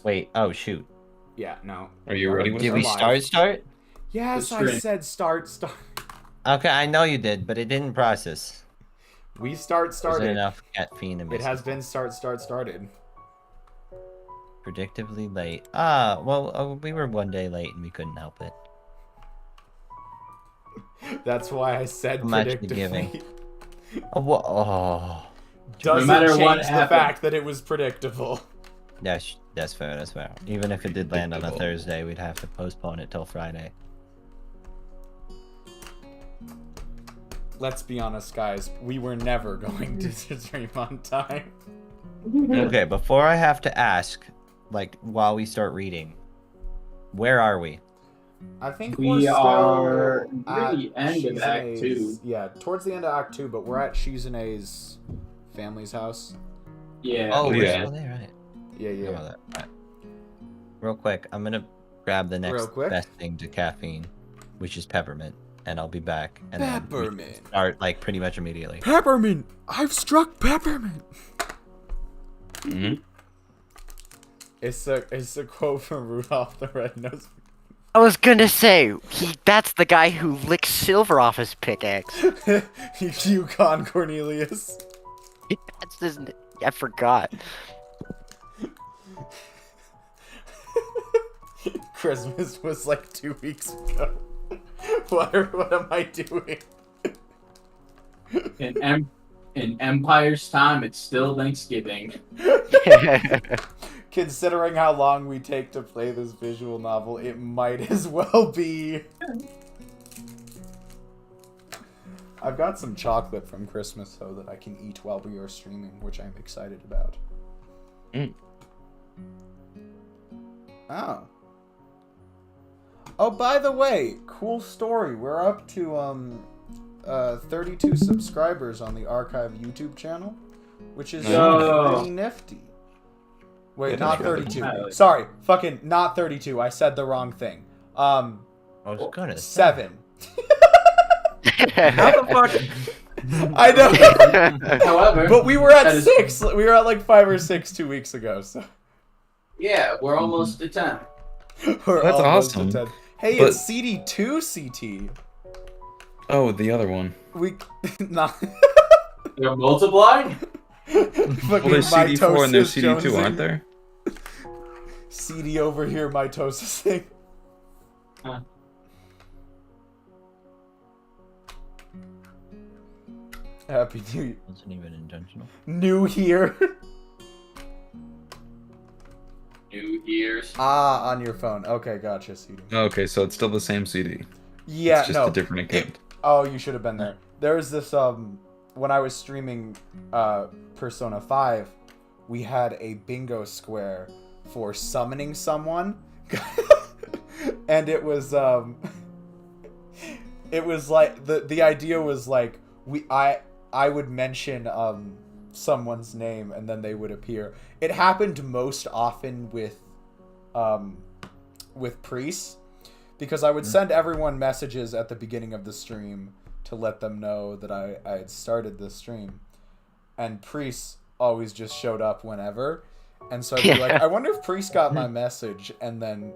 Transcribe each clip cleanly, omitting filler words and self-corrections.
Wait, oh shoot. Yeah, no. Are you ready with Did it? we live. start? Yes, The I stream. said start. Okay, I know you did, but it didn't process. We Wasn't started. enough caffeine in my It has system. been started. Predictably late. Ah, well, we were one day late and we couldn't help it. That's why I said Too much to predictably. giving. Oh, Doesn't No matter change what the happened. fact that it was predictable. that's fair. That's fair. Even if it did land on a Thursday, we'd have to postpone it till Friday. Let's be honest, guys. We were never going to stream on time. Okay, before I have to ask, like while we start reading, where are we? I think We we're still are at really end of Act Shizune's- 2. Yeah, towards the end of Act 2, but we're at Shizune's family's house. Yeah. Oh, we're yeah. still there, right? Yeah, Forgot yeah. about that. Right. Real quick, I'm gonna grab the Real next quick? best thing to caffeine, which is peppermint, and I'll be back. And then we Peppermint. start like pretty much immediately. Peppermint! I've struck peppermint! Mhm. It's a quote from Rudolph the Red-Nosed. I was gonna say, that's the guy who licks silver off his pickaxe. Yukon Cornelius. That's his I forgot. Christmas was like 2 weeks ago. What am I doing? In Empire's time, it's still Thanksgiving. Considering how long we take to play this visual novel, it might as well be. I've got some chocolate from Christmas, though, that I can eat while we are streaming, which I'm excited about. Mm. Oh. Oh, by the way, cool story. We're up to 32 subscribers on the Archive YouTube channel, which is Yo. pretty nifty. Wait, Yeah, not that's good. 32. Sorry, fucking not 32. I said the wrong thing. I was gonna say. 7. How the fuck? I know. However, But we were at that is- 6. We were at like 5 or 6 2 weeks ago. So yeah, we're almost to 10. we're That's almost awesome. at 10. Hey, But- it's CD2 CT. Oh, the other one. We not. They're multiplying? Well, there's CD4 and there's CD2, aren't there? CD over here, mitosis thing. Huh. Happy New Wasn't even intentional. New Year. New Year's. Ah, on your phone. Okay, gotcha, CD. Okay, so it's still the same CD. Yeah, It's just no. a different account. Oh, you should have been there. There was this when I was streaming Persona 5, we had a bingo square for summoning someone. And it was like the idea was like I would mention someone's name and then they would appear. It happened most often with priests, because I would send everyone messages at the beginning of the stream to let them know that I had started the stream, and priests always just showed up whenever, and so I'd be like, I wonder if priest got my message, and then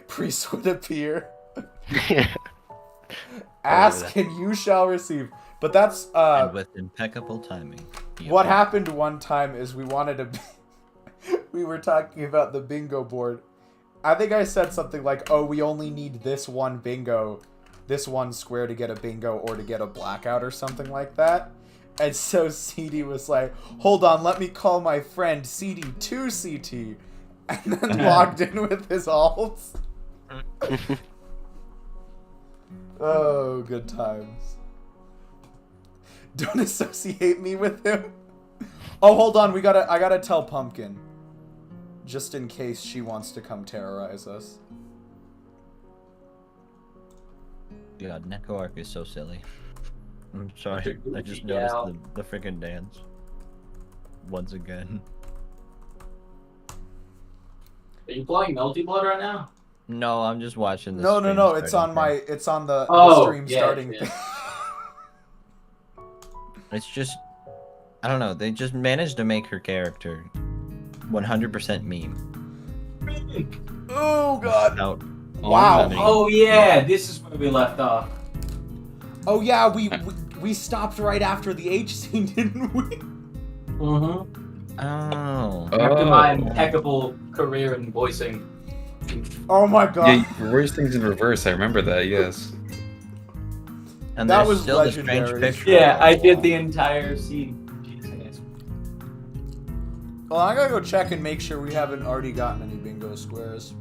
priest would appear. Ask and you shall receive. But that's And with impeccable timing. what happened one time is we wanted to we were talking about the bingo board. I think I said something like, oh, we only need this one bingo, this one square to get a bingo or to get a blackout or something like that. And so CD was like, hold on, let me call my friend CD2CT, and then logged in with his alts. Oh, good times. Don't associate me with him. Oh, hold on, I gotta tell Pumpkin. Just in case she wants to come terrorize us. God, Neko Arc is so silly. I'm sorry. I just Yeah. noticed the freaking dance. Once again. Are you playing Melty Blood right now? No, I'm just watching the No, stream it's on starting it's on the Oh, stream yeah, starting yeah. thing. It's just, I don't know. They just managed to make her character 100% meme. Oh god. Without Wow. money. Oh yeah, this is where we left off. Oh yeah, we stopped right after the H scene, didn't we? Mm-hmm. Oh. After my impeccable career in voicing. Oh my god. Yeah, you reverse things in reverse. I remember that. Yes. And That there's was still the strange legendary. picture. Yeah, I did the entire scene. Jesus. Well, I gotta go check and make sure we haven't already gotten any bingo squares.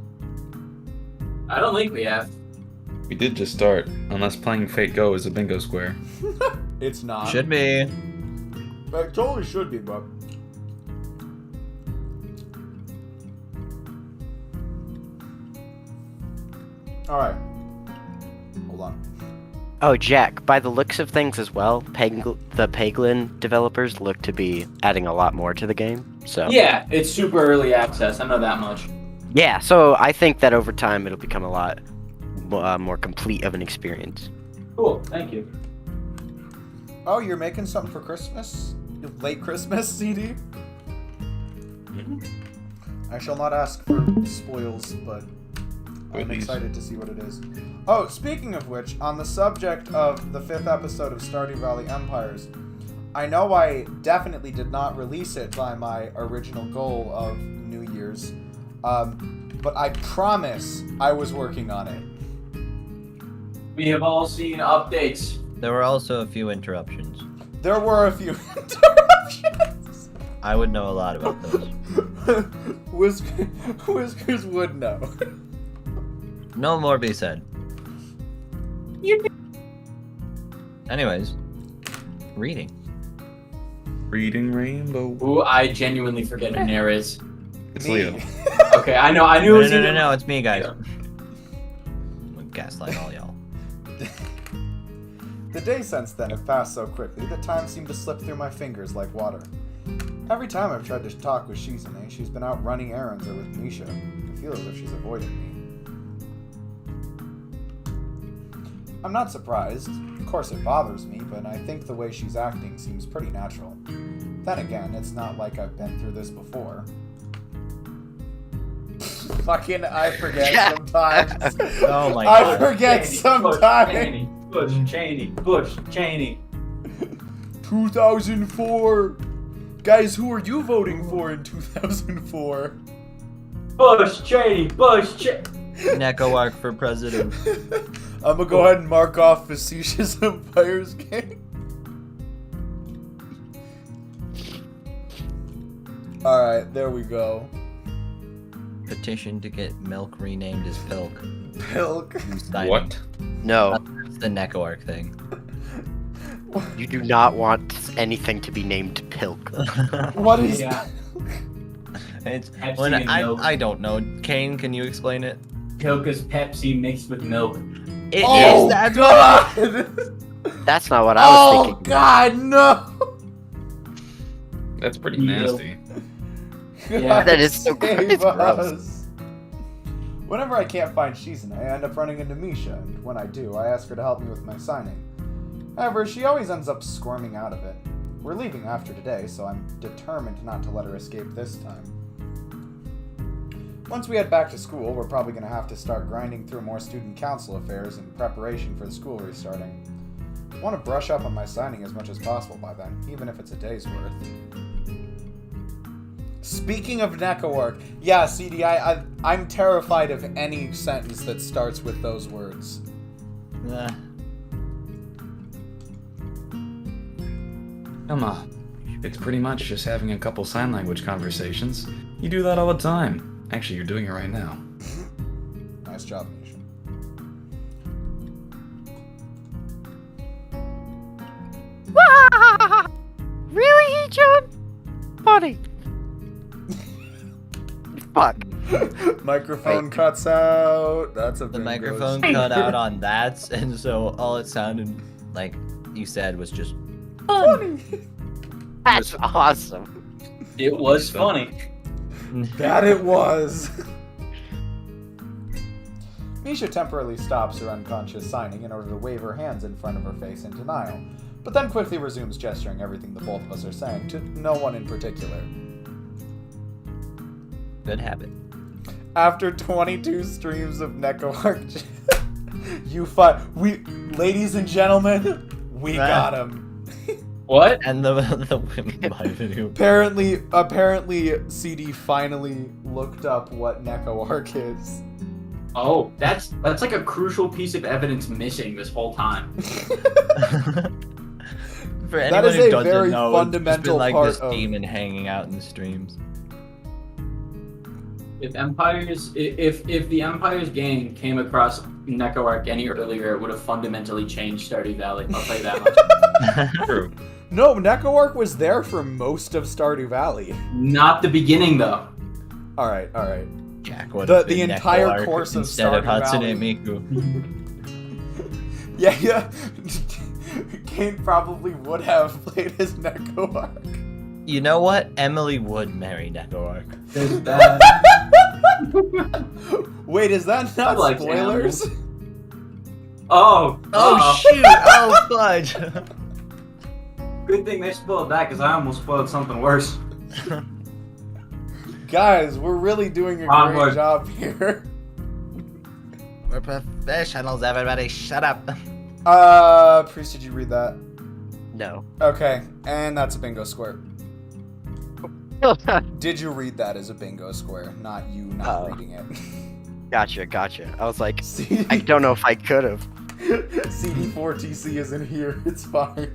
I don't think we have. We did just start. Unless playing Fate Go is a bingo square. It's not. Should be. But it totally should be, but. Alright. Hold on. Oh, Jack, by the looks of things as well, the Peglin developers look to be adding a lot more to the game. So Yeah, it's super early access. I know that much. yeah, so I think that over time it'll become a lot more complete of an experience. Cool, thank you. Oh, you're making something for Christmas? Late Christmas CD? I shall not ask for spoils, but I'm Goodies. excited to see what it is. Oh, speaking of which, on the subject of the 5th episode of Stardew Valley Empires, I know I definitely did not release it by my original goal of New Year's, but I promise I was working on it. We have all seen updates. There were also a few interruptions. There were a few interruptions. I would know a lot about those. Whiskers would know. No more be said. Anyways, reading. Reading Rainbow. Ooh, I genuinely forget who Nair is. It's Me. Leo. Okay, I know. I knew it was either- No, it's me, guys. Yeah. I'm gonna gaslight all y'all. The days since then have passed so quickly that time seemed to slip through my fingers like water. Every time I've tried to talk with Shizune, she's been out running errands or with Misha. I feel as if she's avoiding me. I'm not surprised. Of course it bothers me, but I think the way she's acting seems pretty natural. Then again, it's not like I've been through this before. Fucking, I forget Yeah. sometimes. Oh my I god. forget sometimes. Bush Cheney. 2004. Guys, who are you voting for in 2004? Bush Cheney. Neko arc for president. I'm gonna go ahead and mark off Facetious Empires game. Alright, there we go. Petition to get milk renamed as Pilk. Pilk. What? No, That's the Neko arc thing. you do not want anything to be named Pilk. What is Yeah. It's Pepsi when and milk. I don't know. Kane, can you explain it? Pilk is Pepsi mixed with milk. It is. Oh, That's God! That's not what I was Oh, thinking. God, no! That's pretty Leo. nasty. Yeah. That is so Save it's gross. us. Whenever I can't find Shizune, I end up running into Misha, and when I do, I ask her to help me with my signing. However, she always ends up squirming out of it. We're leaving after today, so I'm determined not to let her escape this time. Once we head back to school, we're probably going to have to start grinding through more student council affairs in preparation for the school restarting. I want to brush up on my signing as much as possible by then, even if it's a day's worth. Speaking of Neko arc, yeah, CD, I'm terrified of any sentence that starts with those words. Come on. It's pretty much just having a couple sign language conversations. You do that all the time. Actually, you're doing it right now. Nice job, Misha. Really, John? Funny. Fuck. Microphone cuts out. That's a The big microphone ghost. cut out on that, and so all it sounded like you said was just Funny. That's awesome. It was funny. That it was. Misha temporarily stops her unconscious signing in order to wave her hands in front of her face in denial, but then quickly resumes gesturing everything the both of us are saying to no one in particular. Good habit. After 22 streams of Neko Arc, ladies and gentlemen, we got him. What? And the women buy video. Apparently, CD finally looked up what Neko Arc is. Oh, that's like a crucial piece of evidence missing this whole time. For anyone That is who a doesn't very know, fundamental it's been like part this of- demon hanging out in the streams. If the Empire's game came across Neko Arc any earlier, it would have fundamentally changed Stardew Valley. I'll tell you that much. True. No, Neko Arc was there for most of Stardew Valley. Not the beginning though. All right. Jack would The- have the been entire Neko Arc course of instead of Stardew Hatsune Valley. Miku. Yeah. Kane probably would have played as Neko Arc. You know what? Emily would marry Neko Arc. There's that. Wait, is that not I like spoilers? Oh. Oh shoot! Oh fudge! Good thing they spoiled that because I almost spoiled something worse. Guys, we're really doing a Onward. great job here. We're professionals, everybody. Shut up. Priest, did you read that? No. Okay, and that's a bingo square. Did you read that as a bingo square? Not you not Oh. reading it. Gotcha. I was like, CD- I don't know if I could have. CD4TC isn't here. It's fine.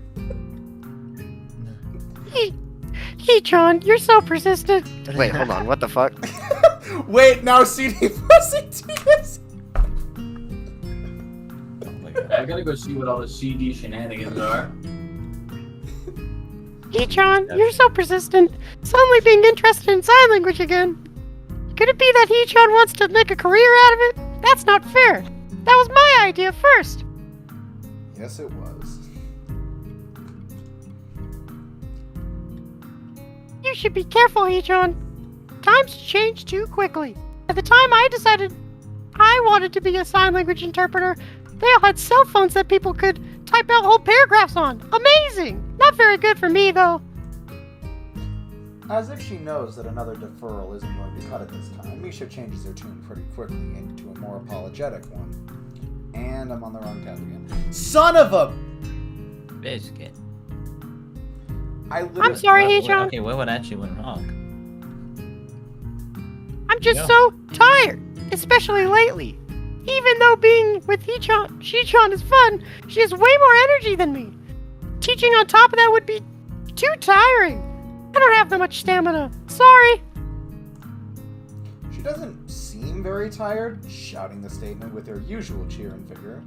Hey, John, you're so persistent. Wait, hold on. What the fuck? Wait, now CD4TC is. Oh my God. I gotta go see what all the CD shenanigans are. Hey, John, you're so persistent. Suddenly being interested in sign language again. Could it be that He-chan wants to make a career out of it? That's not fair. That was my idea first. Yes, it was. You should be careful, He-chan. Times change too quickly. At the time I decided I wanted to be a sign language interpreter, they all had cell phones that people could type out whole paragraphs on. Amazing! Not very good for me, though. As if she knows that another deferral isn't going to cut it this time, Misha changes her tune pretty quickly into a more apologetic one. And I'm on the wrong tab again. Son of a... Biscuit. I'm sorry, He-chan. Okay, what actually went wrong? I'm just Yeah. so tired, especially lately. Even though being with She-chan is fun, she has way more energy than me. Teaching on top of that would be too tiring. I don't have that much stamina. Sorry. She doesn't seem very tired, shouting the statement with her usual cheer and vigor.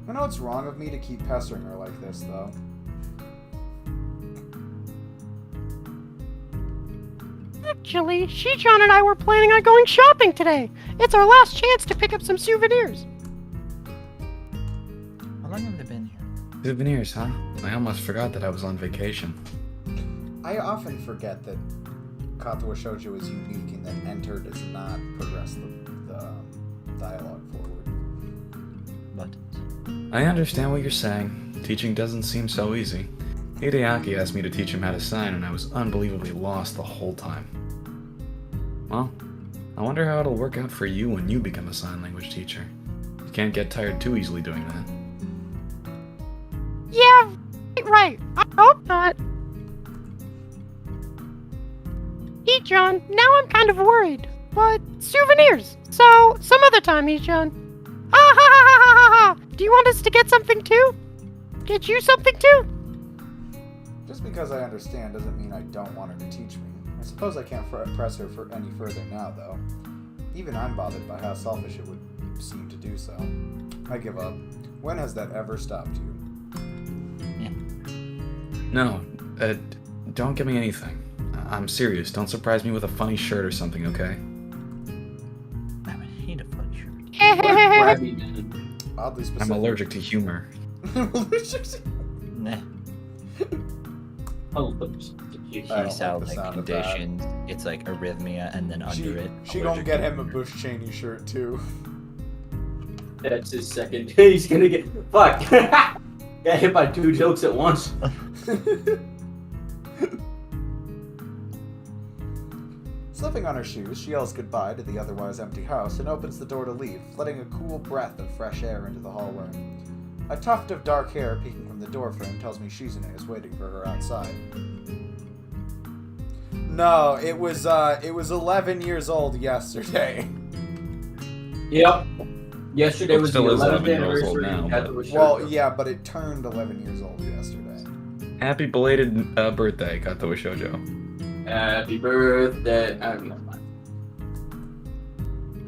I know it's wrong of me to keep pestering her like this, though. Actually, She-chan and I were planning on going shopping today. It's our last chance to pick up some souvenirs. How long have they been here? Souvenirs, huh? I almost forgot that I was on vacation. I often forget that Katawa Shoujo is unique and that Enter does not progress the dialogue forward. Buttons. I understand what you're saying. Teaching doesn't seem so easy. Hideaki asked me to teach him how to sign, and I was unbelievably lost the whole time. Well, I wonder how it'll work out for you when you become a sign language teacher. You can't get tired too easily doing that. Yeah, right. I hope not. He-chan, now I'm kind of worried. But souvenirs. So, some other time, He-chan. Ha ha ha ha ha ha! Do you want us to get something too? Get you something too? Just because I understand doesn't mean I don't want her to teach me. I suppose I can't press her for any further now, though. Even I'm bothered by how selfish it would seem to do so. I give up. When has that ever stopped you? No, don't give me anything. I'm serious. Don't surprise me with a funny shirt or something, okay? I would hate a fun shirt. Grabby, man. Oddly I'm specific. allergic to humor. Nah. Oh, I don't He's like out the like sound of that. conditions. It's like arrhythmia, and then She, under it. she gonna allergic get to him a humor. Bush Cheney shirt, too. That's his second. He's gonna get fuck. Got hit by 2 jokes at once. Slipping on her shoes, she yells goodbye to the otherwise empty house and opens the door to leave, letting a cool breath of fresh air into the hallway. A tuft of dark hair peeking from the doorframe tells me Shizune is waiting for her outside. No, it was 11 years old yesterday. Yep. Yesterday was the Still is 11th 11 years old anniversary now, of but- Katawa Shoujo. Well, yeah, but it turned 11 years old yesterday. Happy belated birthday, Katawa Shoujo. Happy birthday. Never mind.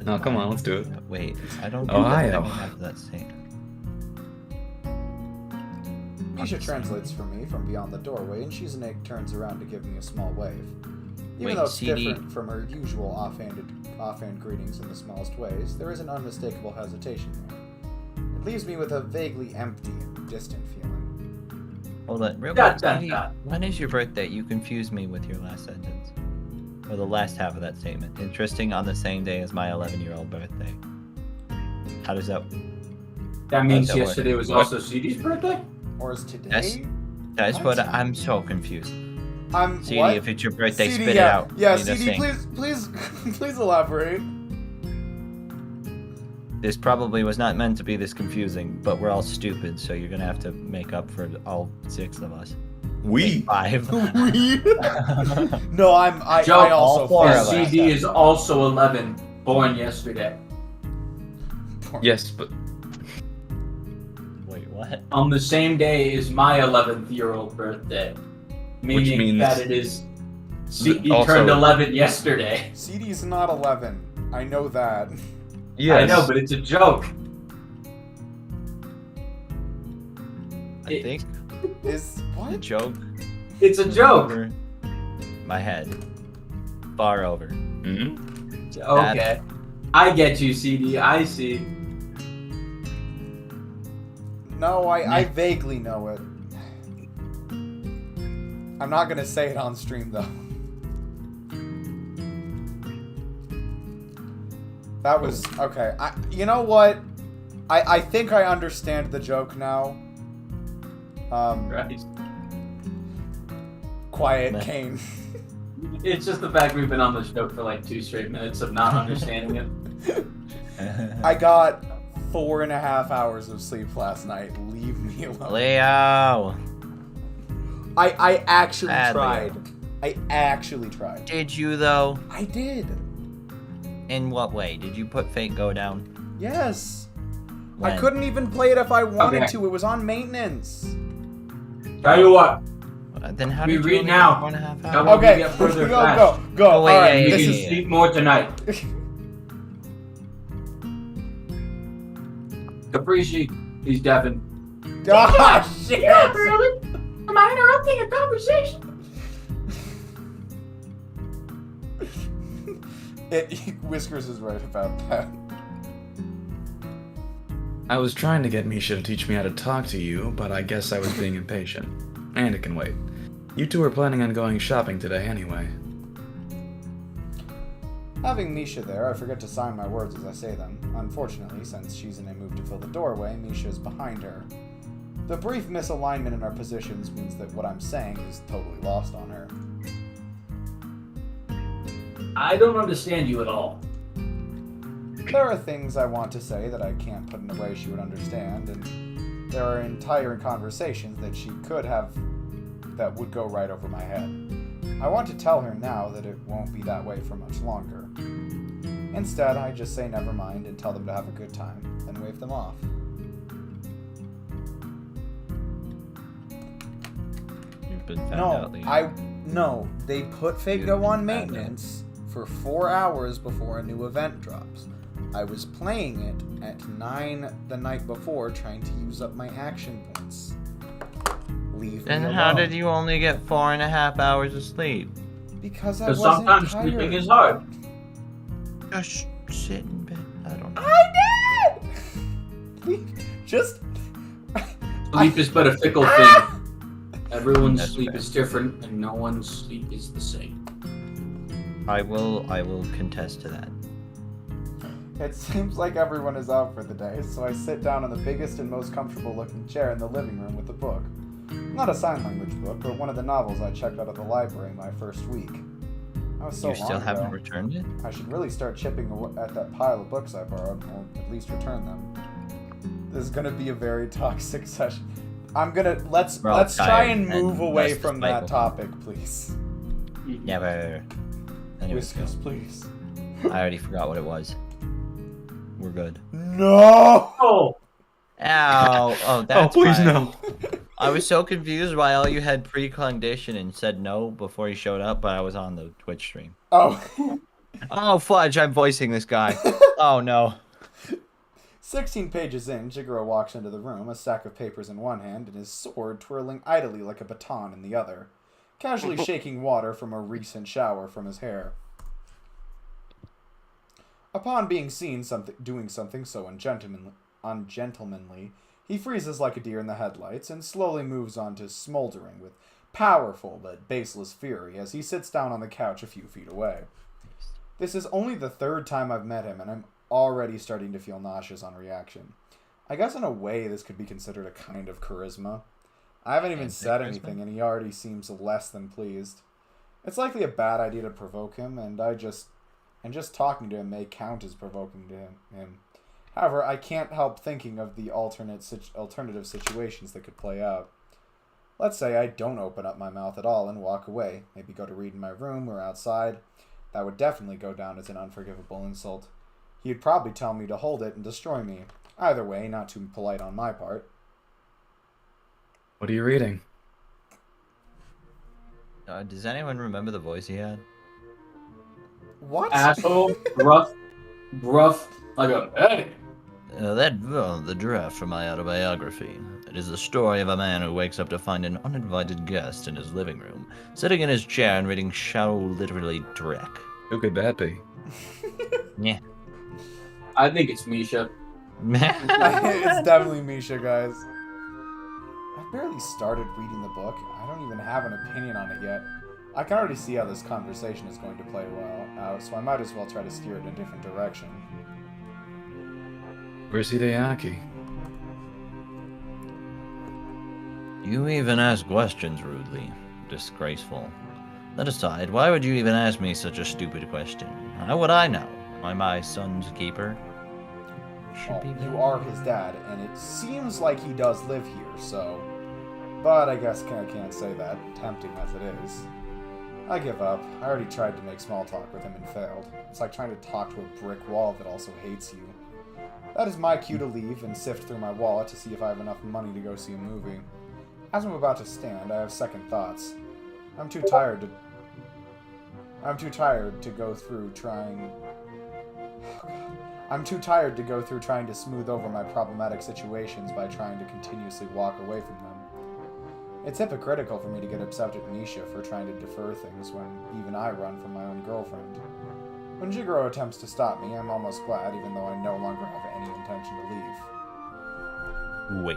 No, come on, let's do it. Wait, I don't think Ohio. I have that same. Misha translates for me from beyond the doorway, and Shizune turns around to give me a small wave. Even Wait, though it's CD? different from her usual offhand greetings in the smallest ways, there is an unmistakable hesitation there. It leaves me with a vaguely empty and distant feeling. Hold on, real Dot, quick. dot, CD, dot. when is your birthday? You confused me with your last sentence. Or the last half of that statement. Interesting, on the same day as my 11-year-old birthday. How does that... That means that work? yesterday was What? also CD's birthday? Or is today? That's- Guys, What? but I'm so confused. I'm CD, what? if it's your birthday, CD, spit yeah, it out. Yeah, Need a CD, sing. please elaborate. This probably was not meant to be this confusing, but we're all stupid, so you're gonna have to make up for all 6 of us. We. 5. No, I Joe, also all 4 And of us. CD is also 11, born yesterday. Yes, but Wait, what? On the same day is my 11th-year-old birthday. Meaning means that it is... CD also- turned 11 yesterday. CD's not 11. I know that. yes. I know, but it's a joke. I think Is the what? joke It's a joke. over my head. Far over. Mhm. Okay. I get you, CD. I see. No, I vaguely know it. I'm not gonna say it on stream though. That was okay. You know what? I think I understand the joke now. Right. Quiet, Meh. Kane. It's just the fact we've been on this show for like 2 straight minutes of not understanding it. I got 4.5 hours of sleep last night. Leave me alone. Leo! I actually Bad tried. Leo. I actually tried. Did you, though? I did. In what way? Did you put Fate Go Down? Yes. When? I couldn't even play it if I wanted Okay. to. It was on maintenance. Tell you what, Then how We did you read only now. get 1.5 That hours? won't Okay, get further go, fast. go. Oh, wait, All right, yeah, you this can is. sleep more tonight. Capricci, he's deafened. Ah, shit! really? Am I interrupting a conversation? Whiskers is right about that. I was trying to get Misha to teach me how to talk to you, but I guess I was being impatient. And it can wait. You two are planning on going shopping today anyway. Having Misha there, I forget to sign my words as I say them. Unfortunately, since Shizune moved to fill the doorway, Misha is behind her. The brief misalignment in our positions means that what I'm saying is totally lost on her. I don't understand you at all. There are things I want to say that I can't put in a way she would understand, and there are entire conversations that she could have that would go right over my head. I want to tell her now that it won't be that way for much longer. Instead, I just say never mind and tell them to have a good time, then wave them off. You've been found out, Leo. No, they put Fate You've Go been on found out. maintenance for 4 hours before a new event drops. I was playing it at 9 the night before, trying to use up my action points. Leave Then me how alone. did you only get 4.5 hours of sleep? Because I Because wasn't sometimes tired. sleeping is hard. Just sit in bed. I don't know. I did! Just... Sleep is but a fickle thing. Everyone's That's sleep fair. is different, and no one's sleep is the same. I will contest to that. It seems like everyone is out for the day, so I sit down on the biggest and most comfortable looking chair in the living room with a book. Not a sign language book, but one of the novels I checked out of the library my first week. That was so You still long haven't ago. returned it? I should really start chipping at that pile of books I borrowed, or at least return them. This is gonna be a very toxic session. Let's We're all try tired and move and away less from that despiteful. topic, please. Never. Anyways, Whiskers, please. I already forgot what it was. We're good. No! Oh, Ow! Oh, that's oh, please why. no. I was so confused why all you had pre-condition and said no before he showed up, but I was on the Twitch stream. Oh. Oh, fudge, I'm voicing this guy. Oh, no. 16 pages in, Jigoro walks into the room, a stack of papers in one hand and his sword twirling idly like a baton in the other, casually shaking water from a recent shower from his hair. Upon being seen doing something so ungentlemanly, he freezes like a deer in the headlights and slowly moves on to smoldering with powerful but baseless fury as he sits down on the couch a few feet away. This is only the third time I've met him, and I'm already starting to feel nauseous on reaction. I guess in a way this could be considered a kind of charisma. I haven't even said anything, and he already seems less than pleased. It's likely a bad idea to provoke him, and just talking to him may count as provoking to him. However, I can't help thinking of the alternative situations that could play out. Let's say I don't open up my mouth at all and walk away, maybe go to read in my room or outside. That would definitely go down as an unforgivable insult. He'd probably tell me to hold it and destroy me. Either way, not too polite on my part. What are you reading? Does anyone remember the voice he had? What? asshole, rough, like a hey. The draft from my autobiography. It is the story of a man who wakes up to find an uninvited guest in his living room, sitting in his chair and reading Shadow literally Drek. Who could that be? Yeah. I think it's Misha. It's definitely Misha, guys. I barely started reading the book. I don't even have an opinion on it yet. I can already see how this conversation is going to play well out, so I might as well try to steer it in a different direction. Where's Hideaki? You even ask questions rudely. Disgraceful. That aside, why would you even ask me such a stupid question? How would I know? Am I my son's keeper? Well, you are his dad, and it seems like he does live here, so... But I guess I can't say that, tempting as it is. I give up. I already tried to make small talk with him and failed. It's like trying to talk to a brick wall that also hates you. That is my cue to leave and sift through my wallet to see if I have enough money to go see a movie. As I'm about to stand, I have second thoughts. I'm too tired to go through trying... I'm too tired to go through trying to smooth over my problematic situations by trying to continuously walk away from them. It's hypocritical for me to get upset at Misha for trying to defer things when even I run from my own girlfriend. When Jigoro attempts to stop me, I'm almost glad, even though I no longer have any intention to leave. Wait.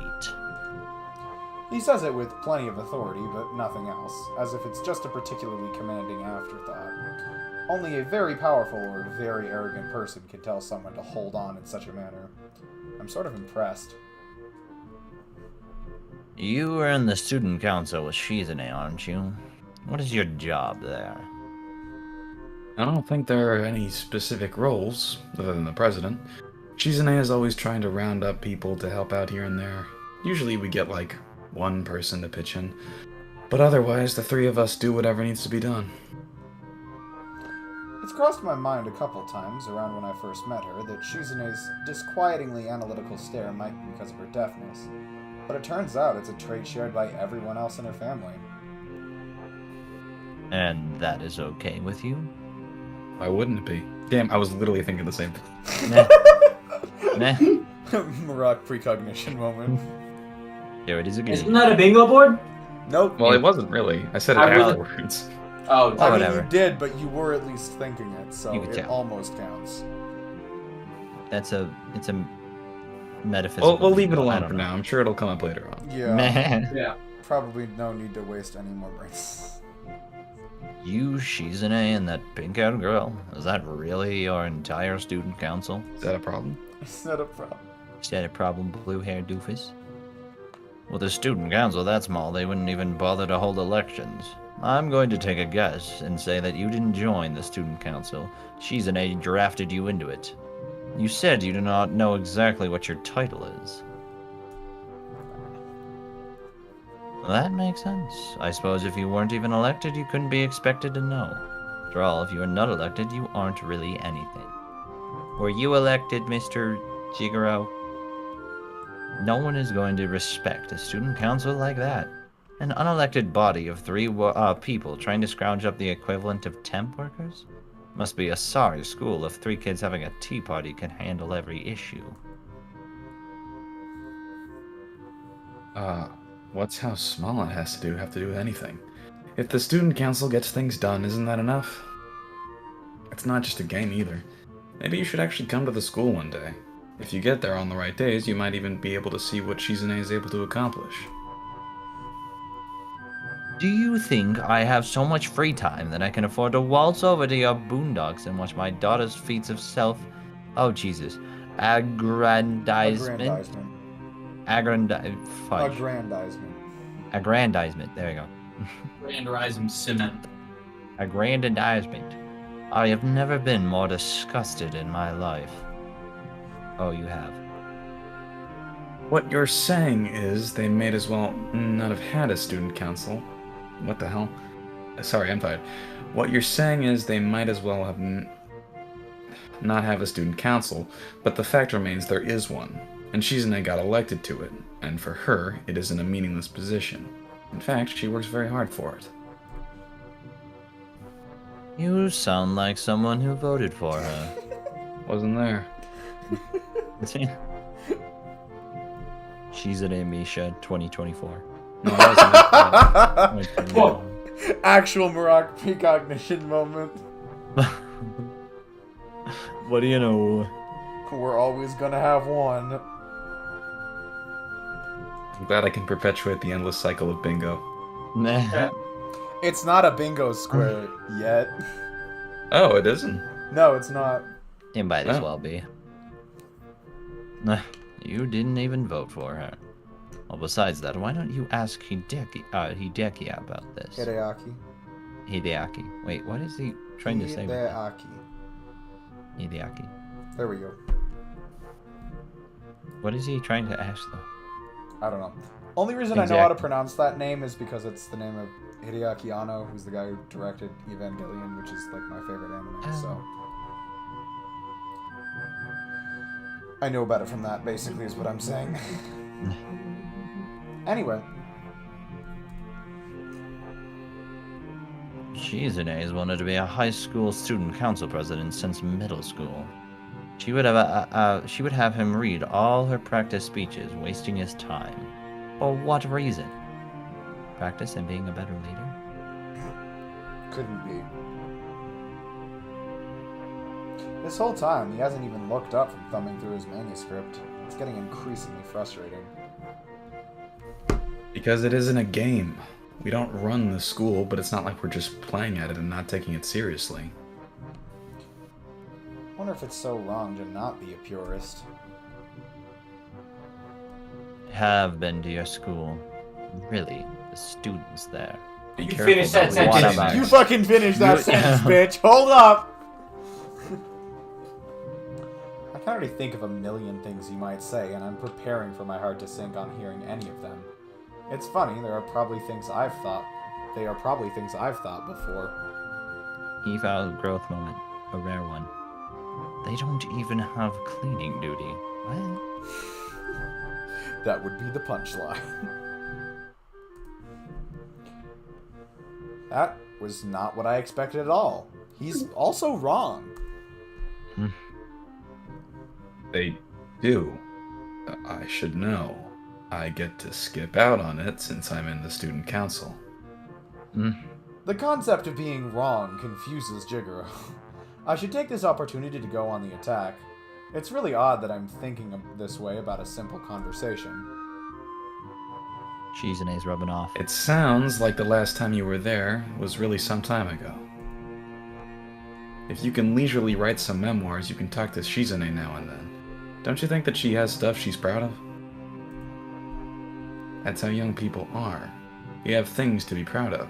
He says it with plenty of authority, but nothing else, as if it's just a particularly commanding afterthought. Only a very powerful or very arrogant person can tell someone to hold on in such a manner. I'm sort of impressed. You are in the student council with Shizune, aren't you? What is your job there? I don't think there are any specific roles, other than the president. Shizune is always trying to round up people to help out here and there. Usually we get like one person to pitch in, but otherwise the three of us do whatever needs to be done. It's crossed my mind a couple times around when I first met her that Shizune's disquietingly analytical stare might be because of her deafness, but it turns out it's a trait shared by everyone else in her family. And that is okay with you? Why wouldn't it be? Damn, I was literally thinking the same thing. Meh. Maroc precognition moment. Here it is again. Isn't that a bingo board? Nope. Well, it wasn't really. I said it I really- afterwards. Oh, I mean, whatever. you did, but you were at least thinking it, so You could it tell. almost counts. It's a metaphysical. We'll leave it I alone don't for know. now. I'm sure it'll come up later on. Yeah. Man. yeah. Probably no need to waste any more brains. You, Shizune, and that pink-haired girl. Is that really your entire student council? Is that a problem? Is that a problem? Is that a problem, blue-haired doofus? With a student council that small, they wouldn't even bother to hold elections. I'm going to take a guess and say that you didn't join the student council. Shizune drafted you into it. You said you do not know exactly what your title is. That makes sense. I suppose if you weren't even elected, you couldn't be expected to know. After all, if you are not elected, you aren't really anything. Were you elected, Mr. Jigoro? No one is going to respect a student council like that. An unelected body of three people trying to scrounge up the equivalent of temp workers? Must be a sorry school if 3 kids having a tea party can handle every issue. What's how small it has to have to do with anything? If the student council gets things done, isn't that enough? It's not just a game either. Maybe you should actually come to the school one day. If you get there on the right days, you might even be able to see what Shizune is able to accomplish. Do you think I have so much free time that I can afford to waltz over to your boondocks and watch my daughter's feats of oh Jesus, aggrandizement? Aggrandizement, there we go. Aggrandizement cement. Aggrandizement. I have never been more disgusted in my life. Oh, you have. What you're saying is they may as well not have had a student council. What the hell? Sorry, I'm tired. What you're saying is they might as well have not have a student council, but the fact remains there is one, and Shizune got elected to it, and for her, it isn't a meaningless position. In fact, she works very hard for it. You sound like someone who voted for her. Wasn't there. Shizune Misha 2024. No, wasn't it? Whoa. Actual Marok precognition moment. What do you know? We're always gonna have one. I'm glad I can perpetuate the endless cycle of bingo. Nah. It's not a bingo square yet. Oh, it isn't? No, it's not. It might as Oh. well be. Nah, you didn't even vote for her. Well, besides that, why don't you ask Hideki about this? Hideaki. Wait, what is he trying to say? Hideaki. There we go. What is he trying to ask, though? I don't know. Only reason I know how to pronounce that name is because it's the name of Hideaki Anno, who's the guy who directed Evangelion, which is like my favorite anime, so I know about it from that, basically, is what I'm saying. Anyway. Shizune has wanted to be a high school student council president since middle school. She would have him read all her practice speeches, wasting his time. For what reason? Practice and being a better leader? Couldn't be. This whole time, he hasn't even looked up from thumbing through his manuscript. It's getting increasingly frustrating. Because it isn't a game. We don't run the school, but it's not like we're just playing at it and not taking it seriously. I wonder if it's so wrong to not be a purist. Have been to your school. Really, the students there. Be You careful finished that about what sentence. about You it. fucking finished that sentence, bitch! Hold up! I can already think of a million things you might say, and I'm preparing for my heart to sink on hearing any of them. It's funny, they are probably things I've thought before. Eval growth moment. A rare one. They don't even have cleaning duty. What? That would be the punchline. That was not what I expected at all. He's also wrong. They do. I should know. I get to skip out on it since I'm in the student council. The concept of being wrong confuses Jigoro. I should take this opportunity to go on the attack. It's really odd that I'm thinking this way about a simple conversation. Shizune's rubbing off. It sounds like the last time you were there was really some time ago. If you can leisurely write some memoirs, you can talk to Shizune now and then. Don't you think that she has stuff she's proud of? That's how young people are. You have things to be proud of.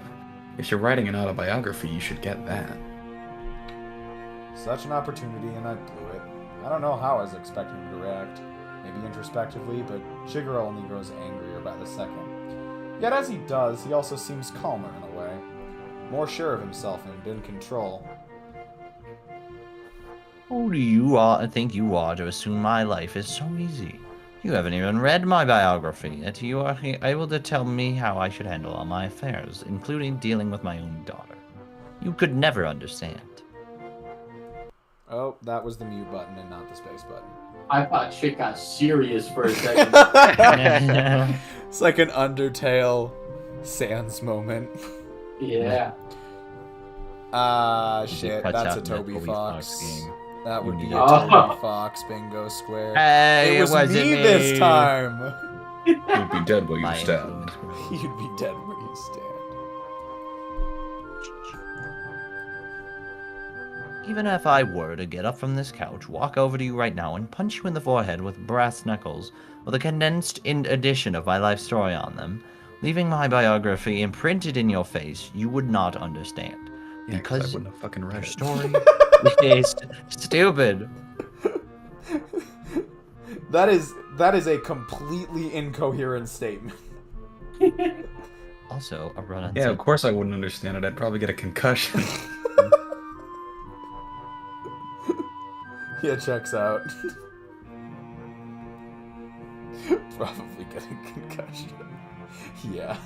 If you're writing an autobiography, you should get that. Such an opportunity, and I blew it. I don't know how I was expecting him to react. Maybe introspectively, but Shigeru only grows angrier by the second. Yet as he does, he also seems calmer in a way. More sure of himself and in control. Who do you think you are to assume my life is so easy? You haven't even read my biography, yet you are able to tell me how I should handle all my affairs, including dealing with my own daughter. You could never understand. Oh, that was the mute button and not the space button. I thought shit got serious for a second. It's like an Undertale Sans moment. Yeah. Shit, Cuts that's out a Toby Fox. game. That would be a Oh. Toby Fox bingo square. Hey, It was wasn't me this time! You'd be dead where you My stand. influence grows. You'd be dead where you stand. Even if I were to get up from this couch, walk over to you right now, and punch you in the forehead with brass knuckles, with a condensed edition of my life story on them, leaving my biography imprinted in your face, you would not understand. Yeah, 'cause Because I wouldn't have fucking read your it. story is stupid. That is a completely incoherent statement. Also, a run-on. Yeah, of course I wouldn't understand it. I'd probably get a concussion. Yeah, checks out. Probably getting concussion. Yeah.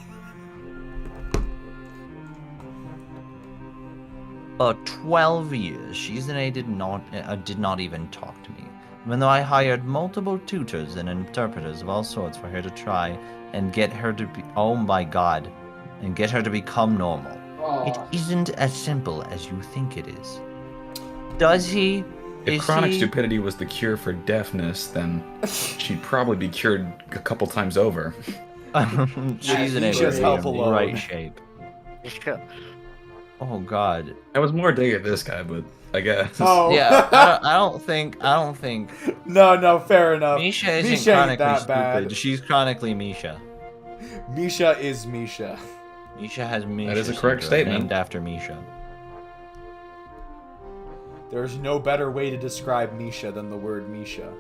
For 12 years, Shizune did not even talk to me, even though I hired multiple tutors and interpreters of all sorts for her to try and get her to be, oh my god, and get her to become normal. It isn't as simple as you think it is. Does he? If chronic stupidity was the cure for deafness, then she'd probably be cured a couple times over. Shizune Misha's would be help in alone. right shape. Oh god. I was more dig at this guy, but I guess. Oh. Yeah, I don't think. No, fair enough. Misha isn't Misha ain't chronically that stupid. bad. She's chronically Misha. Misha is Misha. Misha has Misha. That is a correct syndrome, statement. Named after Misha. There's no better way to describe Misha than the word Misha.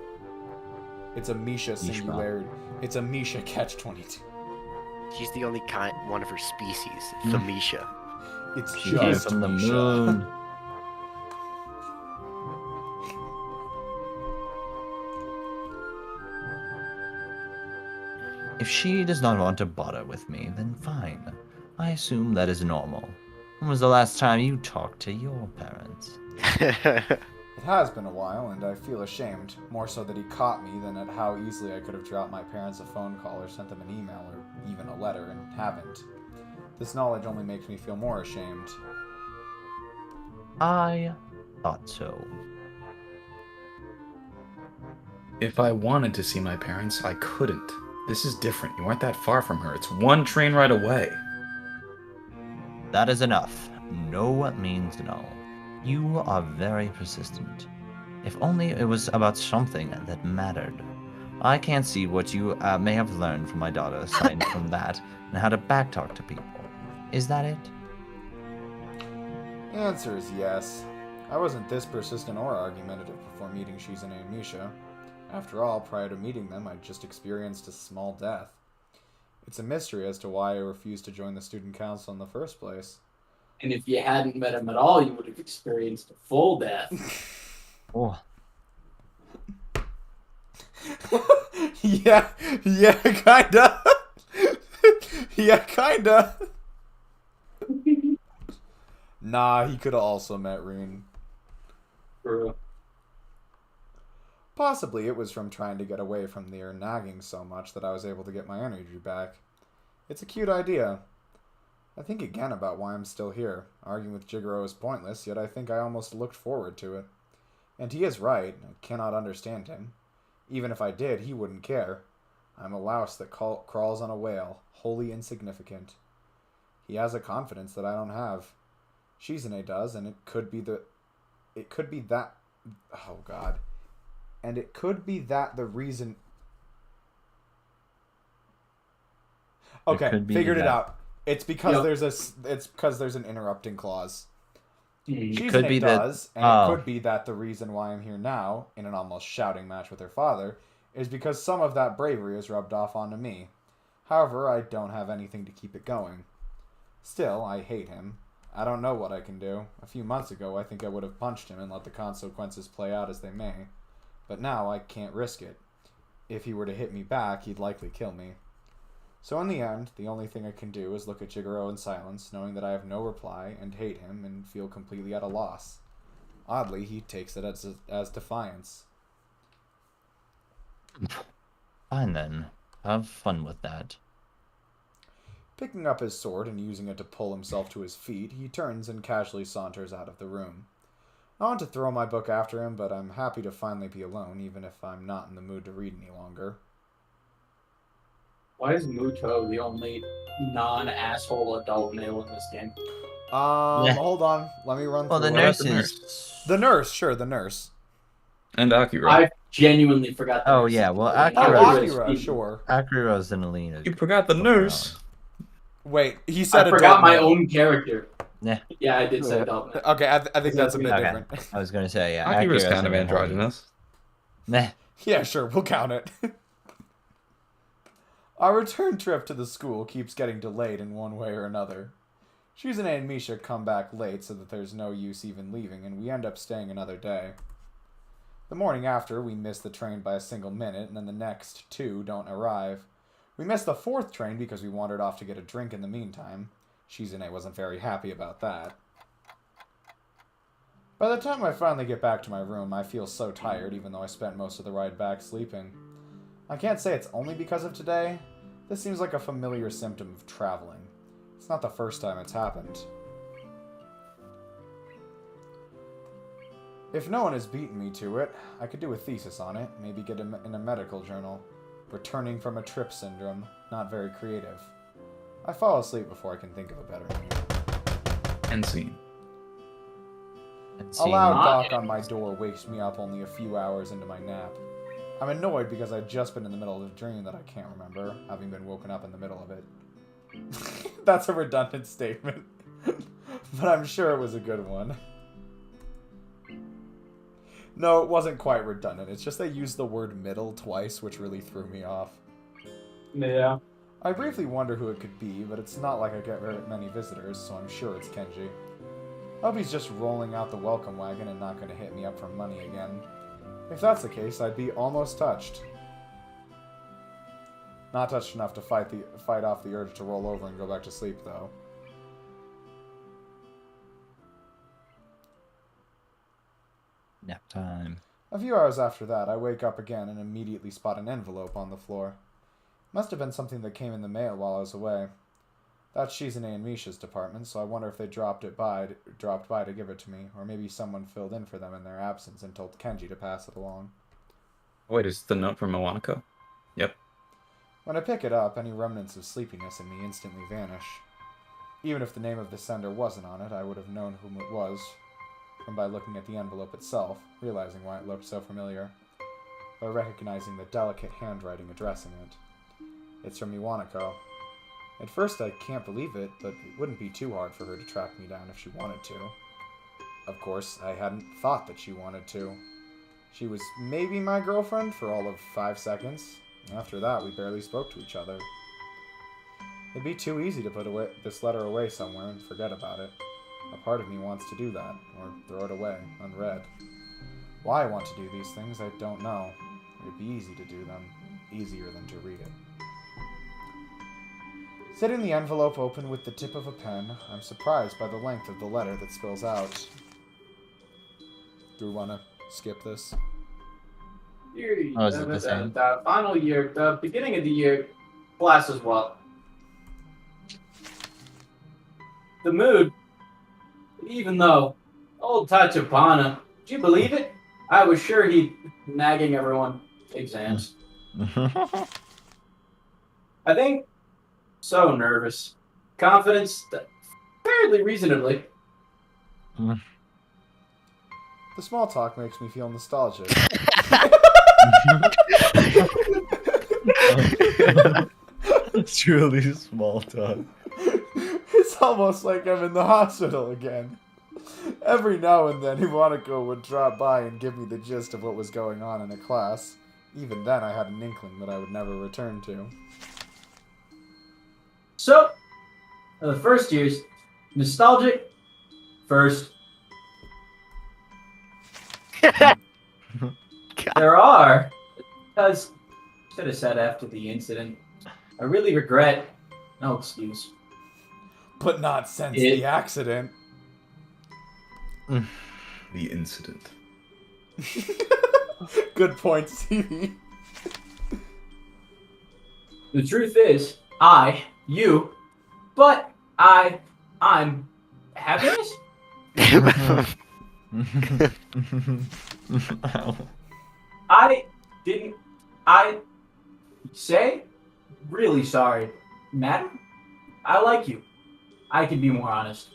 It's a Misha singularity. It's a Misha catch-22. She's the only one of her species, Famisha. It's She came just from the Misha. moon. If she does not want to bother with me, then fine. I assume that is normal. When was the last time you talked to your parents? It has been a while, and I feel ashamed, more so that he caught me than at how easily I could have dropped my parents a phone call or sent them an email or even a letter, and haven't. This knowledge only makes me feel more ashamed. I thought so. If I wanted to see my parents, I couldn't. This is different. You aren't that far from her. It's one train ride away. That is enough. No means no. You are very persistent. If only it was about something that mattered. I can't see what you may have learned from my daughter aside from that, and how to backtalk to people. Is that it? Answer is yes. I wasn't this persistent or argumentative before meeting Shizune and Misha. After all, prior to meeting them, I'd just experienced a small death. It's a mystery as to why I refused to join the student council in the first place. And if you hadn't met him at all, you would have experienced a full death. Oh, yeah, kinda. Yeah, kinda. Nah, he could have also met Rin. For Possibly it was from trying to get away from their nagging so much that I was able to get my energy back. It's a cute idea. I think again about why I'm still here. Arguing with Jigoro is pointless, yet I think I almost looked forward to it. And he is right. I cannot understand him. Even if I did, he wouldn't care. I'm a louse that crawls on a whale, wholly insignificant. He has a confidence that I don't have. Shizune does, and it could be that... Oh, God. And it could be that the reason... Okay, figured it out. It's because Yep. it's because there's an interrupting clause. Mm. Could be that- does, and oh. it could be that the reason why I'm here now, in an almost shouting match with her father, is because some of that bravery is rubbed off onto me. However, I don't have anything to keep it going. Still, I hate him. I don't know what I can do. A few months ago, I think I would have punched him and let the consequences play out as they may. But now, I can't risk it. If he were to hit me back, he'd likely kill me. So in the end, the only thing I can do is look at Jigoro in silence, knowing that I have no reply, and hate him, and feel completely at a loss. Oddly, he takes it as defiance. Fine then. Have fun with that. Picking up his sword and using it to pull himself to his feet, he turns and casually saunters out of the room. I want to throw my book after him, but I'm happy to finally be alone, even if I'm not in the mood to read any longer. Why is Muto the only non-asshole adult male in this game? Yeah. Hold on. Let me run Well, through the it. nurse the is... The nurse, sure, the nurse. And Akira. I genuinely forgot. the Oh, nurse yeah, is well, doing it. Akira- Oh, Akira's Akira, speaking. sure. Akira's and Alina. You forgot the nurse. Wait, he said I forgot adult my male. own character. Yeah. Yeah, I did say adult male. Okay, I think that's a bit Okay. different. I was gonna say, yeah. Akira's Akira's kind of and Alina. androgynous. Meh. Yeah, sure, we'll count it. Our return trip to the school keeps getting delayed in one way or another. Shizune and Misha come back late so that there's no use even leaving, and we end up staying another day. The morning after, we miss the train by a single minute, and then the next two don't arrive. We missed the fourth train because we wandered off to get a drink in the meantime. Shizune wasn't very happy about that. By the time I finally get back to my room, I feel so tired, even though I spent most of the ride back sleeping. I can't say it's only because of today. This seems like a familiar symptom of traveling. It's not the first time it's happened. If no one has beaten me to it, I could do a thesis on it, maybe get it in a medical journal. Returning from a trip syndrome, not very creative. I fall asleep before I can think of a better name. End scene. And A seeing- loud Not knock yet. on my door wakes me up only a few hours into my nap. I'm annoyed because I'd just been in the middle of a dream that I can't remember, having been woken up in the middle of it. That's a redundant statement, but I'm sure it was a good one. No, it wasn't quite redundant. It's just they used the word middle twice, which really threw me off. Yeah. I briefly wonder who it could be, but it's not like I get very many visitors, so I'm sure it's Kenji. I hope he's just rolling out the welcome wagon and not going to hit me up for money again. If that's the case, I'd be almost touched. Not touched enough to fight off the urge to roll over and go back to sleep, though. Nap time. A few hours after that, I wake up again and immediately spot an envelope on the floor. Must have been something that came in the mail while I was away. That's Shizune and Misha's department, so I wonder if they dropped by to give it to me, or maybe someone filled in for them in their absence and told Kenji to pass it along. Wait, is the note from Iwanako? Yep. When I pick it up, any remnants of sleepiness in me instantly vanish. Even if the name of the sender wasn't on it, I would have known whom it was, from by looking at the envelope itself, realizing why it looked so familiar, by recognizing the delicate handwriting addressing it. It's from Iwanako. At first I can't believe it, but it wouldn't be too hard for her to track me down if she wanted to. Of course, I hadn't thought that she wanted to. She was maybe my girlfriend for all of 5 seconds. After that, we barely spoke to each other. It'd be too easy to put this letter away somewhere and forget about it. A part of me wants to do that, or throw it away, unread. Why I want to do these things, I don't know. It'd be easy to do them, easier than to read it. Setting the envelope open with the tip of a pen, I'm surprised by the length of the letter that spills out. Do we want to skip this? Oh, is it the same? The final year, the beginning of the year, class as well. The mood, even though old Tachibana, do you believe it? I was sure he'd nagging everyone exams. I think so nervous. Confidence, fairly reasonably. The small talk makes me feel nostalgic. It's really small talk. almost like I'm in the hospital again. Every now and then, Iwanako would drop by and give me the gist of what was going on in a class. Even then, I had an inkling that I would never return to. So, the first year's nostalgic first. There are, because should have said after the incident. I really regret. No excuse. But not since the accident. The incident. Good point, Stevie. The truth is, I'm happiness? I say, really sorry. Madam, I like you. I can be more honest.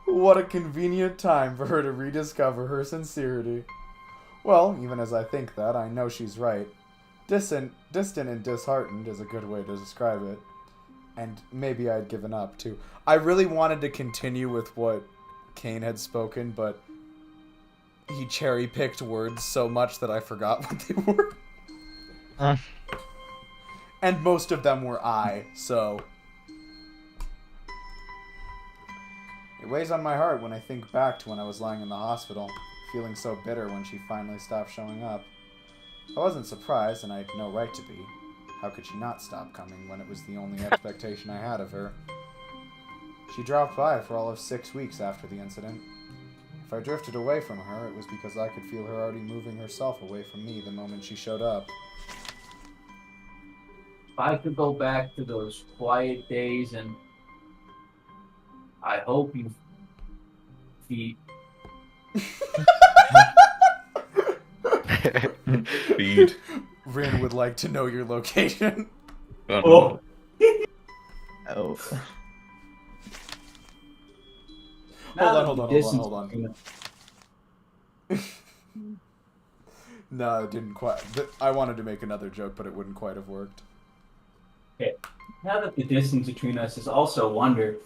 What a convenient time for her to rediscover her sincerity. Well, even as I think that, I know she's right. Distant and disheartened is a good way to describe it. And maybe I'd given up, too. I really wanted to continue with what Kane had spoken, but he cherry-picked words so much that I forgot what they were. And most of them were I, so... It weighs on my heart when I think back to when I was lying in the hospital, feeling so bitter when she finally stopped showing up. I wasn't surprised, and I had no right to be. How could she not stop coming when it was the only expectation I had of her? She dropped by for all of 6 weeks after the incident. If I drifted away from her, it was because I could feel her already moving herself away from me the moment she showed up. If I could go back to those quiet days, and I hope you feed. Feed. Rin would like to know your location. Oh. Oh. Hold on. No, it didn't quite. I wanted to make another joke, but it wouldn't quite have worked. Okay. Now that the distance between us is also a wonder,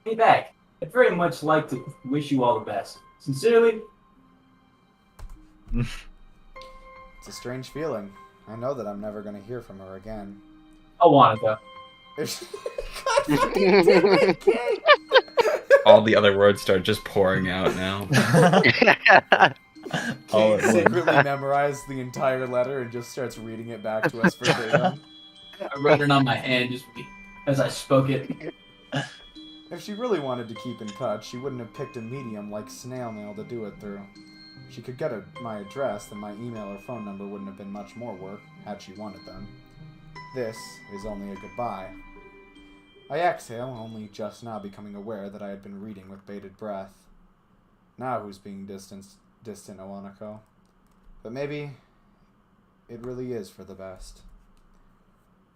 hey back. I'd very much like to wish you all the best. Sincerely. It's a strange feeling. I know that I'm never going to hear from her again. I want it though. God fucking damn it, Kate! All the other words start just pouring out now. Kate secretly memorized the entire letter and just starts reading it back to us verbatim. I wrote it on my hand just as I spoke it. If she really wanted to keep in touch, she wouldn't have picked a medium like snail mail to do it through. If she could get my address, then my email or phone number wouldn't have been much more work, had she wanted them. This is only a goodbye. I exhale, only just now becoming aware that I had been reading with bated breath. Now who's being distant, Iwanako? But maybe it really is for the best.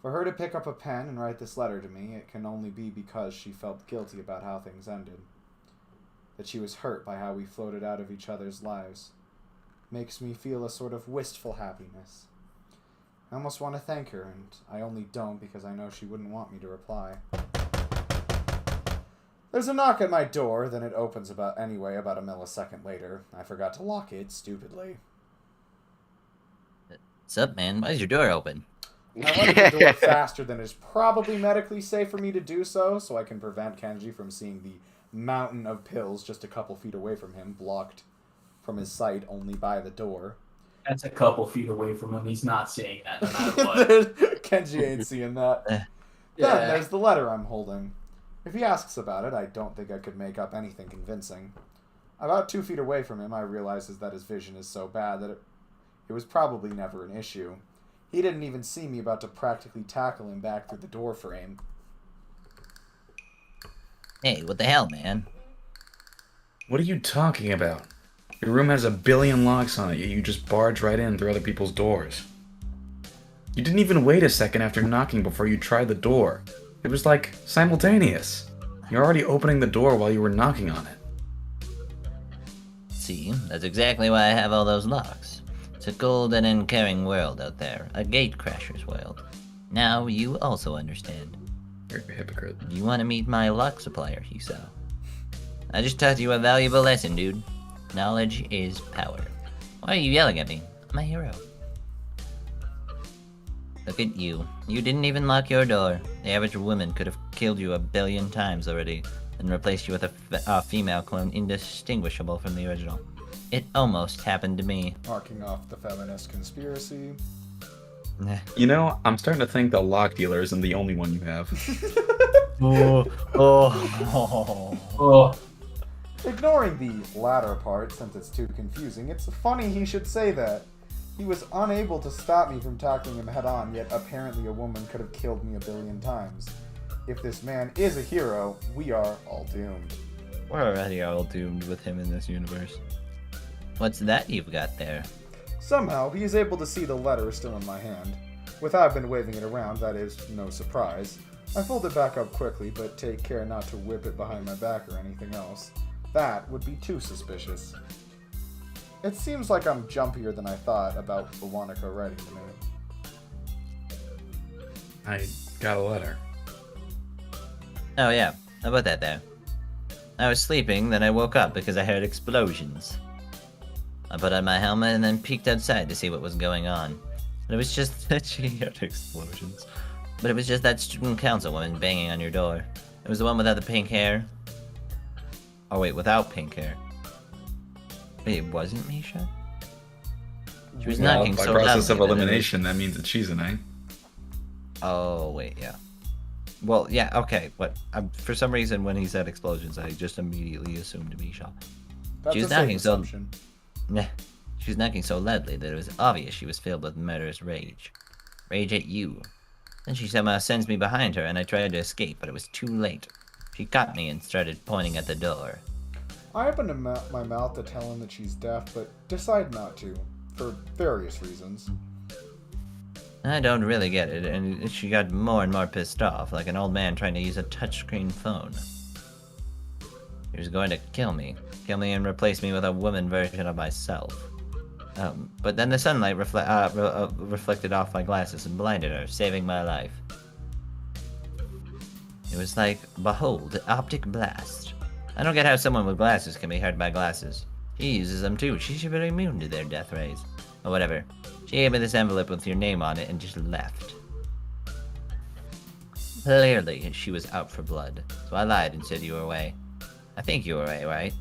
For her to pick up a pen and write this letter to me, it can only be because she felt guilty about how things ended. That she was hurt by how we floated out of each other's lives. Makes me feel a sort of wistful happiness. I almost want to thank her, and I only don't because I know she wouldn't want me to reply. There's a knock at my door, then it opens about a millisecond later. I forgot to lock it, stupidly. What's up, man? Why is your door open? I wanted the door faster than is probably medically safe for me to do so I can prevent Kenji from seeing the mountain of pills just a couple feet away from him, blocked from his sight only by the door. That's a couple feet away from him. He's not seeing that no matter what. Kenji ain't seeing that. Yeah. Then there's the letter I'm holding. If he asks about it, I don't think I could make up anything convincing. About 2 feet away from him, I realizes that his vision is so bad that it was probably never an issue. He didn't even see me about to practically tackle him back through the door frame. Hey, what the hell, man? What are you talking about? Your room has a billion locks on it, yet you just barge right in through other people's doors. You didn't even wait a second after knocking before you tried the door. It was like simultaneous. You're already opening the door while you were knocking on it. See, that's exactly why I have all those locks. It's a golden and caring world out there, a gatecrasher's world. Now you also understand. You're a hypocrite. You want to meet my luck supplier, Hiso? I just taught you a valuable lesson, dude. Knowledge is power. Why are you yelling at me? I'm a hero. Look at you. You didn't even lock your door. The average woman could have killed you 1 billion times already and replaced you with a female clone indistinguishable from the original. It almost happened to me. Marking off the feminist conspiracy. You know, I'm starting to think the lock dealer isn't the only one you have. Oh. Ignoring the latter part, since it's too confusing, it's funny he should say that. He was unable to stop me from tackling him head on, yet apparently a woman could have killed me 1 billion times. If this man is a hero, we are all doomed. We're already all doomed with him in this universe. What's that you've got there? Somehow, he is able to see the letter still in my hand. With I've been waving it around, that is no surprise. I fold it back up quickly, but take care not to whip it behind my back or anything else. That would be too suspicious. It seems like I'm jumpier than I thought about Iwanaka writing to me. I got a letter. Oh yeah, I put that there. I was sleeping, then I woke up because I heard explosions. I put on my helmet and then peeked outside to see what was going on. But it was just that she heard explosions. But it was just that student council woman banging on your door. It was the one without the pink hair. Oh wait, without pink hair. Wait, it wasn't Misha? She was knocking By so process of loudly that it was- elimination, that means it's Shizune. Oh, wait, yeah. Well, yeah, okay, but for some reason when he said explosions, I just immediately assumed Misha. That's She was a safe knocking so- assumption. Nah, she was knocking so loudly that it was obvious she was filled with murderous rage. Rage at you. Then she somehow sends me behind her and I tried to escape, but it was too late. She caught me and started pointing at the door. I open my mouth to tell him that she's deaf, but decide not to, for various reasons. I don't really get it, and she got more and more pissed off, like an old man trying to use a touchscreen phone. He was going to kill me and replace me with a woman version of myself. But then the sunlight reflected off my glasses and blinded her, saving my life. It was like, behold, optic blast. I don't get how someone with glasses can be hurt by glasses. She uses them too. She should be immune to their death rays. Or whatever. She gave me this envelope with your name on it and just left. Clearly, she was out for blood, so I lied and said you were away. I think you were away, right?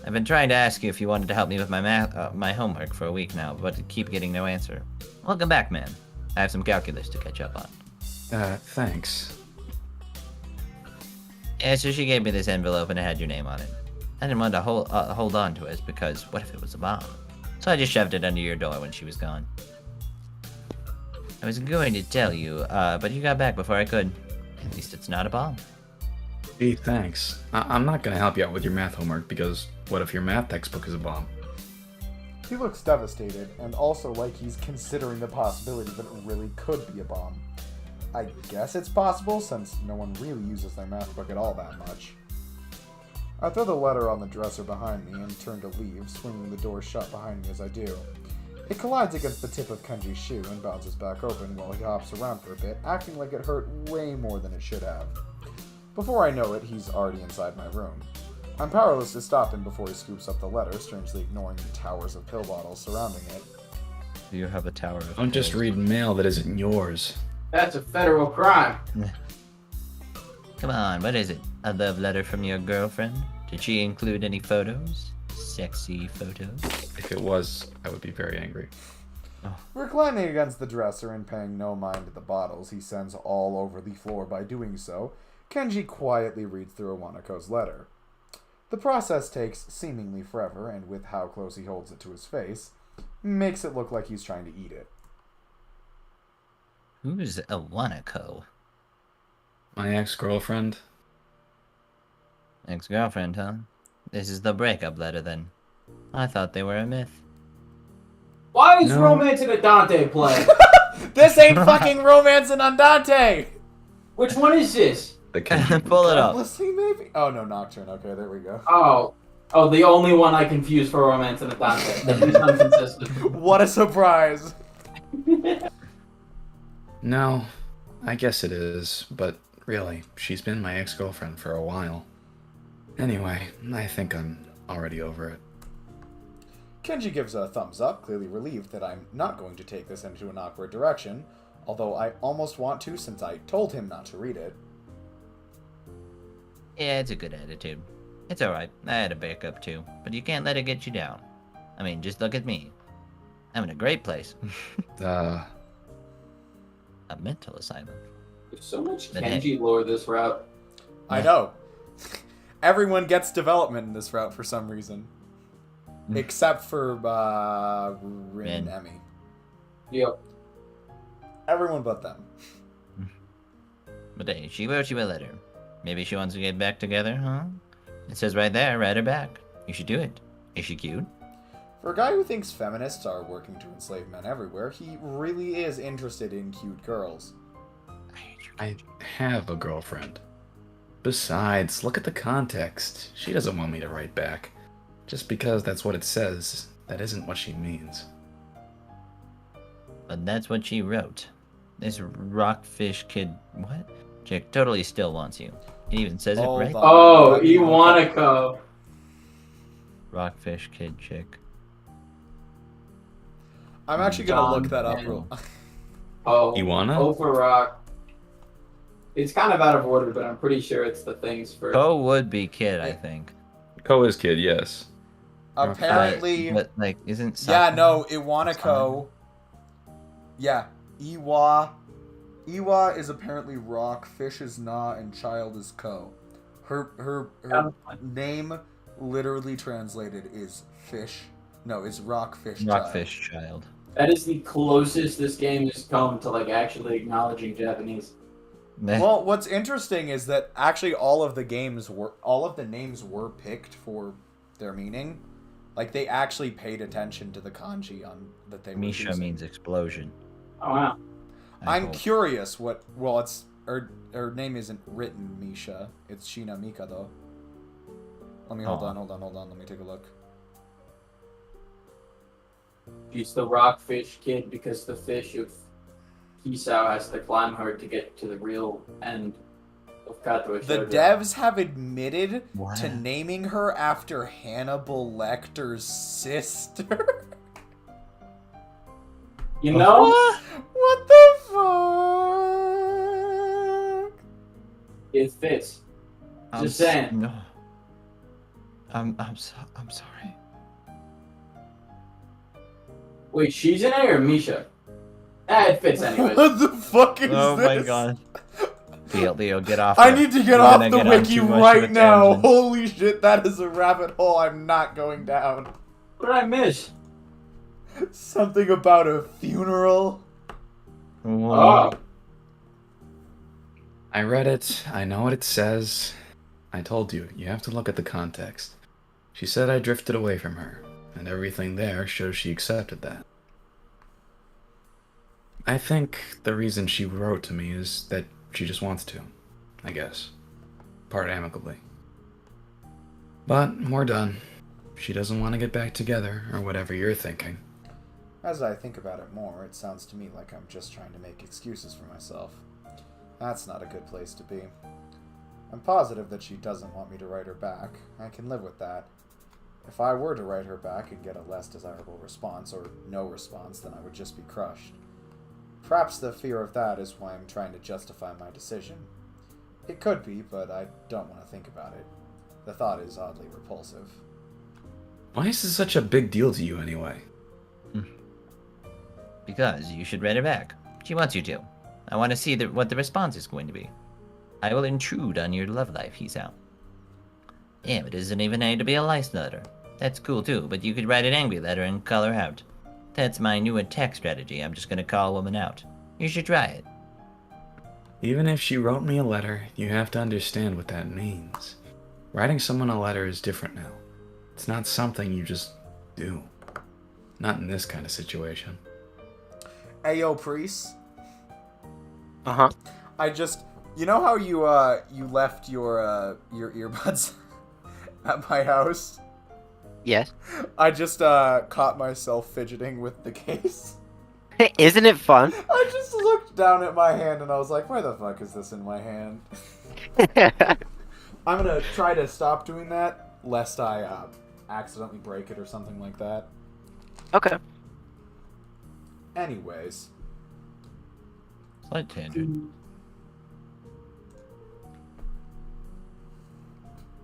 I've been trying to ask you if you wanted to help me with my homework for a week now, but keep getting no answer. Welcome back, man. I have some calculus to catch up on. Thanks. Yeah, so she gave me this envelope and it had your name on it. I didn't want to hold on to it because what if it was a bomb? So I just shoved it under your door when she was gone. I was going to tell you, but you got back before I could. At least it's not a bomb. Gee, thanks. I'm not gonna help you out with your math homework because what if your math textbook is a bomb? He looks devastated, and also like he's considering the possibility that it really could be a bomb. I guess it's possible, since no one really uses their math book at all that much. I throw the letter on the dresser behind me and turn to leave, swinging the door shut behind me as I do. It collides against the tip of Kenji's shoe and bounces back open while he hops around for a bit, acting like it hurt way more than it should have. Before I know it, he's already inside my room. I'm powerless to stop him before he scoops up the letter, strangely ignoring the towers of pill bottles surrounding it. Do you have a tower of Don't just pills? read mail that isn't yours. That's a federal crime. Come on, what is it? A love letter from your girlfriend? Did she include any photos? Sexy photos? If it was, I would be very angry. Reclining against the dresser and paying no mind to the bottles he sends all over the floor by doing so, Kenji quietly reads through Iwanako's letter. The process takes seemingly forever, and with how close he holds it to his face, makes it look like he's trying to eat it. Who's Iwanako? My ex-girlfriend? Ex-girlfriend, huh? This is the breakup letter, then. I thought they were a myth. Why is No. Romance in a Dante play? This ain't fucking Romance and Andante! Which one is this? The Kenji. Pull it up. Endlessly, maybe? Oh, no, Nocturne. Okay, there we go. Oh, Oh, the only one I confuse for romance in the Dante. At least I'm consistent. What a surprise! No, I guess it is, but really, she's been my ex-girlfriend for a while. Anyway, I think I'm already over it. Kenji gives a thumbs up, clearly relieved that I'm not going to take this into an awkward direction, although I almost want to since I told him not to read it. Yeah, it's a good attitude. It's alright. I had a backup too, but you can't let it get you down. I mean, just look at me. I'm in a great place. A mental asylum. There's so much But Kenji lore this route. I know. Everyone gets development in this route for some reason. Except for Rin and Rin. Emmy. Yep. Everyone but them. But hey, she wrote you a letter. Maybe she wants to get back together, huh? It says right there, write her back. You should do it. Is she cute? For a guy who thinks feminists are working to enslave men everywhere, he really is interested in cute girls. I have a girlfriend. Besides, look at the context. She doesn't want me to write back. Just because that's what it says, that isn't what she means. But that's what she wrote. This rockfish kid, what? Chick totally still wants you. It even says it Hold right on. Oh, Let me look up- Iwanako. Rockfish kid chick. I'm actually gonna look that up John real. Oh, Iwana? Over Rock. It's kind of out of order, but I'm pretty sure it's the things for. Ko would be kid, I think. Ko is kid, yes. Apparently, But like, isn't yeah, Sakura- no, Iwanako. Yeah, Iwa. Iwa is apparently rock, fish is na, and child is ko. Her name, literally translated, is fish. No, it's rockfish child. Rockfish child. That is the closest this game has come to like actually acknowledging Japanese. Well, what's interesting is that actually all of the names were picked for their meaning. Like they actually paid attention to the kanji on that they were Misha using. means explosion. Oh wow. I I'm hope. curious what. Well, it's her name isn't written Misha. It's Shina Mikado. Let me hold Aw. on. Let me take a look. She's the rockfish kid because the fish of Kisao has to climb her to get to the real end of Katawa The Shoujo. devs have admitted What? to naming her after Hannibal Lecter's sister. You know? What the fuck? It fits. Just saying. No. I'm sorry. Wait, Shizune or Misha? It fits anyways. What the fuck is Oh this? my god. Leo, get off. I there. need to get We're off gonna the get on wiki too much of right a now. tangent. Holy shit, that is a rabbit hole I'm not going down. What did I miss? Something about a funeral. Oh. I read it. I know what it says. I told you, you have to look at the context. She said I drifted away from her, and everything there shows she accepted that. I think the reason she wrote to me is that she just wants to, I guess. Part amicably. But we're done. She doesn't want to get back together, or whatever you're thinking. As I think about it more, it sounds to me like I'm just trying to make excuses for myself. That's not a good place to be. I'm positive that she doesn't want me to write her back. I can live with that. If I were to write her back and get a less desirable response, or no response, then I would just be crushed. Perhaps the fear of that is why I'm trying to justify my decision. It could be, but I don't want to think about it. The thought is oddly repulsive. Why is this such a big deal to you anyway? Because you should write her back. She wants you to. I want to see what the response is going to be. I will intrude on your love life, he's out. Yeah, it doesn't even need to be a nice letter. That's cool too, but you could write an angry letter and call her out. That's my new attack strategy. I'm just gonna call a woman out. You should try it. Even if she wrote me a letter, you have to understand what that means. Writing someone a letter is different now. It's not something you just do. Not in this kind of situation. Ayo, Priest. Uh-huh. I just, you know how you left your earbuds at my house? Yes. I just caught myself fidgeting with the case. Isn't it fun? I just looked down at my hand and I was like, why the fuck is this in my hand? I'm gonna try to stop doing that, lest I accidentally break it or something like that. Okay. Anyways. Slight tangent.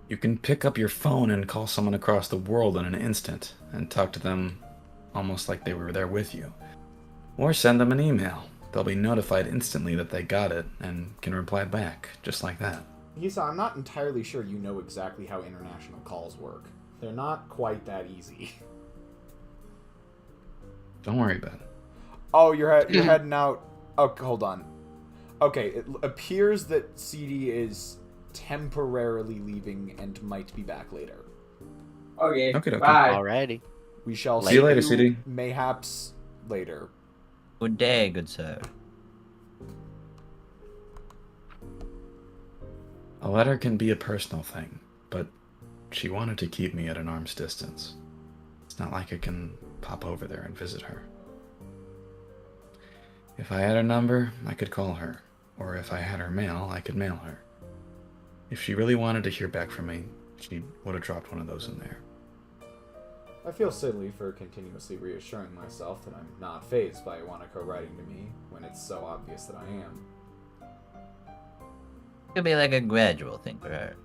You can pick up your phone and call someone across the world in an instant and talk to them almost like they were there with you. Or send them an email. They'll be notified instantly that they got it and can reply back, just like that. Hisa, I'm not entirely sure you know exactly how international calls work. They're not quite that easy. Don't worry about it. Oh, you're heading out. Oh, hold on. Okay, it appears that CD is temporarily leaving and might be back later. Okay. Okay. Bye. Alrighty. We shall See you later, CD. Mayhaps later. Good day, good sir. A letter can be a personal thing, but she wanted to keep me at an arm's distance. It's not like I can pop over there and visit her. If I had her number, I could call her, or if I had her mail, I could mail her. If she really wanted to hear back from me, she would have dropped one of those in there. I feel silly for continuously reassuring myself that I'm not fazed by Iwanako writing to me when it's so obvious that I am. It could be like a gradual thing for her.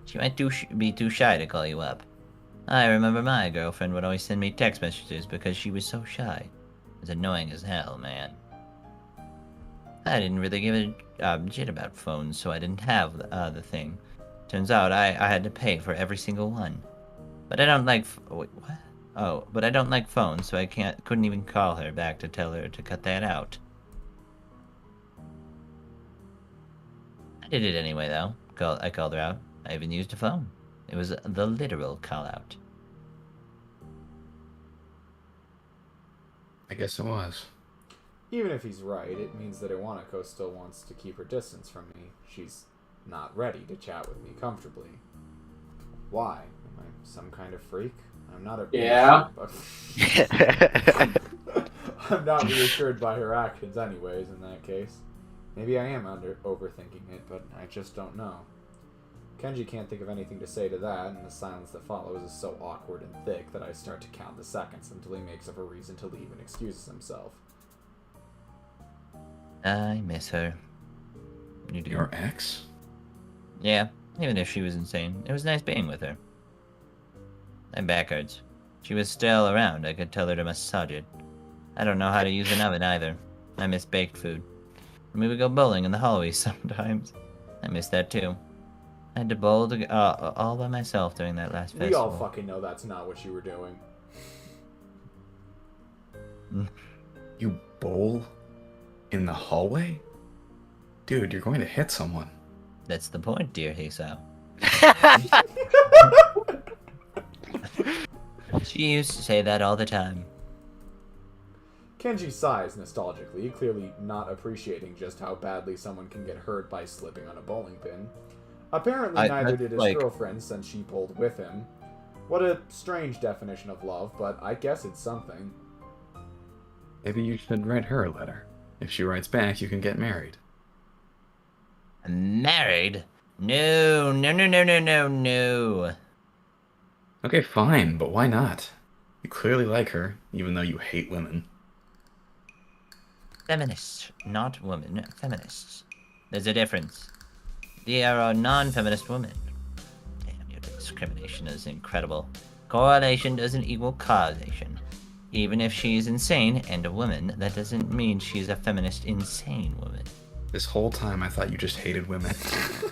She might be too shy to call you up. I remember my girlfriend would always send me text messages because she was so shy. It was annoying as hell, man. I didn't really give a shit about phones, so I didn't have the thing. Turns out I had to pay for every single one. But I don't like... Wait, what? Oh, but I don't like phones, so I couldn't even call her back to tell her to cut that out. I did it anyway, though. I called her out. I even used a phone. It was the literal call-out. I guess it was. Even if he's right, it means that Iwanako still wants to keep her distance from me. She's not ready to chat with me comfortably. Why? Am I some kind of freak? I'm not a... Yeah. I'm not reassured by her actions anyways, in that case. Maybe I am overthinking it, but I just don't know. Kenji can't think of anything to say to that, and the silence that follows is so awkward and thick that I start to count the seconds until he makes up a reason to leave and excuses himself. I miss her. You do. Your ex? Yeah, even if she was insane, it was nice being with her. My back hurts. She was still around, I could tell her to massage it. I don't know how to use an oven either. I miss baked food. And we would go bowling in the hallways sometimes. I miss that too. I had to bowl all by myself during that last festival. We all fucking know that's not what you were doing. You bowl? In the hallway? Dude, you're going to hit someone. That's the point, dear Hisao. She used to say that all the time. Kenji sighs nostalgically, clearly not appreciating just how badly someone can get hurt by slipping on a bowling pin. Apparently neither did his girlfriend since she bowled with him. What a strange definition of love, but I guess it's something. Maybe you should write her a letter. If she writes back, you can get married. Married? No, no, no, no, no, no, no. Okay, fine, but why not? You clearly like her, even though you hate women. Feminists, not women. Feminists. There's a difference. There are non-feminist women. Damn, your discrimination is incredible. Correlation doesn't equal causation. Even if she's insane and a woman, that doesn't mean she's a feminist insane woman. This whole time I thought you just hated women.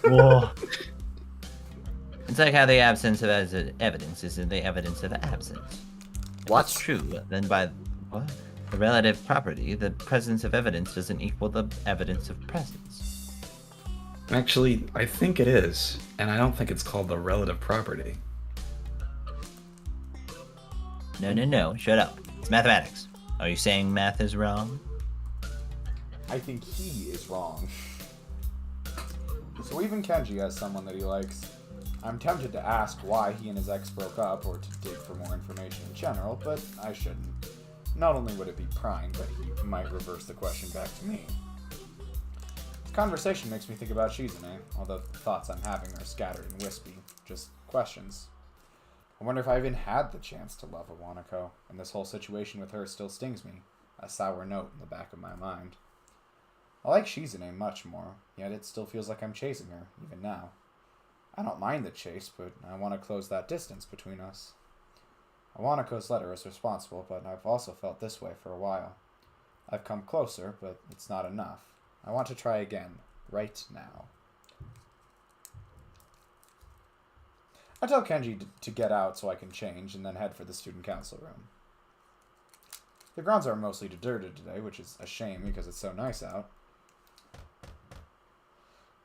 Whoa. It's like how the absence of evidence is the evidence of absence. What's true? Then by what? The relative property, the presence of evidence doesn't equal the evidence of presence. Actually, I think it is, and I don't think it's called the relative property. No, no, no, shut up. It's mathematics. Are you saying math is wrong? I think he is wrong. So even Kenji has someone that he likes. I'm tempted to ask why he and his ex broke up or to dig for more information in general, but I shouldn't. Not only would it be prying, but he might reverse the question back to me. This conversation makes me think about Shizune, although the thoughts I'm having are scattered and wispy, just questions. I wonder if I even had the chance to love Iwanako, and this whole situation with her still stings me, a sour note in the back of my mind. I like Shizune much more, yet it still feels like I'm chasing her, even now. I don't mind the chase, but I want to close that distance between us. Iwanako's letter is responsible, but I've also felt this way for a while. I've come closer, but it's not enough. I want to try again, right now. I tell Kenji to get out so I can change, and then head for the student council room. The grounds are mostly deserted today, which is a shame because it's so nice out.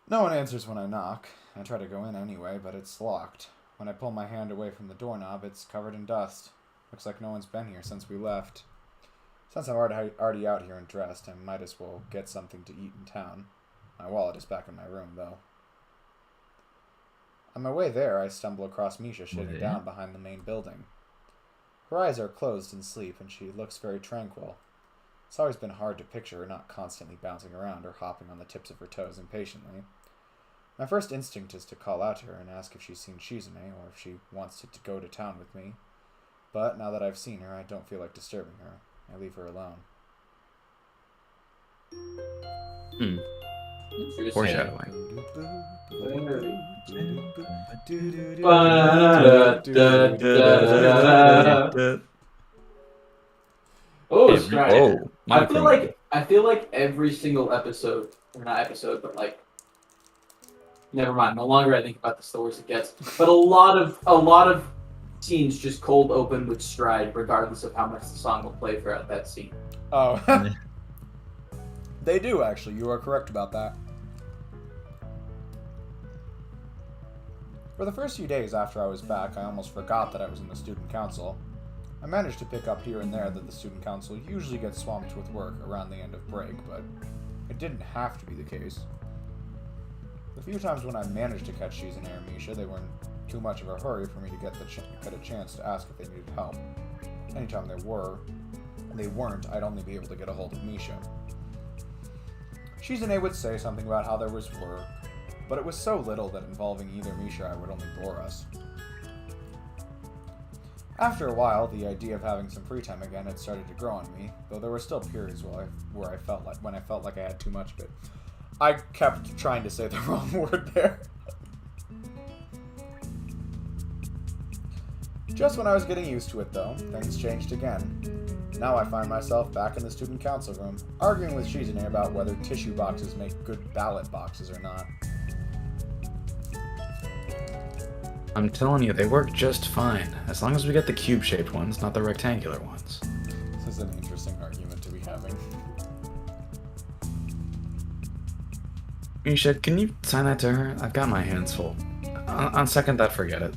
No one answers when I knock. I try to go in anyway, but it's locked. When I pull my hand away from the doorknob, it's covered in dust. Looks like no one's been here since we left. Since I'm already out here and dressed, I might as well get something to eat in town. My wallet is back in my room, though. On my way there, I stumble across Misha sitting down behind the main building. Her eyes are closed in sleep, and she looks very tranquil. It's always been hard to picture her not constantly bouncing around or hopping on the tips of her toes impatiently. My first instinct is to call out to her and ask if she's seen Shizune, or if she wants to go to town with me. But now that I've seen her, I don't feel like disturbing her. I leave her alone. Foreshadowing. Oh, Stride. Oh, I feel like every single episode, or not episode, but like, never mind. The longer I think about this, the worse it gets. But a lot of scenes just cold open with Stride, regardless of how much the song will play throughout that scene. Oh. They do, actually. You are correct about that. For the first few days after I was back, I almost forgot that I was in the student council. I managed to pick up here and there that the student council usually gets swamped with work around the end of break, but it didn't have to be the case. The few times when I managed to catch Shizune or Misha, they weren't too much of a hurry for me to get a chance to ask if they needed help. Anytime they weren't, I'd only be able to get a hold of Misha. Shizune would say something about how there was work, but it was so little that involving either Misha or I would only bore us. After a while, the idea of having some free time again had started to grow on me, though there were still periods when I felt like I had too much of it. I kept trying to say the wrong word there. Just when I was getting used to it, though, things changed again. Now I find myself back in the student council room, arguing with Shizune about whether tissue boxes make good ballot boxes or not. I'm telling you, they work just fine, as long as we get the cube-shaped ones, not the rectangular ones. This is an interesting argument to be having. Misha, can you sign that to her? I've got my hands full. On second thought, forget it.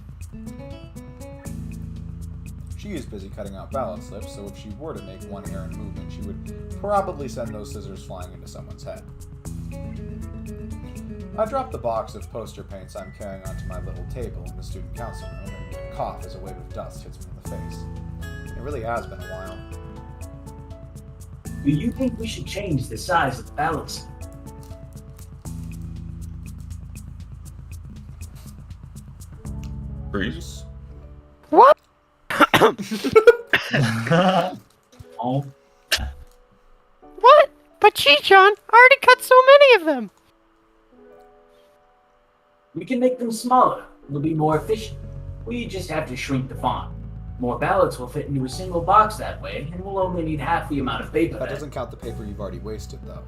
She is busy cutting out ballot slips, so if she were to make one errant movement, she would probably send those scissors flying into someone's head. I drop the box of poster paints I'm carrying onto my little table in the student council room and cough as a wave of dust hits me in the face. It really has been a while. Do you think we should change the size of the ballots? Breeze? What? Oh, What? But Chichon already cut so many of them. we can make them smaller. It'll be more efficient. We just have to shrink the font. More ballots will fit into a single box that way, and we'll only need half the amount of paper. That doesn't count the paper you've already wasted, though.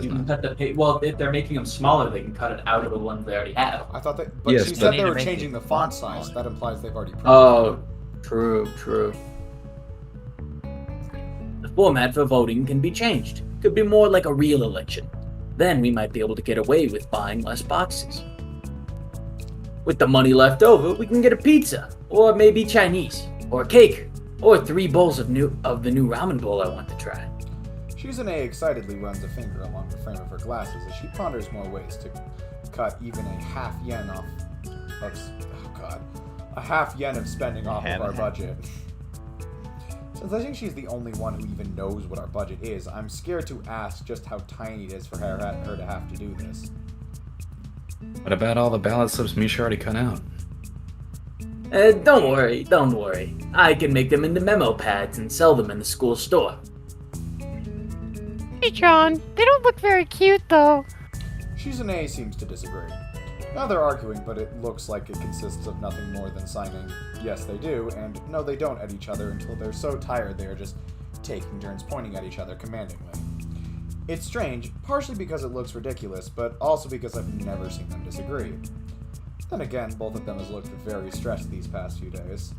You can cut the paper. Well, if they're making them smaller, they can cut it out of the ones they already have. I thought that, but Yes, she but- said Need they to were make changing the the font font size. That implies they've already printed. Oh, true. The format for voting can be changed. Could be more like a real election. Then we might be able to get away with buying less boxes. With the money left over, we can get a pizza, or maybe Chinese, or cake, or 3 bowls of the new ramen bowl I want to try. Shizune excitedly runs a finger along the frame of her glasses as she ponders more ways to cut even a half yen off oh god, a half yen of spending off of our budget. Since I think she's the only one who even knows what our budget is, I'm scared to ask just how tiny it is for her to have to do this. What about all the ballot slips Misha already cut out? Don't worry. I can make them into memo pads and sell them in the school store. Hey, John, they don't look very cute, though. Shizune seems to disagree. Now they're arguing, but it looks like it consists of nothing more than signing yes they do and no they don't at each other until they're so tired they are just taking turns pointing at each other commandingly. It's strange, partially because it looks ridiculous, but also because I've never seen them disagree. Then again, both of them has looked very stressed these past few days.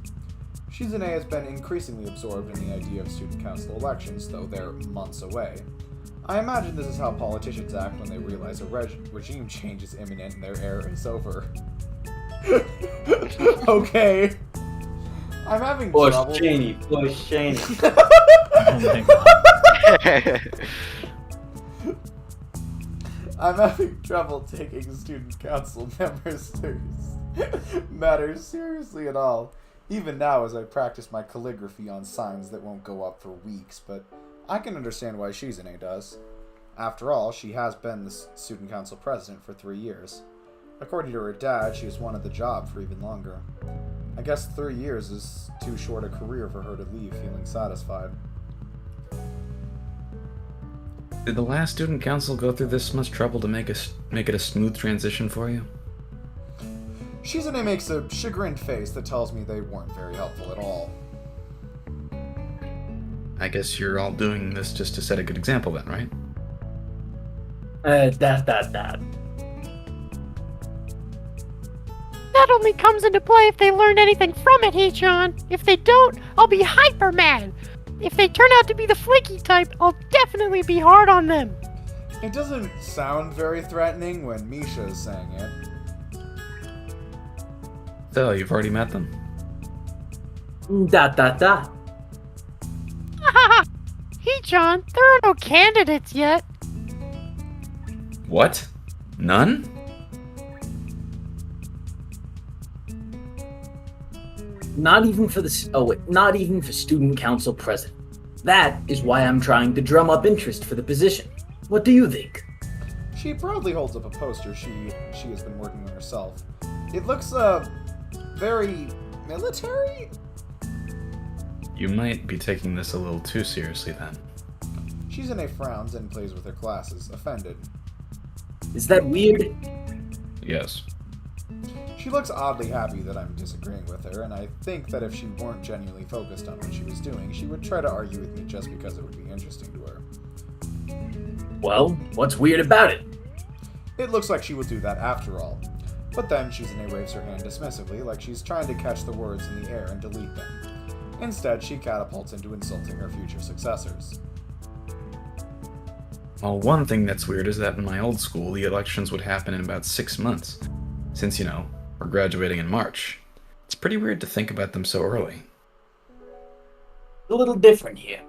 Shizune has been increasingly absorbed in the idea of student council elections, though they're months away. I imagine this is how politicians act when they realize a regime change is imminent and their era is over. Okay. I'm having trouble. Bush Cheney. Oh my god. I'm having trouble taking student council matters seriously at all. Even now as I practice my calligraphy on signs that won't go up for weeks, but I can understand why Shizune does. After all, she has been the student council president for 3 years. According to her dad, she has wanted the job for even longer. I guess 3 years is too short a career for her to leave feeling satisfied. Did the last student council go through this much trouble to make it a smooth transition for you? Shizune makes a chagrined face that tells me they weren't very helpful at all. I guess you're all doing this just to set a good example then, right? That. That only comes into play if they learned anything from it, hey, John. If they don't, I'll be hyper mad. If they turn out to be the flaky type, I'll definitely be hard on them. It doesn't sound very threatening when Misha is saying it. So, you've already met them? That. Hey, John, there are no candidates yet. What? None? Not even for student council president. That is why I'm trying to drum up interest for the position. What do you think? She proudly holds up a poster she has been working on herself. It looks, very military? You might be taking this a little too seriously then. Shizune frowns and plays with her glasses, offended. Is that weird? Yes. She looks oddly happy that I'm disagreeing with her, and I think that if she weren't genuinely focused on what she was doing, she would try to argue with me just because it would be interesting to her. Well, what's weird about it? It looks like she will do that after all. But then Shizune waves her hand dismissively, like she's trying to catch the words in the air and delete them. Instead, she catapults into insulting her future successors. Well, one thing that's weird is that in my old school, the elections would happen in about 6 months. Since, we're graduating in March. It's pretty weird to think about them so early. A little different here.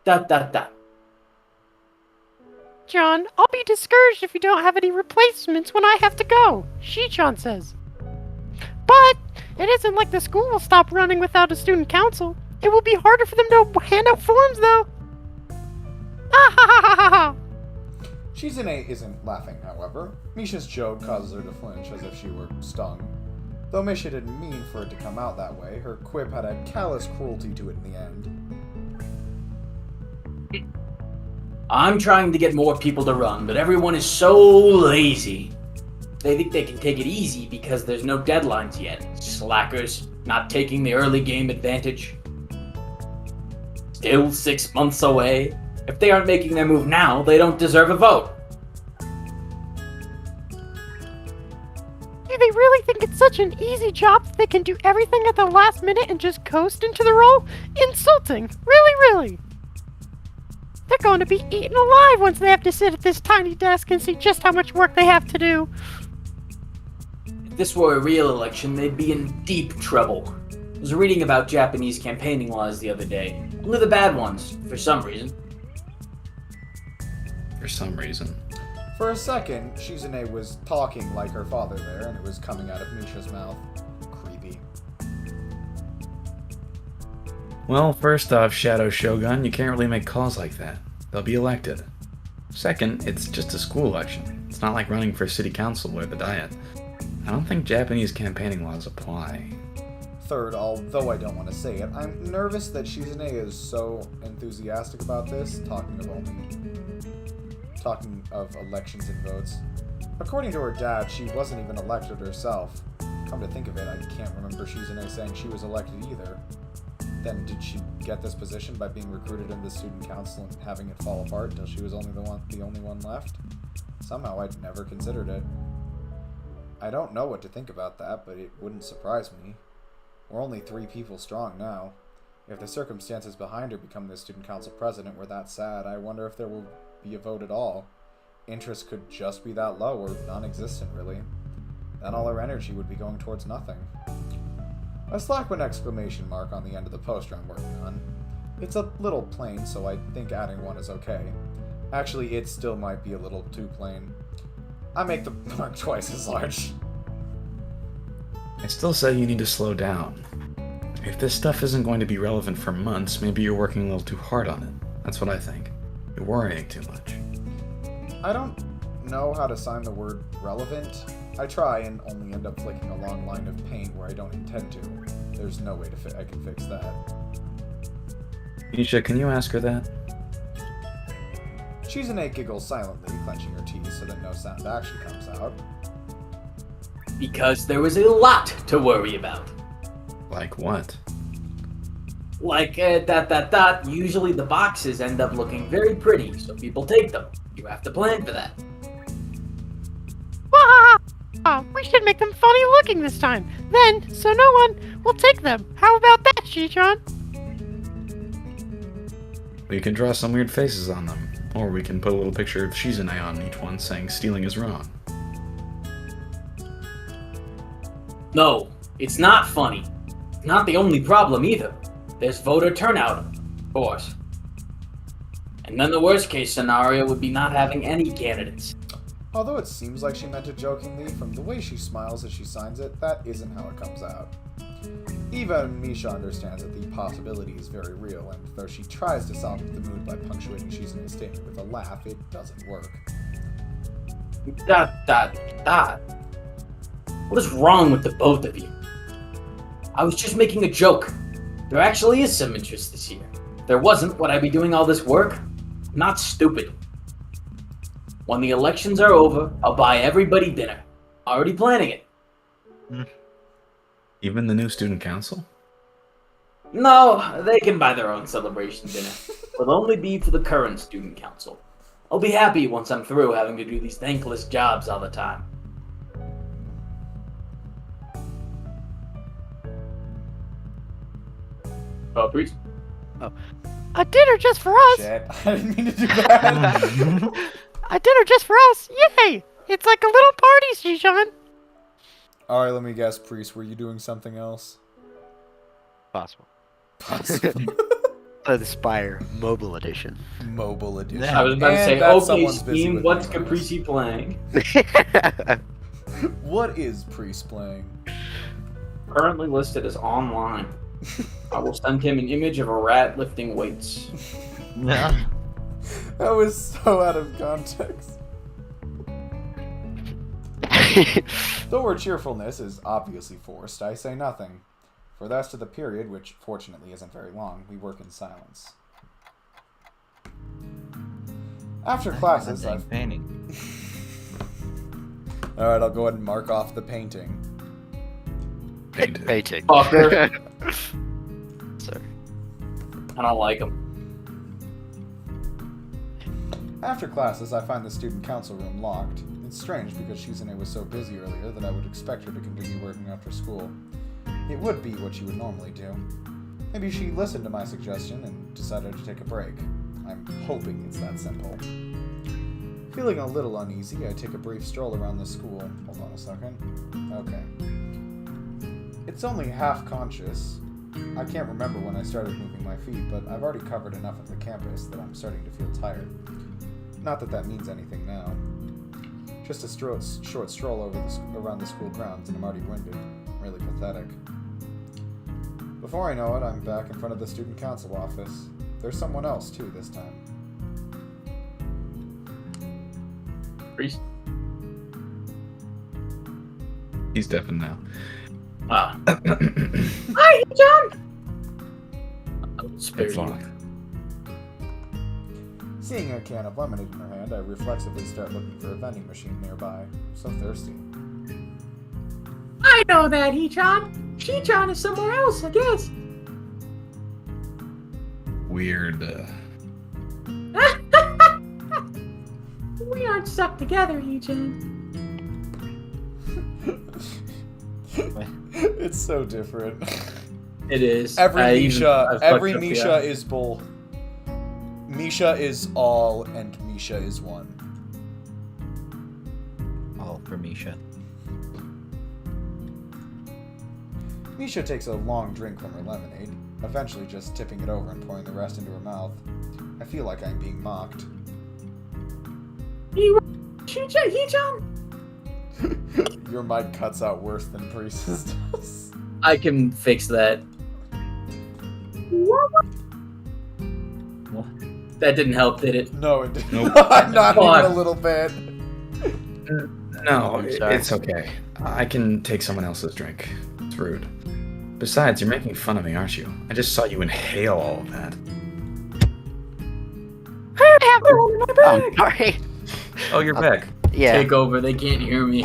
That. John, I'll be discouraged if you don't have any replacements when I have to go, Shichon says. But it isn't like the school will stop running without a student council. It will be harder for them to hand out forms, though. Ah ha ha ha ha ha! Shizune isn't laughing, however. Misha's joke causes her to flinch as if she were stung. Though Misha didn't mean for it to come out that way, her quip had a callous cruelty to it in the end. I'm trying to get more people to run, but everyone is so lazy. They think they can take it easy because there's no deadlines yet. Slackers, not taking the early game advantage. Still 6 months away. If they aren't making their move now, they don't deserve a vote. Do they really think it's such an easy job that they can do everything at the last minute and just coast into the role? Insulting. Really. They're going to be eaten alive once they have to sit at this tiny desk and see just how much work they have to do. If this were a real election, they'd be in deep trouble. I was reading about Japanese campaigning laws the other day. Only the bad ones, for some reason. For some reason. For a second, Shizune was talking like her father there, and it was coming out of Misha's mouth. Creepy. Well, first off, Shadow Shogun, you can't really make calls like that. They'll be elected. Second, it's just a school election. It's not like running for city council or the Diet. I don't think Japanese campaigning laws apply. Third, although I don't want to say it, I'm nervous that Shizune is so enthusiastic about this, talking of elections and votes. According to her dad, she wasn't even elected herself. Come to think of it, I can't remember Shizune saying she was elected either. Then did she get this position by being recruited into the student council and having it fall apart until she was only the only one left? Somehow I'd never considered it. I don't know what to think about that, but it wouldn't surprise me. We're only 3 people strong now. If the circumstances behind her becoming the student council president were that sad, I wonder if there will be a vote at all. Interest could just be that low, or non-existent, really. Then all our energy would be going towards nothing. I slap an exclamation mark on the end of the poster I'm working on. It's a little plain, so I think adding one is okay. Actually, it still might be a little too plain. I make the mark twice as large. I still say you need to slow down. If this stuff isn't going to be relevant for months, maybe you're working a little too hard on it. That's what I think. You're worrying too much. I don't know how to sign the word relevant. I try and only end up flicking a long line of paint where I don't intend to. There's no way I can fix that. Nisha, can you ask her that? Shizune giggles silently, clenching her teeth so that no sound actually comes out. Because there was a lot to worry about. Like what? Like, usually the boxes end up looking very pretty, so people take them. You have to plan for that. We should make them funny looking this time. Then, so no one will take them. How about that, Shichon? We can draw some weird faces on them. Or we can put a little picture of Shizune on each one saying stealing is wrong. No, it's not funny. It's not the only problem either. There's voter turnout, of course. And then the worst case scenario would be not having any candidates. Although it seems like she meant it jokingly, from the way she smiles as she signs it, that isn't how it comes out. Even Misha understands that the possibility is very real, and though she tries to soften the mood by punctuating Shizune's statement with a laugh, it doesn't work. What is wrong with the both of you? I was just making a joke. There actually is some interest this year. If there wasn't, would I be doing all this work? I'm not stupid. When the elections are over, I'll buy everybody dinner. Already planning it. Even the new student council? No, they can buy their own celebration dinner. It'll only be for the current student council. I'll be happy once I'm through having to do these thankless jobs all the time. Oh, priest? A dinner just for us. Shit, I didn't mean to do that. A dinner just for us. Yay! It's like a little party, Shichon. Alright, let me guess, Priest, were you doing something else? Possible. Possible. The Spire Mobile Edition. Mobile edition. I was about to And say, that okay, someone's busy Steam, with what's emails. Caprese playing? What is Priest playing? Currently listed as online. I will send him an image of a rat lifting weights. No. That was so out of context. Though her cheerfulness is obviously forced, I say nothing. For the rest of the period, which fortunately isn't very long, we work in silence. After classes, I've... painting. Alright, I'll go ahead and mark off the painting. Painted. Painting. Fucker. Sorry. I don't like him. After classes, I find the student council room locked. It's strange because Shizune was so busy earlier that I would expect her to continue working after school. It would be what she would normally do. Maybe she listened to my suggestion and decided to take a break. I'm hoping it's that simple. Feeling a little uneasy, I take a brief stroll around the school. Hold on a second. Okay. It's only half conscious. I can't remember when I started moving my feet, but I've already covered enough of the campus that I'm starting to feel tired. Not that that means anything now. Just a short stroll around the school grounds, and I'm already winded. Really pathetic. Before I know it, I'm back in front of the student council office. There's someone else, too, this time. Priest. He's deafened now. Wow. Hi, John. I will spare It's you. locked. Seeing a can of lemonade in her hand, I reflexively start looking for a vending machine nearby. I'm so thirsty. I know that, He-chan. She-chan is somewhere else, I guess. Weird. We aren't stuck together, He-chan. It's so different. It is. Every I Misha fucked up, is both. Misha is all, and Misha is one. All for Misha. Misha takes a long drink from her lemonade, eventually just tipping it over and pouring the rest into her mouth. I feel like I'm being mocked. He-chan. Your mic cuts out worse than Priest's does. I can fix that. What? That didn't help, did it? No, it didn't. Nope. Not even Fuck. a little bit. No, I'm sorry. it's okay. I can take someone else's drink. It's rude. Besides, you're making fun of me, aren't you? I just saw you inhale all of that. I have the one in my Oh, bag. sorry. Oh, you're back. Yeah. Take over. They can't hear me.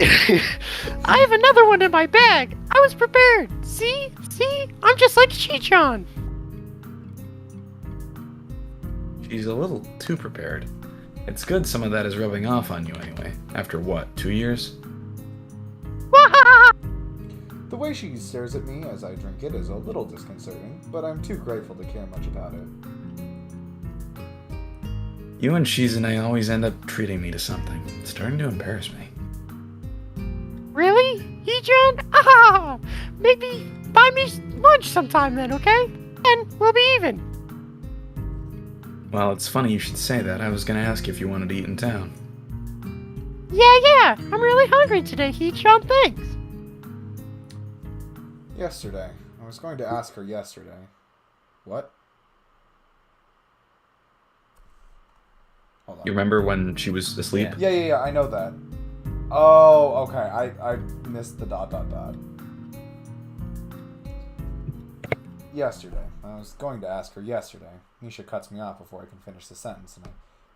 I have another one in my bag. I was prepared. See? I'm just like Shi-chan. She's a little too prepared. It's good some of that is rubbing off on you anyway. After what, 2 years? The way she stares at me as I drink it is a little disconcerting, but I'm too grateful to care much about it. You and Shizune always end up treating me to something. It's starting to embarrass me. Really? He-chan? Ah, maybe buy me lunch sometime then, okay? And we'll be even. Well, it's funny you should say that. I was gonna ask if you wanted to eat in town. Yeah. I'm really hungry today, He-chan. Thanks. Yesterday. I was going to ask her yesterday. What? Hold on. You remember when she was asleep? Yeah. Yeah, I know that. Oh, okay. I missed the ... Yesterday. I was going to ask her yesterday. Misha cuts me off before I can finish the sentence, and I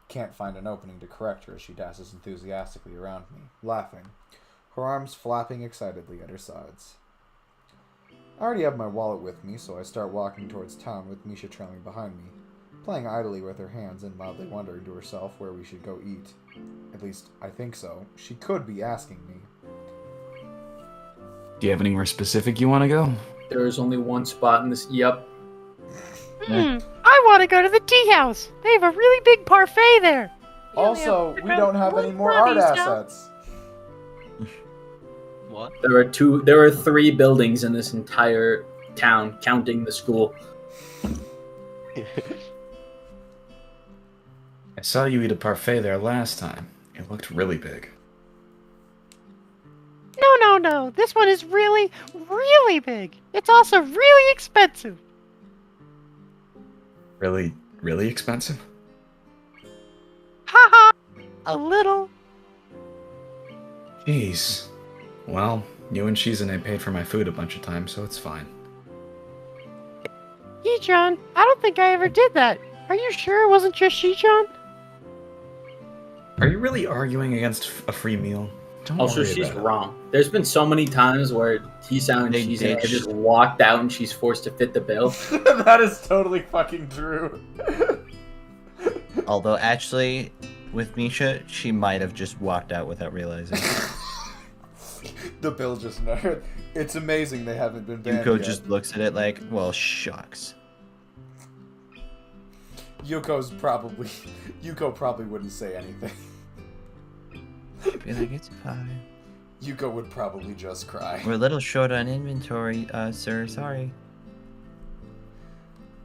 can't find an opening to correct her as she dashes enthusiastically around me, laughing, her arms flapping excitedly at her sides. I already have my wallet with me, so I start walking towards town with Misha trailing behind me, playing idly with her hands and mildly wondering to herself where we should go eat. At least, I think so. She could be asking me. Do you have anywhere specific you want to go? There is only one spot in this. Yep. I want to go to the tea house. They have a really big parfait there. Also, we don't have any more art assets. What? There are 3 buildings in this entire town, counting the school. I saw you eat a parfait there last time. It looked really big. No. This one is really, really big. It's also really expensive. Really, really expensive? Haha. A little. Jeez. Well, you and Shizune paid for my food a bunch of times, so it's fine. He-chan, I don't think I ever did that. Are you sure it wasn't just Shi-chan? Are you really arguing against a free meal? Don't Also, worry she's about it. wrong. There's been so many times where T-Sound and They she's ditched. just walked out and she's forced to fit the bill. That is totally fucking true. Although, actually, with Misha, she might have just walked out without realizing. The bill just nerd. It's amazing they haven't been banned Yuko yet. just looks at it like, well, shucks. Yuko probably wouldn't say anything. Be like, it's fine. Yuko would probably just cry. We're a little short on inventory, sir. Sorry.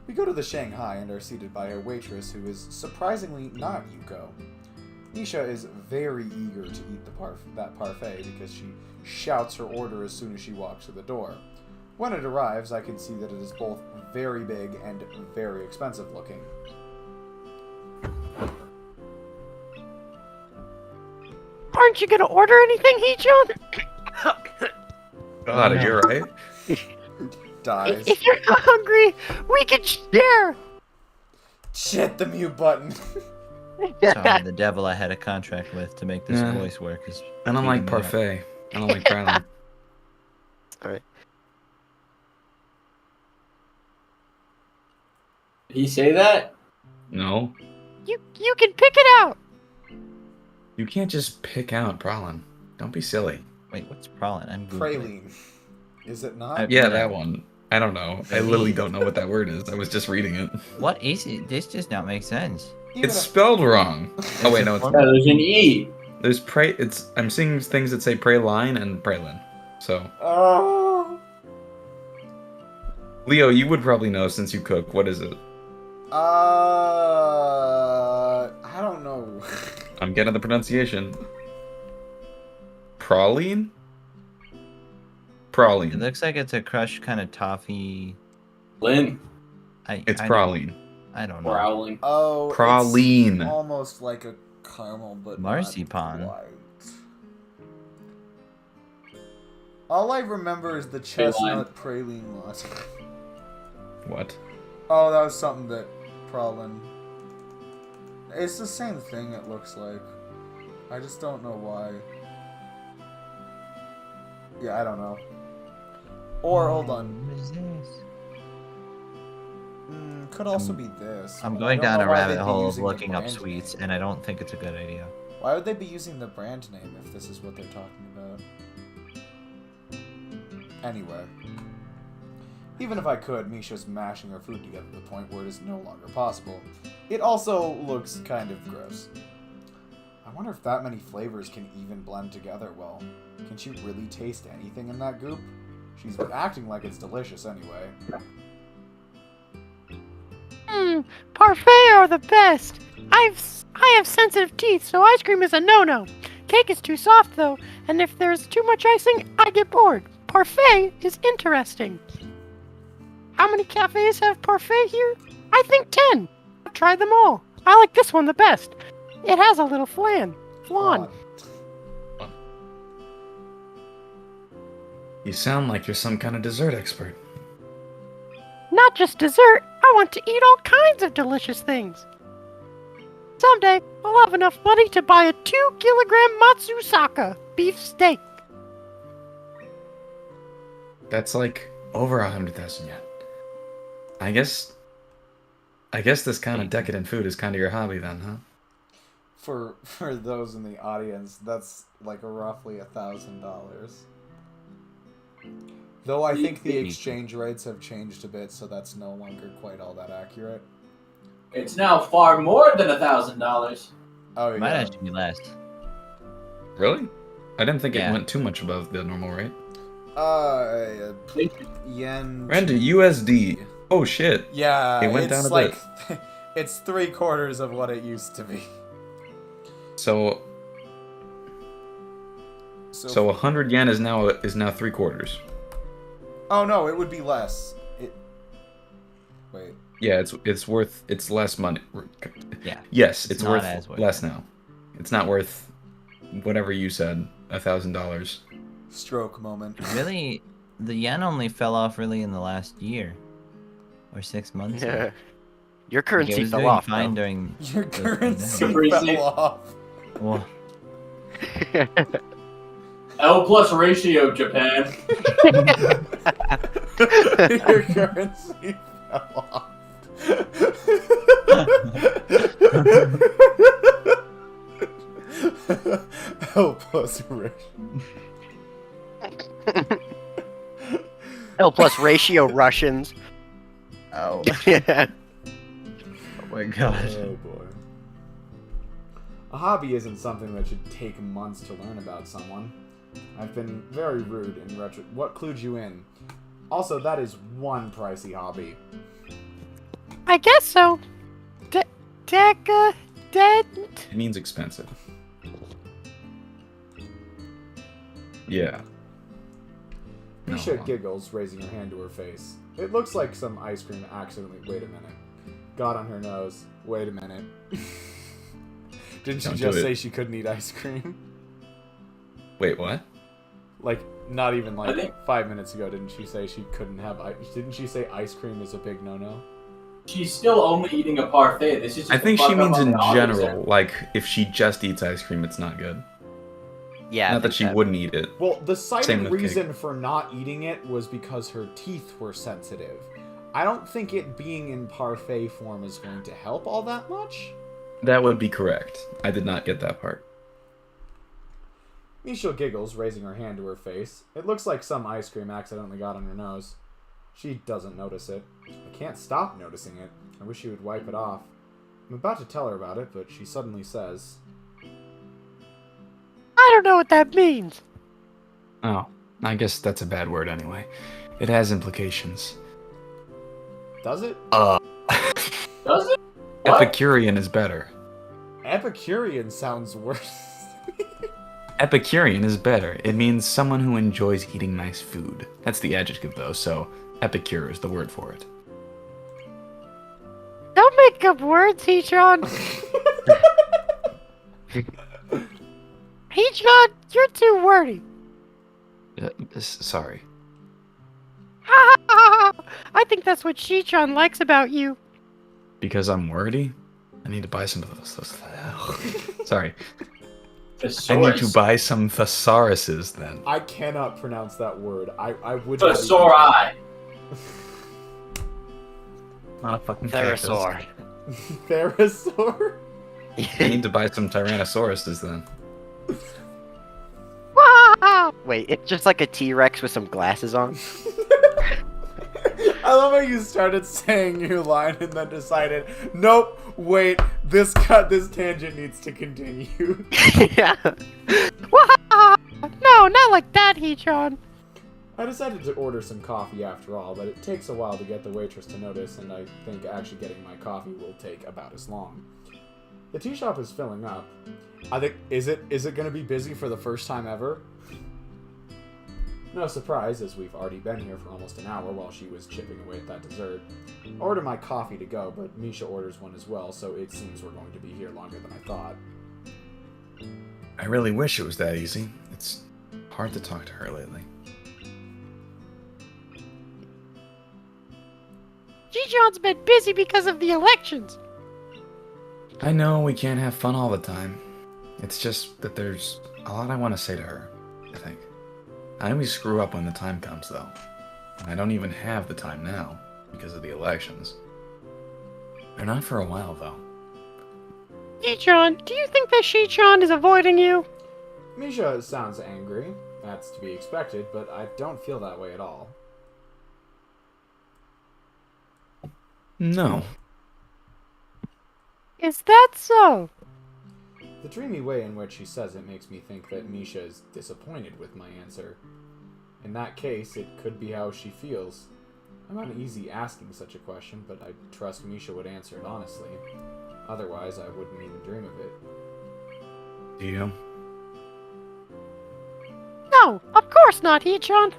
We go to the Shanghai and are seated by a waitress who is surprisingly not Yuko. Misha is very eager to eat that parfait because she shouts her order as soon as she walks through the door. When it arrives, I can see that it is both very big and very expensive looking. Aren't you gonna order anything, Hee-chan? God, are you alright? Dies. If you're not hungry, we can share. Shit, the mute button. Sorry, the devil I had a contract with to make this Yeah. voice work is. I don't like beating me up. parfait. I don't like praline. Alright. Did he say that? No. You can pick it out. You can't just pick out praline. Don't be silly. Wait, what's praline? I'm Googling. Praline. Is it not? Yeah, that one. I don't know. I literally don't know what that word is. I was just reading it. What is it? This does not make sense. Even It's spelled wrong. Oh wait, no, it's Yeah, there's an E. there's I'm seeing things that say praline and praline. So Oh. Leo, you would probably know since you cook. What is it? I don't know. I'm getting the pronunciation. Praline? It Praline. looks like it's a crushed kind of toffee. Lynn. It's I praline. I don't know. Growling. Oh, Praline. It's almost like a caramel, but Marzipan. not quite. All I remember is the chestnut praline latte. What? Oh, that was something that praline. It's the same thing. It looks like. I just don't know why. Yeah, I don't know. Or hold on. What is this? Could also be this. I'm I going don't down know a why rabbit they'd be hole of using the looking up brand sweets, name. and I don't think it's a good idea. Why would they be using the brand name if this is what they're talking about? Anyway. Even if I could, Misha's mashing her food together to the point where it is no longer possible. It also looks kind of gross. I wonder if that many flavors can even blend together well. Can she really taste anything in that goop? She's acting like it's delicious anyway. Parfait are the best. I have sensitive teeth, so ice cream is a no-no. Cake is too soft though, and if there's too much icing, I get bored. Parfait is interesting. How many cafes have parfait here? I think 10. I've tried them all. I like this one the best. It has a little flan. Flan. You sound like you're some kind of dessert expert. Not just dessert. I want to eat all kinds of delicious things. Someday, I'll have enough money to buy a 2-kilogram Matsusaka beef steak. That's like over 100,000 yen. I guess this kind of decadent food is kind of your hobby then, huh? For those in the audience, that's like roughly $1,000. Though I think the exchange rates have changed a bit, so that's no longer quite all that accurate. It's now far more than $1,000. Oh It might yeah. actually be less. Really? I didn't think Yeah. it went too much above the normal rate. Yen. Ran to USD. Oh shit. Yeah, It went it's down a like it's 3/4 of what it used to be. So 100 yen is now 3/4. Oh no, it would be less. Wait. Yeah, it's less money. Yeah. Yes, It's it's not worth as worth less it. now. It's not worth whatever you said, $1,000. Stroke moment. Really, the yen only fell off really in the last year or 6 months. Yeah. Your Like, it currency was fell doing off. fine Though. during. Your the currency Crazy. fell off. Well, L plus ratio, Japan. Your currency fell off. L plus ratio. L plus ratio Russians. oh, Yeah. oh my god. Oh boy. A hobby isn't something that should take months to learn about someone. I've been very rude in retro. What clued you in? Also, that is one pricey hobby. I guess so. Dead. It means expensive. Yeah. No, Misha hold on. giggles, raising her hand to her face. It looks like some ice cream accidentally. Wait a minute. Got on her nose. Wait a minute. Didn't she Don't just do it. say she couldn't eat ice cream? Wait, what? Like, not even I like think- 5 minutes ago, didn't she say she couldn't have ice? Didn't she say ice cream is a big no-no? She's still only eating a parfait. This is just I think a she fuck up means on in the obvious general, end. like, if she just eats ice cream, it's not good. Yeah. I Not that think she wouldn't eat it. Well, the Same cited with reason for not eating it was because her teeth were sensitive. I don't think it being in parfait form is going to help all that much. That would be correct. I did not get that part. Misha giggles, raising her hand to her face. It looks like some ice cream accidentally got on her nose. She doesn't notice it. I can't stop noticing it. I wish she would wipe it off. I'm about to tell her about it, but she suddenly says, I don't know what that means. Oh, I guess that's a bad word anyway. It has implications. does it? Does it? What? Epicurean is better. Epicurean sounds worse. Epicurean is better. It means someone who enjoys eating nice food. That's the adjective, though, so epicure is the word for it. Don't make up words, Heechon. Heechon, you're too wordy. Sorry. I think that's what Sheechon likes about you. Because I'm wordy? I need to buy some... Sorry. I need to buy some thesauruses, then. I cannot pronounce that word. I would not even- Thesauri. Not a fucking Therosaur. Therosaur? I need to buy some Tyrannosauruses, then. Wow! Wait, it's just like a T-Rex with some glasses on. I love how you started saying your line and then decided, nope, wait, this tangent needs to continue. Yeah. Wow! No, not like that, Heechon. I decided to order some coffee after all, but it takes a while to get the waitress to notice, and I think actually getting my coffee will take about as long. The tea shop is filling up. I think, is it going to be busy for the first time ever? No surprise, as we've already been here for almost an hour while she was chipping away at that dessert. I order my coffee to go, but Misha orders one as well, so it seems we're going to be here longer than I thought. I really wish it was that easy. It's hard to talk to her lately. Heechon's been busy because of the elections. I know we can't have fun all the time. It's just that there's a lot I want to say to her, I think. I always screw up when the time comes, though. And I don't even have the time now, because of the elections. They're not for a while, though. Heechon, do you think that Sheechon is avoiding you? Misha sounds angry. That's to be expected, but I don't feel that way at all. No. Is that so? The dreamy way in which she says it makes me think that Misha is disappointed with my answer. In that case, it could be how she feels. I'm uneasy asking such a question, but I trust Misha would answer it honestly. Otherwise, I wouldn't even dream of it. Do you? No, of course not, Heechon.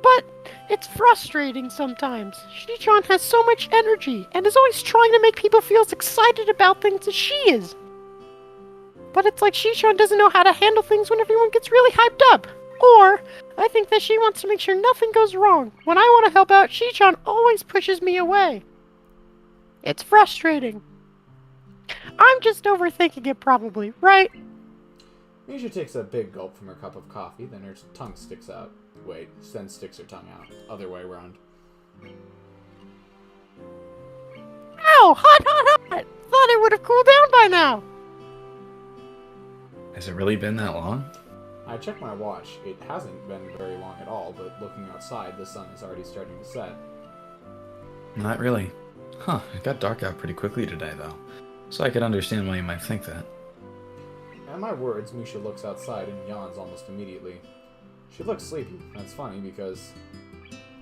But it's frustrating sometimes. Sheechon has so much energy and is always trying to make people feel as excited about things as she is. But it's like Sheechon doesn't know how to handle things when everyone gets really hyped up. Or, I think that she wants to make sure nothing goes wrong. When I want to help out, Sheechon always pushes me away. It's frustrating. I'm just overthinking it probably, right? Misha takes a big gulp from her cup of coffee, then her tongue sticks out. Wait, then sticks her tongue out. Other way around. Ow! Hot, hot, hot! Thought it would have cooled down by now. Has it really been that long? I checked my watch. It hasn't been very long at all, but looking outside, the sun is already starting to set. Not really. Huh, it got dark out pretty quickly today, though. So I could understand why you might think that. At my words, Misha looks outside and yawns almost immediately. She looks sleepy. That's funny because...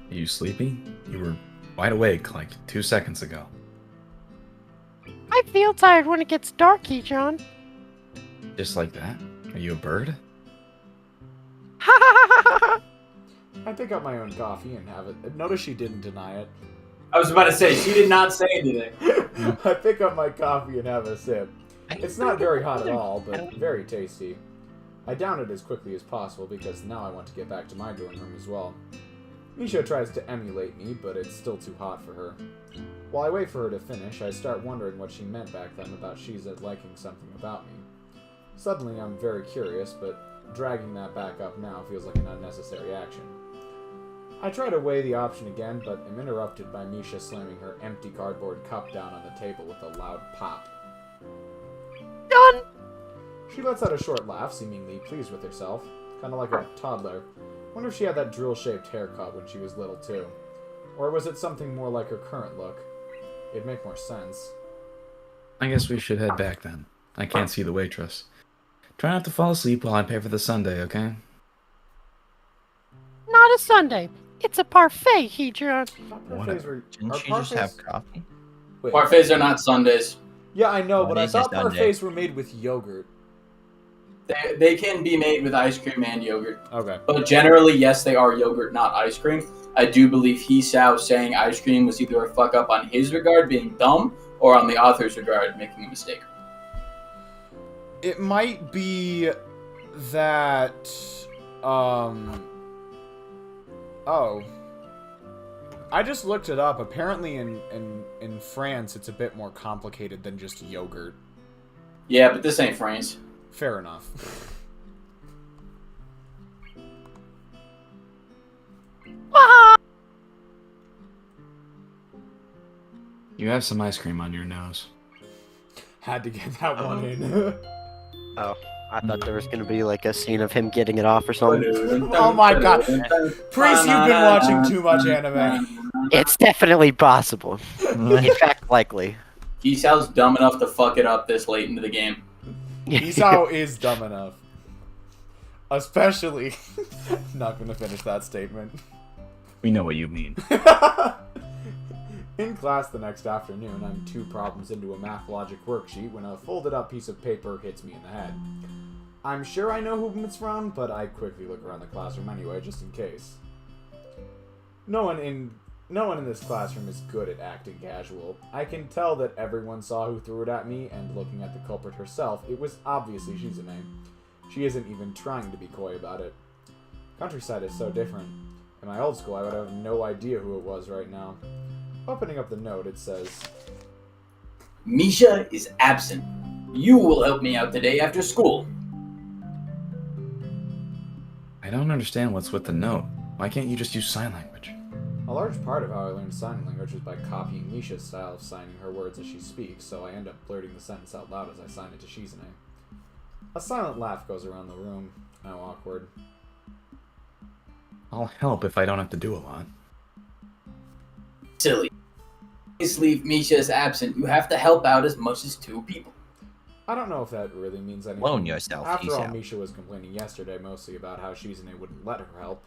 Are you sleepy? You were wide awake like 2 seconds ago. I feel tired when it gets dark, Heechon. Just like that? Are you a bird? Ha ha ha pick up my own coffee and have it. Notice she didn't deny it. I was about to say, she did not say anything. I pick up my coffee and have a sip. It's not very hot at all, but very tasty. I down it as quickly as possible because now I want to get back to my dorm room as well. Misha tries to emulate me, but it's still too hot for her. While I wait for her to finish, I start wondering what she meant back then about Shiza liking something about me. Suddenly, I'm very curious, but dragging that back up now feels like an unnecessary action. I try to weigh the option again, but am interrupted by Misha slamming her empty cardboard cup down on the table with a loud pop. Done! She lets out a short laugh, seemingly pleased with herself, kind of like a toddler. Wonder if she had that drill-shaped haircut when she was little, too. Or was it something more like her current look? It'd make more sense. I guess we should head back then. I can't see the waitress. Try not to fall asleep while I pay for the sundae, okay? Not a Sunday. It's a parfait, Hedron. Whatever. Didn't she just have coffee? Wait. Parfaits are not Sundays. Yeah, I know, What but I is a thought sundae? parfaits were made with yogurt. They can be made with ice cream and yogurt. Okay. But generally, yes, they are yogurt, not ice cream. I do believe Hisao saying ice cream was either a fuck up on his regard, being dumb, or on the author's regard, making a mistake. It might be that, oh. I just looked it up. Apparently in France, it's a bit more complicated than just yogurt. Yeah, but this ain't France. Fair enough. You have some ice cream on your nose. Had to get that one in. Oh, I thought there was going to be like a scene of him getting it off or something. Oh my god. Priest, you've been watching too much anime. It's definitely possible. In fact, likely. Hisao's dumb enough to fuck it up this late into the game. Isao is dumb enough. Especially... Not gonna finish that statement. We know what you mean. In class the next afternoon, I'm 2 problems into a math logic worksheet when a folded up piece of paper hits me in the head. I'm sure I know whom it's from, but I quickly look around the classroom anyway, just in case. No one in this classroom is good at acting casual. I can tell that everyone saw who threw it at me, and looking at the culprit herself, it was obviously Shizune. She isn't even trying to be coy about it. Countryside is so different. In my old school, I would have no idea who it was right now. Opening up the note, it says, Misha is absent. You will help me out today after school. I don't understand what's with the note. Why can't you just use sign language? a large part of how I learned sign language is by copying Misha's style of signing her words as she speaks, so I end up blurting the sentence out loud as I sign it to Shizune. A silent laugh goes around the room. How awkward. I'll help if I don't have to do a lot. Silly. Please leave Misha is absent. You have to help out as much as 2 people. I don't know if that really means anything. Clone yourself, After all, Isao. Misha was complaining yesterday mostly about how Shizune wouldn't let her help.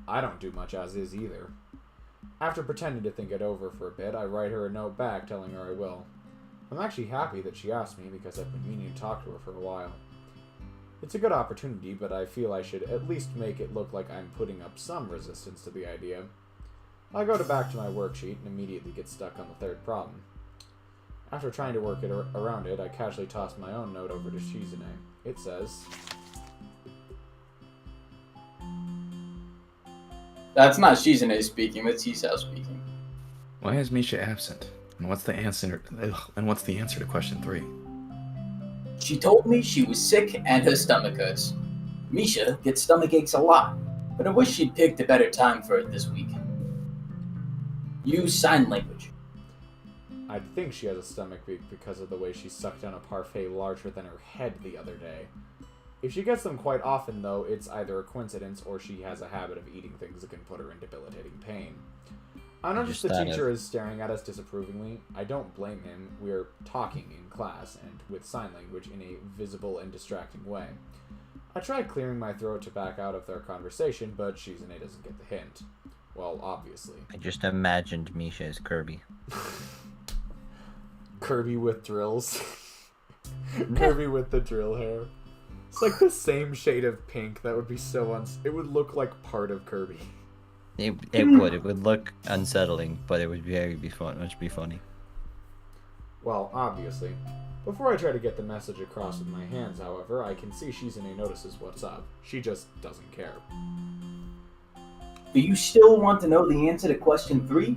I don't do much as is either. After pretending to think it over for a bit, I write her a note back telling her I will. I'm actually happy that she asked me because I've been meaning to talk to her for a while. It's a good opportunity, but I feel I should at least make it look like I'm putting up some resistance to the idea. I go back to my worksheet and immediately get stuck on the 3rd problem. After trying to work it around it, I casually toss my own note over to Shizune. It says, That's not Shizune speaking, that's Hisao speaking. Why is Misha absent? And what's the answer? And what's the answer to question 3? She told me she was sick and her stomach hurts. Misha gets stomach aches a lot, but I wish she'd picked a better time for it this week. Use sign language. I'd think she has a stomach ache because of the way she sucked down a parfait larger than her head the other day. If she gets them quite often, though, it's either a coincidence or she has a habit of eating things that can put her in debilitating pain. I notice the teacher is staring at us disapprovingly. I don't blame him. We're talking in class, and with sign language in a visible and distracting way. I try clearing my throat to back out of their conversation, but Shizune doesn't get the hint. Well, obviously. I just imagined Misha as Kirby. Kirby with drills. Kirby with the drill hair. It's like the same shade of pink. That would be so it would look like part of Kirby. It would. It would look unsettling, but it would much be funny. Well, obviously. Before I try to get the message across with my hands, however, I can see Shizune notices what's up. She just doesn't care. Do you still want to know the answer to question 3?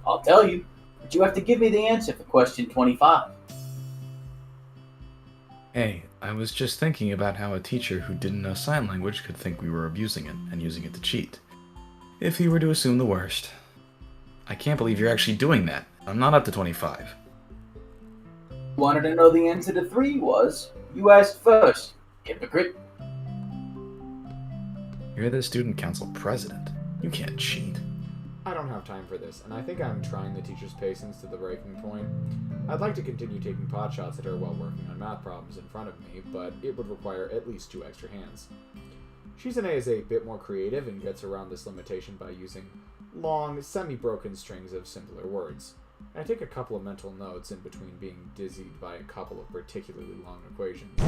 I'll tell you, but you have to give me the answer for question 25. Hey, I was just thinking about how a teacher who didn't know sign language could think we were abusing it and using it to cheat. If he were to assume the worst. I can't believe you're actually doing that. I'm not up to 25. Wanted to know the answer to 3 was, you asked first, hypocrite. You're the student council president. You can't cheat. I don't have time for this, and I think I'm trying the teacher's patience to the breaking point. I'd like to continue taking pot shots at her while working on math problems in front of me, but it would require at least 2 extra hands. Shizune is a bit more creative and gets around this limitation by using long, semi-broken strings of simpler words. I take a couple of mental notes in between being dizzied by a couple of particularly long equations.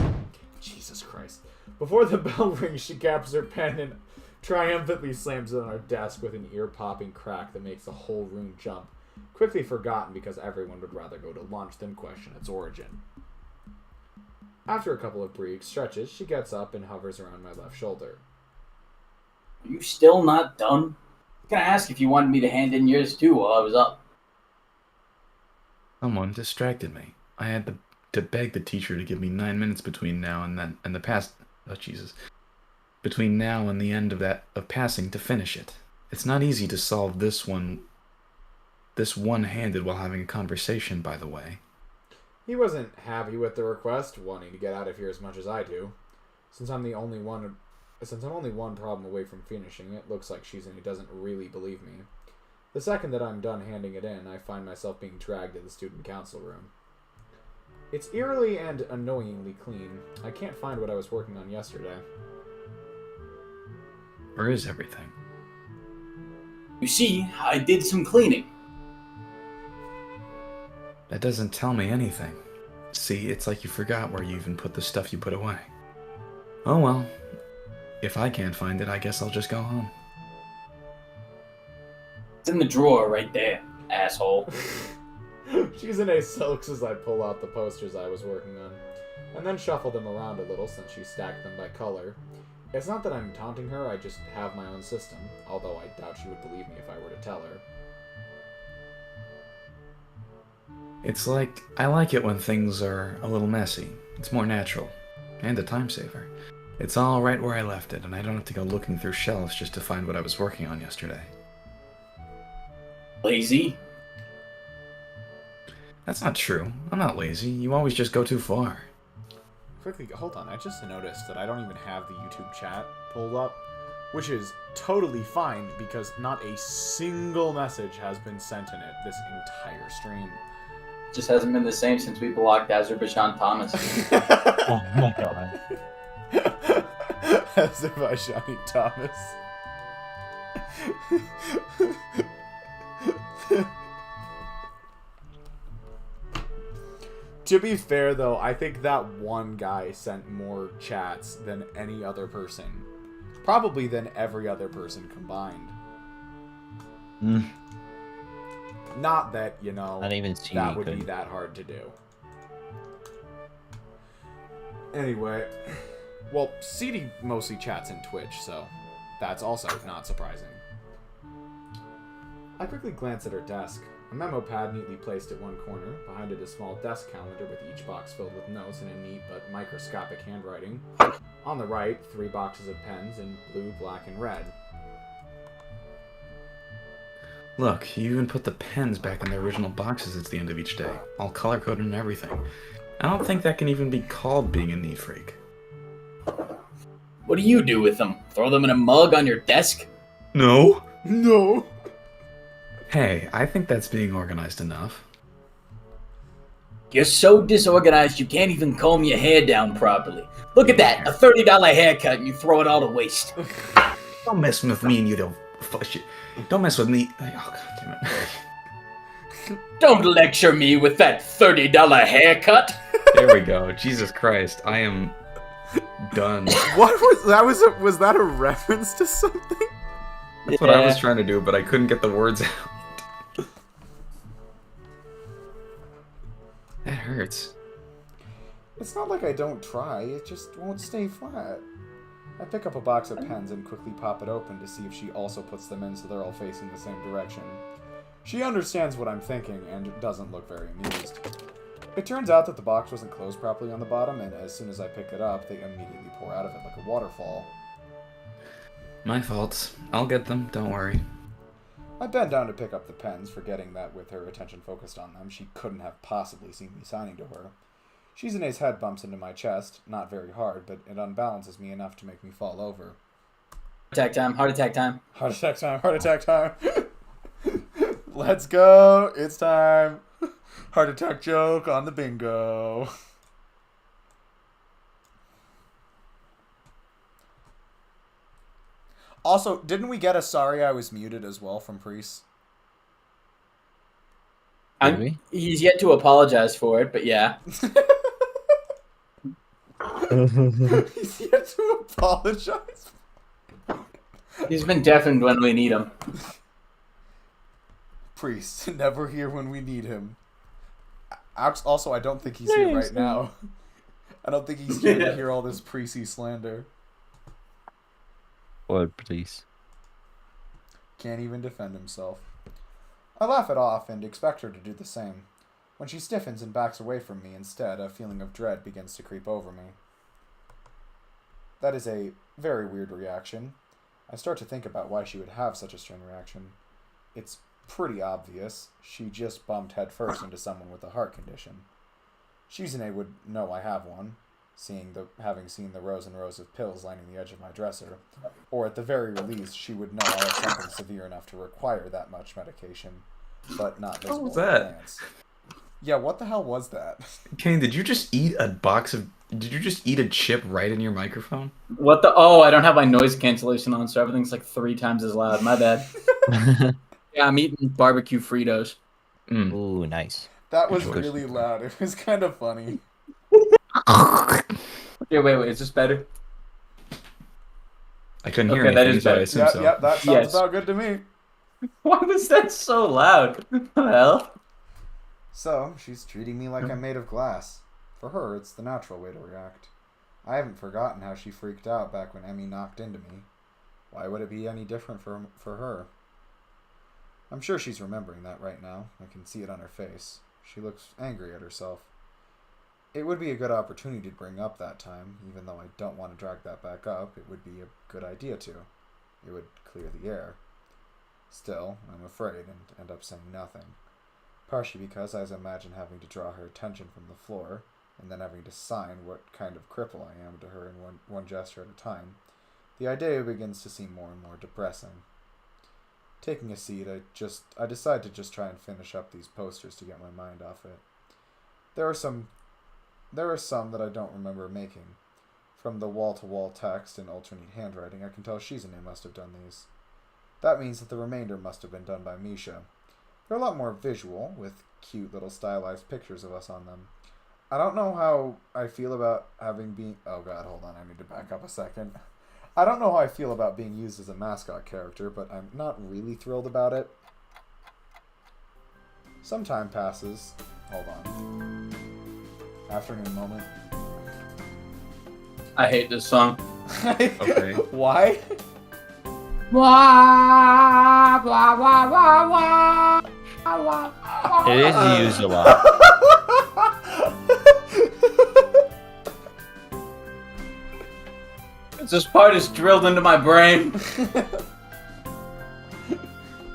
Jesus Christ. Before the bell rings, she grabs her pen and triumphantly slams it on her desk with an ear-popping crack that makes the whole room jump, quickly forgotten because everyone would rather go to lunch than question its origin. After a couple of brief stretches, she gets up and hovers around my left shoulder. Are you still not done? I was gonna ask if you wanted me to hand in yours too while I was up. Someone distracted me. I had to beg the teacher to give me 9 minutes between now and then, and between now and the end of passing to finish it. It's not easy to solve this one-handed while having a conversation, by the way. He wasn't happy with the request, wanting to get out of here as much as I do. Since I'm only one problem away from finishing, it looks like Shizune doesn't really believe me. The second that I'm done handing it in, I find myself being dragged to the student council room. It's eerily and annoyingly clean. I can't find what I was working on yesterday. Where is everything? You see, I did some cleaning. That doesn't tell me anything. See, it's like you forgot where you even put the stuff you put away. Oh well. If I can't find it, I guess I'll just go home. It's in the drawer right there, asshole. Shizune sulks as I pull out the posters I was working on, and then shuffle them around a little since she stacked them by color. It's not that I'm taunting her, I just have my own system, although I doubt she would believe me if I were to tell her. It's like, I like it when things are a little messy. It's more natural. And a time saver. It's all right where I left it, and I don't have to go looking through shelves just to find what I was working on yesterday. Lazy? That's not true. I'm not lazy. You always just go too far. Quickly, hold on, I just noticed that I don't even have the YouTube chat pulled up, which is totally fine because not a single message has been sent in it this entire stream. Just hasn't been the same since we blocked Azerbaijan Thomas. Oh my god. Azerbaijani Thomas. To be fair, though, I think that one guy sent more chats than any other person. Probably than every other person combined. Not that, you know, Not even that would be that hard to do. Anyway, well, CD mostly chats in Twitch, so that's also not surprising. I quickly glance at her desk. A memo pad neatly placed at one corner. Behind it a small desk calendar with each box filled with notes in a neat but microscopic handwriting. On the right, 3 boxes of pens in blue, black, and red. Look, you even put the pens back in their original boxes at the end of each day. All color-coded and everything. I don't think that can even be called being a neat freak. What do you do with them? Throw them in a mug on your desk? No? No! Hey, I think that's being organized enough. You're so disorganized you can't even comb your hair down properly. Look at that, a $30 haircut and you throw it all to waste. Don't mess with me and you don't... Don't mess with me. Oh, God damn it. Don't lecture me with that $30 haircut. There we go. Jesus Christ, I am done. What was that? Was that a reference to something? That's what I was trying to do, but I couldn't get the words out. That hurts. It's not like I don't try, it just won't stay flat. I pick up a box of pens and quickly pop it open to see if she also puts them in so they're all facing the same direction. She understands what I'm thinking and doesn't look very amused. It turns out that the box wasn't closed properly on the bottom, and as soon as I pick it up, they immediately pour out of it like a waterfall. My fault. I'll get them, don't worry. I bend down to pick up the pens, forgetting that with her attention focused on them, she couldn't have possibly seen me signing to her. Shizune's head bumps into my chest, not very hard, but it unbalances me enough to make me fall over. Attack time, heart attack time. Heart attack time, heart attack time. Let's go, it's time. Heart attack joke on the bingo. Also, didn't we get a sorry I was muted as well from Priest? He's yet to apologize for it, but yeah. He's yet to apologize. He's been deafened when we need him. Priest, never here when we need him. Also, I don't think he's here right now. I don't think he's here to hear all this Priesty slander. What, please? Can't even defend himself. I laugh it off and expect her to do the same. When she stiffens and backs away from me instead, a feeling of dread begins to creep over me. That is a very weird reaction. I start to think about why she would have such a strange reaction. It's pretty obvious. She just bumped headfirst into someone with a heart condition. Shizune would know I have one, having seen the rows and rows of pills lining the edge of my dresser. Or at the very least, she would know I have something severe enough to require that much medication, but not visible. What was that? At a glance. Yeah, what the hell was that? Kane, did you just eat a chip right in your microphone? What the? Oh, I don't have my noise cancellation on, so everything's like 3 times as loud. My bad. Yeah, I'm eating barbecue Fritos. Ooh, nice. That was really loud. It was kind of funny. Yeah, wait, is this better? I couldn't hear Okay, that anything, is so I better. assume so. Yep, that sounds Yes. about good to me. Why was that so loud? What the hell? So, she's treating me like I'm made of glass. For her, it's the natural way to react. I haven't forgotten how she freaked out back when Emmy knocked into me. Why would it be any different for her? I'm sure she's remembering that right now. I can see it on her face. She looks angry at herself. It would be a good opportunity to bring up that time, even though I don't want to drag that back up. It would be a good idea to. It would clear the air. Still, I'm afraid and end up saying nothing. Partially because I imagine having to draw her attention from the floor, and then having to sign what kind of cripple I am to her in one gesture at a time. The idea begins to seem more and more depressing. Taking a seat, I decide to just try and finish up these posters to get my mind off it. There are some that I don't remember making. From the wall-to-wall text and alternate handwriting, I can tell Shizune must have done these. That means that the remainder must have been done by Misha. They're a lot more visual, with cute little stylized pictures of us on them. I don't know how I feel about having been... Oh god, hold on, I need to back up a second. I don't know how I feel about being used as a mascot character, but I'm not really thrilled about it. Some time passes. Hold on. Afternoon moment. I hate this song. Okay. Why? Wah, wah, wah, wah, wah, wah, wah. It is used a lot. This part is drilled into my brain.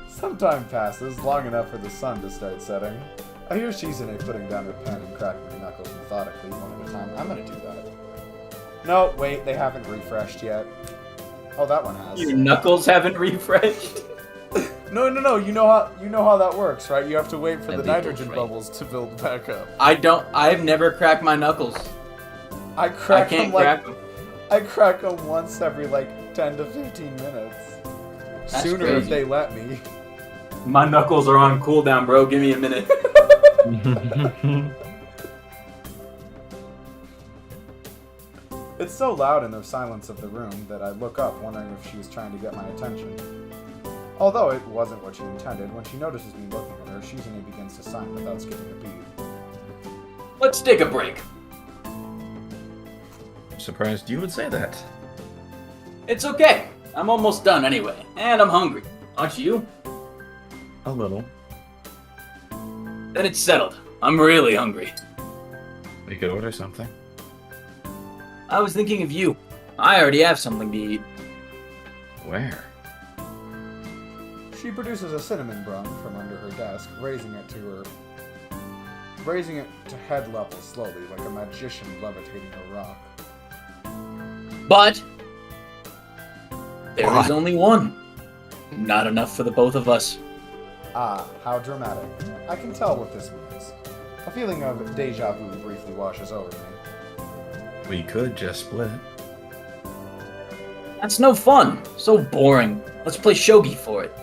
Some time passes, long enough for the sun to start setting. I hear Shizune putting down her pen and cracking her knuckles methodically, one at a time. I'm gonna do that. No, wait, they haven't refreshed yet. Oh, that one has. Your knuckles haven't refreshed. No. You know how that works, right? You have to wait for the Illegal nitrogen trade. bubbles to build back up. I've never cracked my knuckles. I I crack can't them crack them. I crack them once every 10 to 15 minutes. That's Sooner crazy. if they let me. My knuckles are on cooldown, bro. Give me a minute. It's so loud in the silence of the room that I look up, wondering if she was trying to get my attention. Although it wasn't what she intended, when she notices me looking at her, Shizune begins to sign without skipping a beat. Let's take a break. Surprised you would say that. It's okay. I'm almost done anyway, and I'm hungry. Aren't you? A little. Then it's settled. I'm really hungry. We could order something. I was thinking of you. I already have something to eat. Where? She produces a cinnamon bun from under her desk, raising it to head level slowly, like a magician levitating a rock. But there is only one. Not enough for the both of us. Ah, how dramatic. I can tell what this means. A feeling of deja vu briefly washes over me. We could just split. That's no fun. So boring. Let's play shogi for it.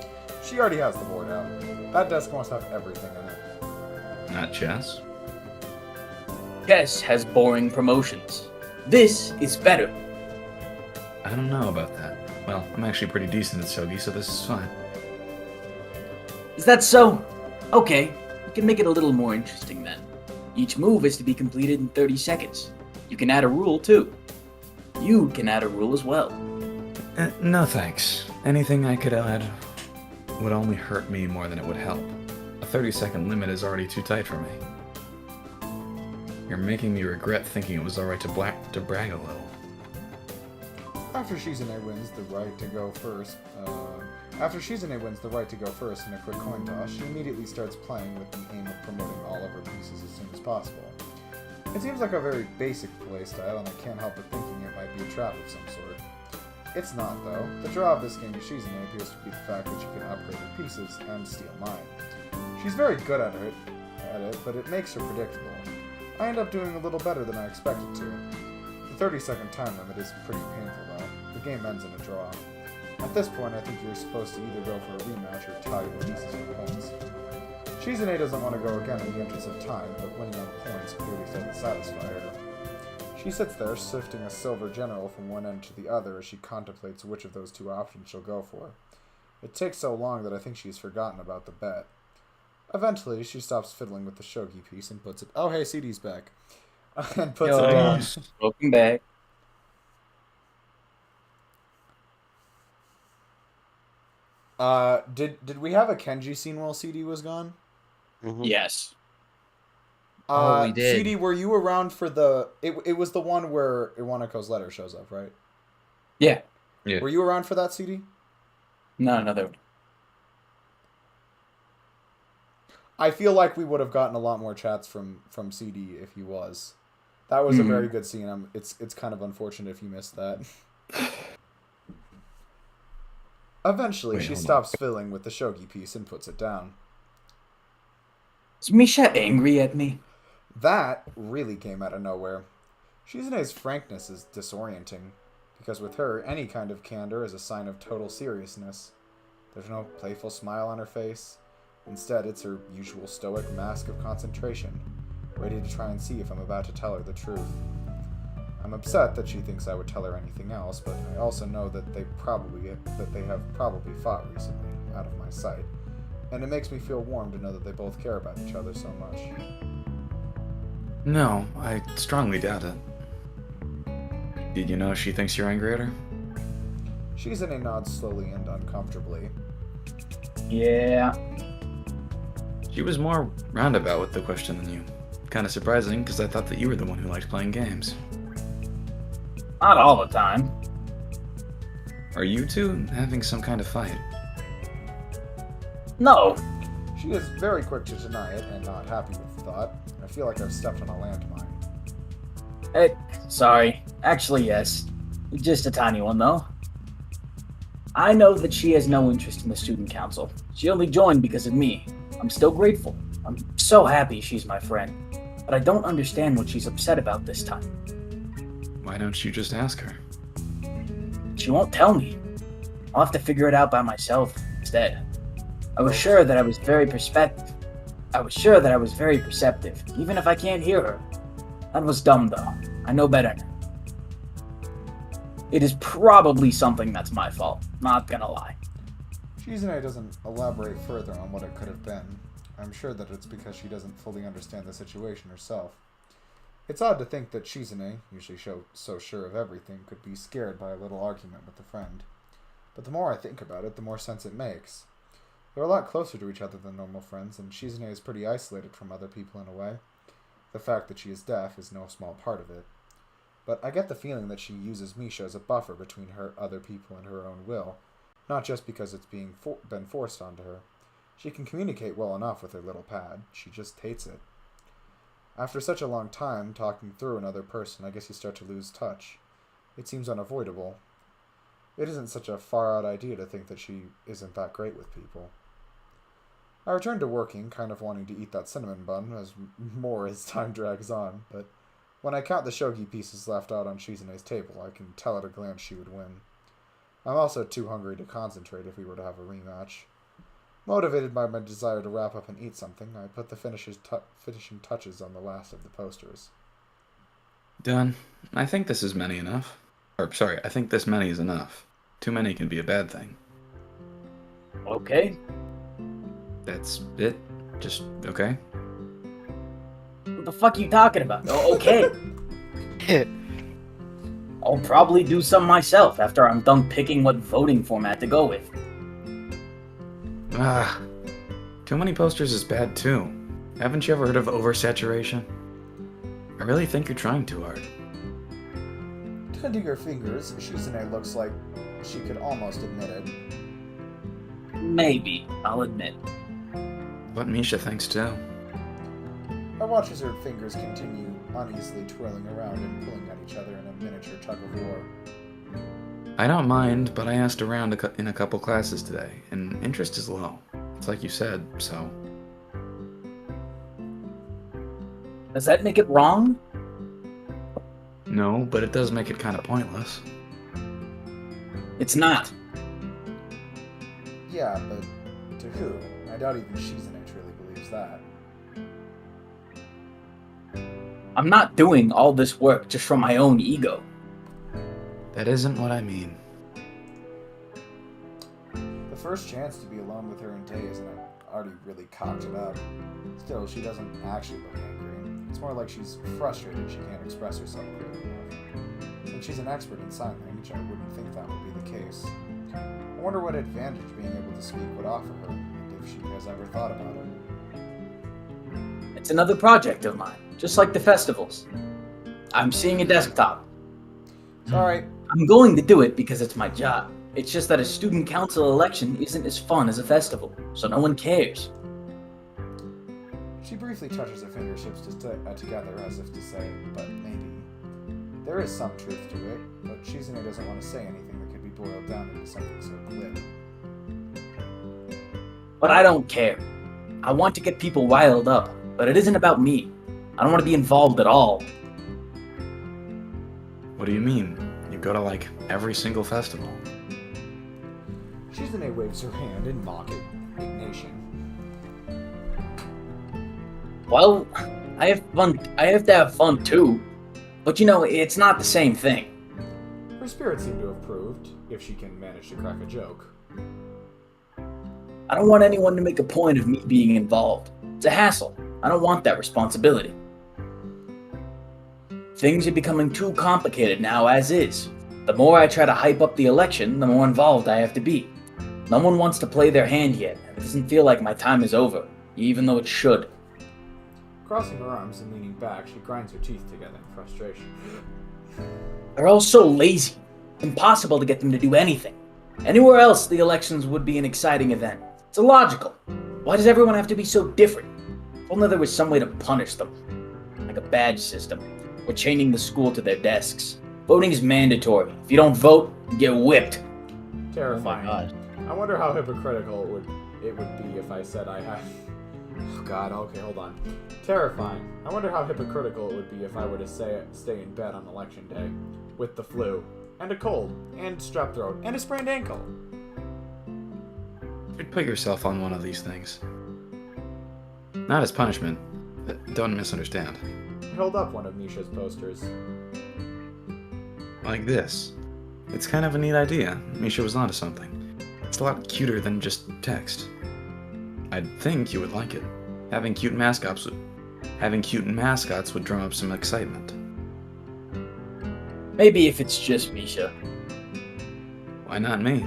She already has the board out. That desk must have everything in it. Not chess? Chess has boring promotions. This is better. I don't know about that. Well, I'm actually pretty decent at shogi, so this is fine. Is that so? Okay, we can make it a little more interesting then. Each move is to be completed in 30 seconds. You can add a rule too. You can add a rule as well. No thanks. Anything I could add would only hurt me more than it would help. A 30-second limit is already too tight for me. You're making me regret thinking it was alright to brag a little. After Shizune wins the right to go first in a quick coin toss, she immediately starts playing with the aim of promoting all of her pieces as soon as possible. It seems like a very basic playstyle, and I can't help but thinking it might be a trap of some sort. It's not, though. The draw of this game to Shizune appears to be the fact that she can upgrade her pieces and steal mine. She's very good at it, but it makes her predictable. I end up doing a little better than I expected to. The 30-second time limit is pretty painful, though. The game ends in a draw. At this point, I think you're supposed to either go for a rematch or tie the pieces for points. Shizune doesn't want to go again in the interest of time, but winning on points clearly doesn't satisfy her. She sits there, sifting a silver general from one end to the other as she contemplates which of those two options she'll go for. It takes so long that I think she's forgotten about the bet. Eventually, she stops fiddling with the shogi piece and puts it... Oh, hey, CD's back. And puts it down. Welcome back. Did we have a Kenji scene while CD was gone? Mhm. Yes. We did. CD, were you around for the... It was the one where Iwaneko's letter shows up, right? Yeah. Yeah. Were you around for that, CD? No, another. I feel like we would have gotten a lot more chats from CD if he was. That was a very good scene. It's kind of unfortunate if you missed that. Eventually, she stops fiddling with the shogi piece and puts it down. Is Misha angry at me? That really came out of nowhere. Shizune's frankness is disorienting, because with her, any kind of candor is a sign of total seriousness. There's no playful smile on her face. Instead, it's her usual stoic mask of concentration, ready to try and see if I'm about to tell her the truth. I'm upset that she thinks I would tell her anything else, but I also know that they have probably fought recently, out of my sight, and it makes me feel warm to know that they both care about each other so much. No, I strongly doubt it. Did you know she thinks you're angry at her? Shizune nods slowly and uncomfortably. Yeah. She was more roundabout with the question than you. Kinda surprising, because I thought that you were the one who liked playing games. Not all the time. Are you two having some kind of fight? No. She is very quick to deny it and not happy with the thought. I feel like I've stepped on a landmine. Sorry. Actually, yes. Just a tiny one, though. I know that she has no interest in the student council. She only joined because of me. I'm still grateful. I'm so happy she's my friend. But I don't understand what she's upset about this time. Why don't you just ask her? She won't tell me. I'll have to figure it out by myself instead. I was sure that I was very perceptive, even if I can't hear her. That was dumb, though. I know better now. It is probably something that's my fault, not gonna lie. Shizune doesn't elaborate further on what it could have been. I'm sure that it's because she doesn't fully understand the situation herself. It's odd to think that Shizune, usually so sure of everything, could be scared by a little argument with a friend. But the more I think about it, the more sense it makes. They're a lot closer to each other than normal friends, and Shizune is pretty isolated from other people in a way. The fact that she is deaf is no small part of it. But I get the feeling that she uses Misha as a buffer between her other people and her own will, not just because it's been forced onto her. She can communicate well enough with her little pad, she just hates it. After such a long time talking through another person, I guess you start to lose touch. It seems unavoidable. It isn't such a far-out idea to think that she isn't that great with people. I return to working, kind of wanting to eat that cinnamon bun as time drags on, but when I count the shogi pieces left out on Shizune's table, I can tell at a glance she would win. I'm also too hungry to concentrate if we were to have a rematch. Motivated by my desire to wrap up and eat something, I put the finishing touches on the last of the posters. Done. I think this is many enough. I think this many is enough. Too many can be a bad thing. Okay. That's it? Just okay? What the fuck are you talking about? Oh, okay. I'll probably do some myself after I'm done picking what voting format to go with. Too many posters is bad too. Haven't you ever heard of oversaturation? I really think you're trying too hard. Tending her fingers, Shizune looks like she could almost admit it. Maybe, I'll admit. What Misha thinks too. I watch as her fingers continue uneasily twirling around and pulling at each other in a miniature tug-of-war. I don't mind, but I asked around in a couple classes today, and interest is low. It's like you said, so... Does that make it wrong? No, but it does make it kind of pointless. It's not. Yeah, but to who? I doubt even Shizune truly believes that. I'm not doing all this work just for my own ego. That isn't what I mean. The first chance to be alone with her in days, and I already really cocked it up. Still, she doesn't actually look angry. It's more like she's frustrated she can't express herself clearly enough. Since she's an expert in sign language, I wouldn't think that would be the case. I wonder what advantage being able to speak would offer her, and if she has ever thought about it. It's another project of mine, just like the festivals. I'm seeing a desktop. Sorry. I'm going to do it because it's my job. It's just that a student council election isn't as fun as a festival, so no one cares. She briefly touches her fingertips together as if to say, but maybe. There is some truth to it, but Shizune doesn't want to say anything that could be boiled down into something so glib. But I don't care. I want to get people riled up, but it isn't about me. I don't want to be involved at all. What do you mean? You go to, like, every single festival. Shizune waves her hand in mock indignation. Well, I have to have fun too. But you know, it's not the same thing. Her spirits seem to have proved, if she can manage to crack a joke. I don't want anyone to make a point of me being involved. It's a hassle. I don't want that responsibility. Things are becoming too complicated now as is. The more I try to hype up the election, the more involved I have to be. No one wants to play their hand yet, and it doesn't feel like my time is over, even though it should. Crossing her arms and leaning back, she grinds her teeth together in frustration. They're all so lazy. Impossible to get them to do anything. Anywhere else, the elections would be an exciting event. It's illogical. Why does everyone have to be so different? If only there was some way to punish them. Like a badge system. Or chaining the school to their desks. Voting is mandatory. If you don't vote, you get whipped. Terrifying. Oh my God. I wonder how hypocritical it would be if I said I had... Oh god, okay, hold on. Terrifying. I wonder how hypocritical it would be if I were to stay in bed on election day. With the flu. And a cold. And strep throat. And a sprained ankle. You'd put yourself on one of these things. Not as punishment. Don't misunderstand. I held up one of Misha's posters. Like this. It's kind of a neat idea. Misha was onto something. It's a lot cuter than just text. I'd think you would like it. Having cute mascots would drum up some excitement. Maybe if it's just Misha. Why not me?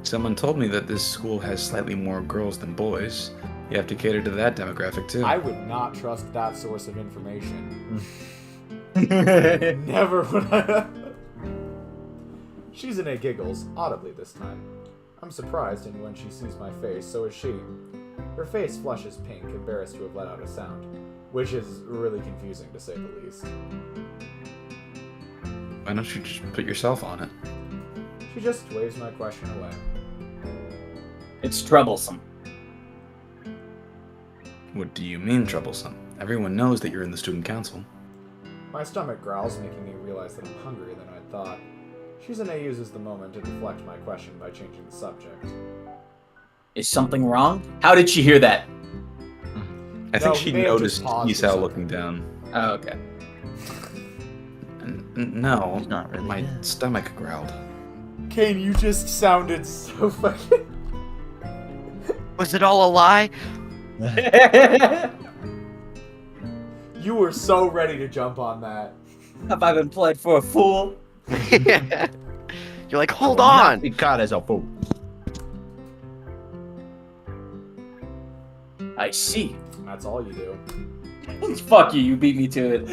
Someone told me that this school has slightly more girls than boys. You have to cater to that demographic too. I would not trust that source of information. Never would I. Shizune giggles, audibly this time. I'm surprised, and when she sees my face, so is she. Her face flushes pink, embarrassed to have let out a sound, which is really confusing to say the least. Why don't you just put yourself on it? She just waves my question away. It's troublesome. What do you mean troublesome? Everyone knows that you're in the student council. My stomach growls, making me realize that I'm hungrier than I'd thought. Shizune uses the moment to deflect my question by changing the subject. Is something wrong? How did she hear that? I think she noticed Isao looking down. Oh, okay. No, It's not really my good. stomach growled. Kane, you just sounded so fucking... Was it all a lie? You were so ready to jump on that. Have I been played for a fool? You're like, hold Not on. be caught as a fool. I see. That's all you do. Fuck you, you beat me to it.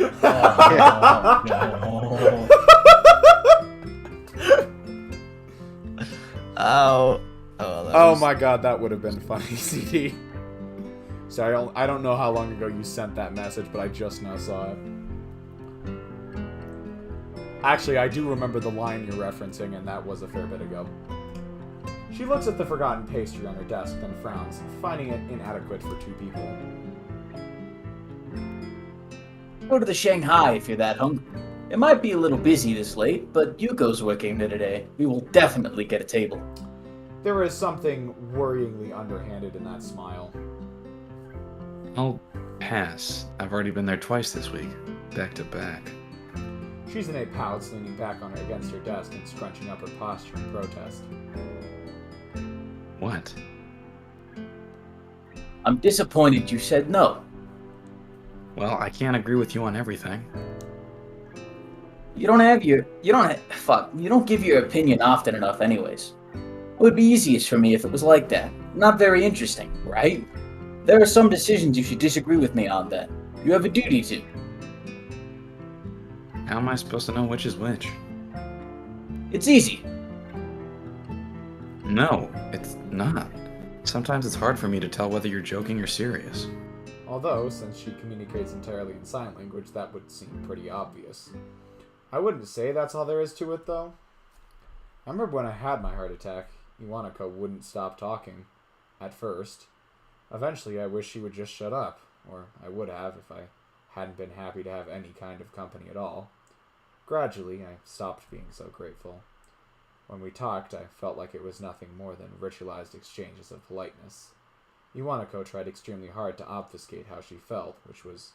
Oh. Oh my god, that would have been funny, CD. Sorry, I don't know how long ago you sent that message, but I just now saw it. Actually, I do remember the line you're referencing, and that was a fair bit ago. She looks at the forgotten pastry on her desk, then frowns, finding it inadequate for two people. Go to the Shanghai if you're that hungry. It might be a little busy this late, but Yuko's working there today. We will definitely get a table. There is something worryingly underhanded in that smile. I'll pass. I've already been there twice this week, back to back. Shizune pouts, leaning back on her against her desk and scrunching up her posture in protest. What? I'm disappointed you said no. Well, I can't agree with you on everything. You don't give your opinion often enough anyways. It would be easiest for me if it was like that. Not very interesting, right? There are some decisions you should disagree with me on then. You have a duty to. How am I supposed to know which is which? It's easy. No, it's not. Sometimes it's hard for me to tell whether you're joking or serious. Although, since she communicates entirely in sign language, that would seem pretty obvious. I wouldn't say that's all there is to it, though. I remember when I had my heart attack, Iwanako wouldn't stop talking. At first. Eventually, I wish she would just shut up, or I would have if I hadn't been happy to have any kind of company at all. Gradually, I stopped being so grateful. When we talked, I felt like it was nothing more than ritualized exchanges of politeness. Iwanako tried extremely hard to obfuscate how she felt, which was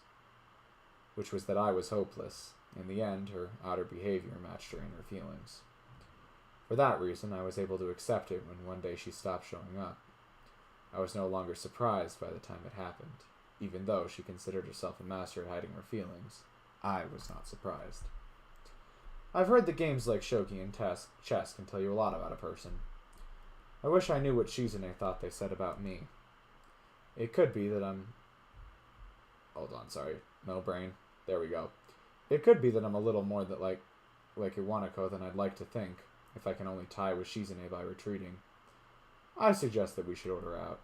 that I was hopeless. In the end, her outer behavior matched her inner feelings. For that reason, I was able to accept it when one day she stopped showing up. I was no longer surprised by the time it happened. Even though she considered herself a master at hiding her feelings, I was not surprised. I've heard that games like shogi and chess can tell you a lot about a person. I wish I knew what Shizune thought they said about me. It could be that I'm... Hold on, sorry. No brain. There we go. It could be that I'm a little more that like Iwanako than I'd like to think, if I can only tie with Shizune by retreating. I suggest that we should order out.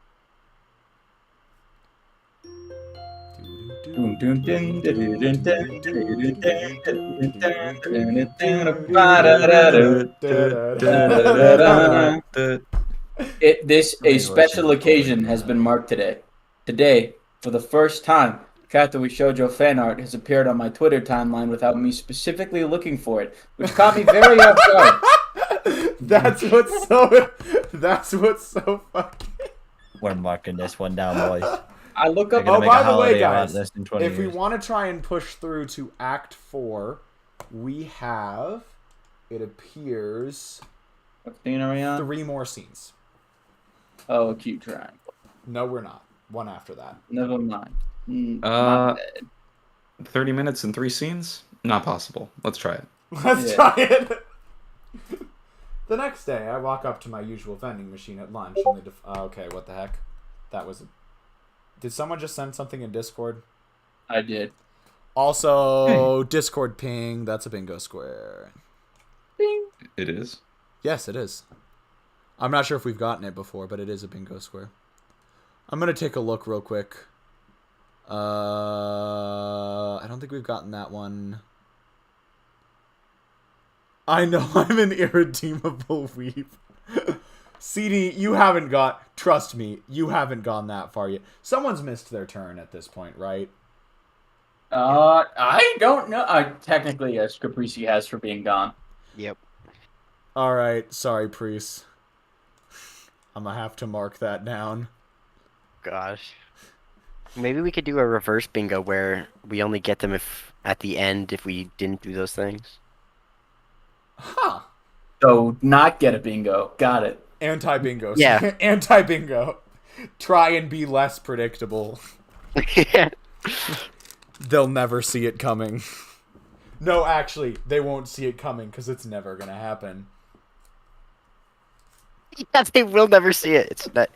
A special occasion has been marked today. Today, for the first time, Katawa Shoujo fan art has appeared on my Twitter timeline without me specifically looking for it, which caught me very off guard. That's what's so fucking... We're marking this one down, boys. I look up. Oh, Make by a the way, holiday about guys, this in 20 if we years. want to try and push through to Act 4, we have, it appears, What scene are we on? 3 more scenes. Oh, a cute triangle. No, we're not. One after that. Never mind. My Uh, bad. 30 minutes and 3 scenes? Not possible. Let's try it. Let's Yeah. try it. The next day, I walk up to my usual vending machine at lunch. Only okay, what the heck? That was. Did someone just send something in Discord? I did. Also, Discord ping. That's a bingo square. Bing. It is? Yes, it is. I'm not sure if we've gotten it before, but it is a bingo square. I'm gonna take a look real quick. I don't think we've gotten that one. I know I'm an irredeemable weeb. CD, you haven't got... Trust me, you haven't gone that far yet. Someone's missed their turn at this point, right? I don't know. Technically, yes, Caprese has for being gone. Yep. Alright, sorry, Priest. I'm gonna have to mark that down. Gosh. Maybe we could do a reverse bingo where we only get them if at the end if we didn't do those things. Huh. So, not get a bingo. Got it. Anti-bingo. Yeah. Anti-bingo. Try and be less predictable. They'll never see it coming. No, actually, they won't see it coming because it's never gonna happen. Yeah, they will never see it. It's not.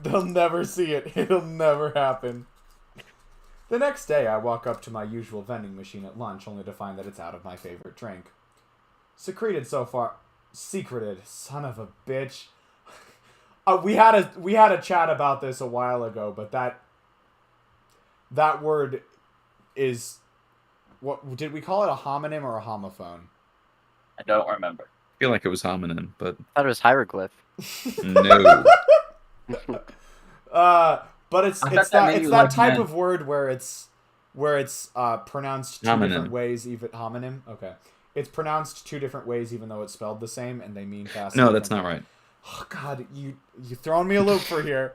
They'll never see it. It'll never happen. The next day, I walk up to my usual vending machine at lunch, only to find that it's out of my favorite drink. Secreted so far. Secreted. Son of a bitch. We had a chat about this a while ago, but that word is... What did we call it? A homonym or a homophone? I don't remember. I feel like it was hominin, but I thought it was hieroglyph. no. But it's I it's thought that that made it's you that like type men. of word where it's pronounced two Homonym. different ways. Even homonym. Okay, it's pronounced two different ways, even though it's spelled the same, and they mean fast. No, that's not right. Oh God, you throwing me a loop for here.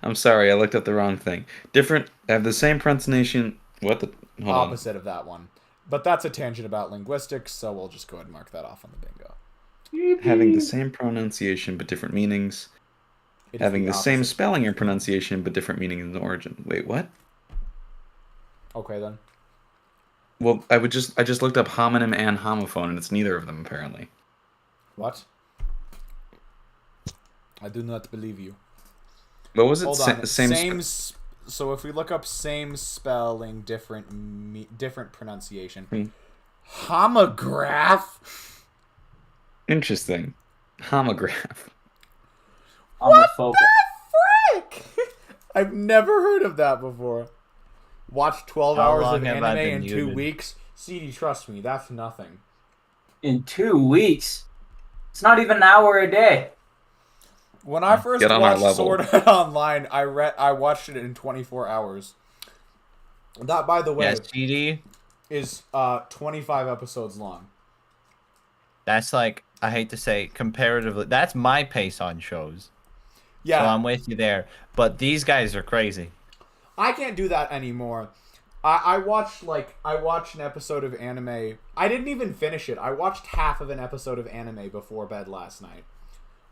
I'm sorry, I looked up the wrong thing. Different, have the same pronunciation. What the? Hold on. Opposite of that one. But that's a tangent about linguistics, so we'll just go ahead and mark that off on the bingo. Having the same pronunciation but different meanings. It is Having the same opposite. spelling or pronunciation but different meaning in the origin. Wait, what? Okay then. Well, I just looked up homonym and homophone, and it's neither of them apparently. What? I do not believe you. What was it? Hold on. Same. So if we look up same spelling, different pronunciation. Homograph? Interesting. Homograph. Homophobic. Frick! I've never heard of that before. Watch 12 How hours long of have I anime been in 2 muted? weeks. CD, trust me, that's nothing. In 2 weeks. It's not even an hour a day. When I first Get on our watched level. Sword Art Online, I watched it in 24 hours. That, by the way, Yes, CD. is 25 episodes long. That's like, I hate to say, comparatively, that's my pace on shows. Yeah, So I'm with you there. But these guys are crazy. I can't do that anymore. I watched an episode of anime. I didn't even finish it. I watched half of an episode of anime before bed last night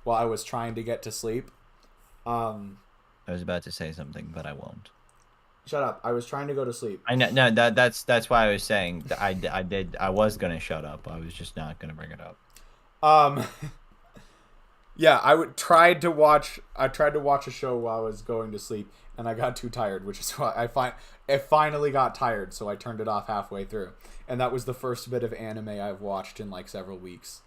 while I was trying to get to sleep. I was about to say something, but I won't. Shut up. I was trying to go to sleep. I know, no, that's why I was saying that I was gonna shut up. I was just not gonna bring it up. Yeah, I tried to watch a show while I was going to sleep, and I got too tired, which is why I finally got tired, so I turned it off halfway through. And that was the first bit of anime I've watched in like several weeks.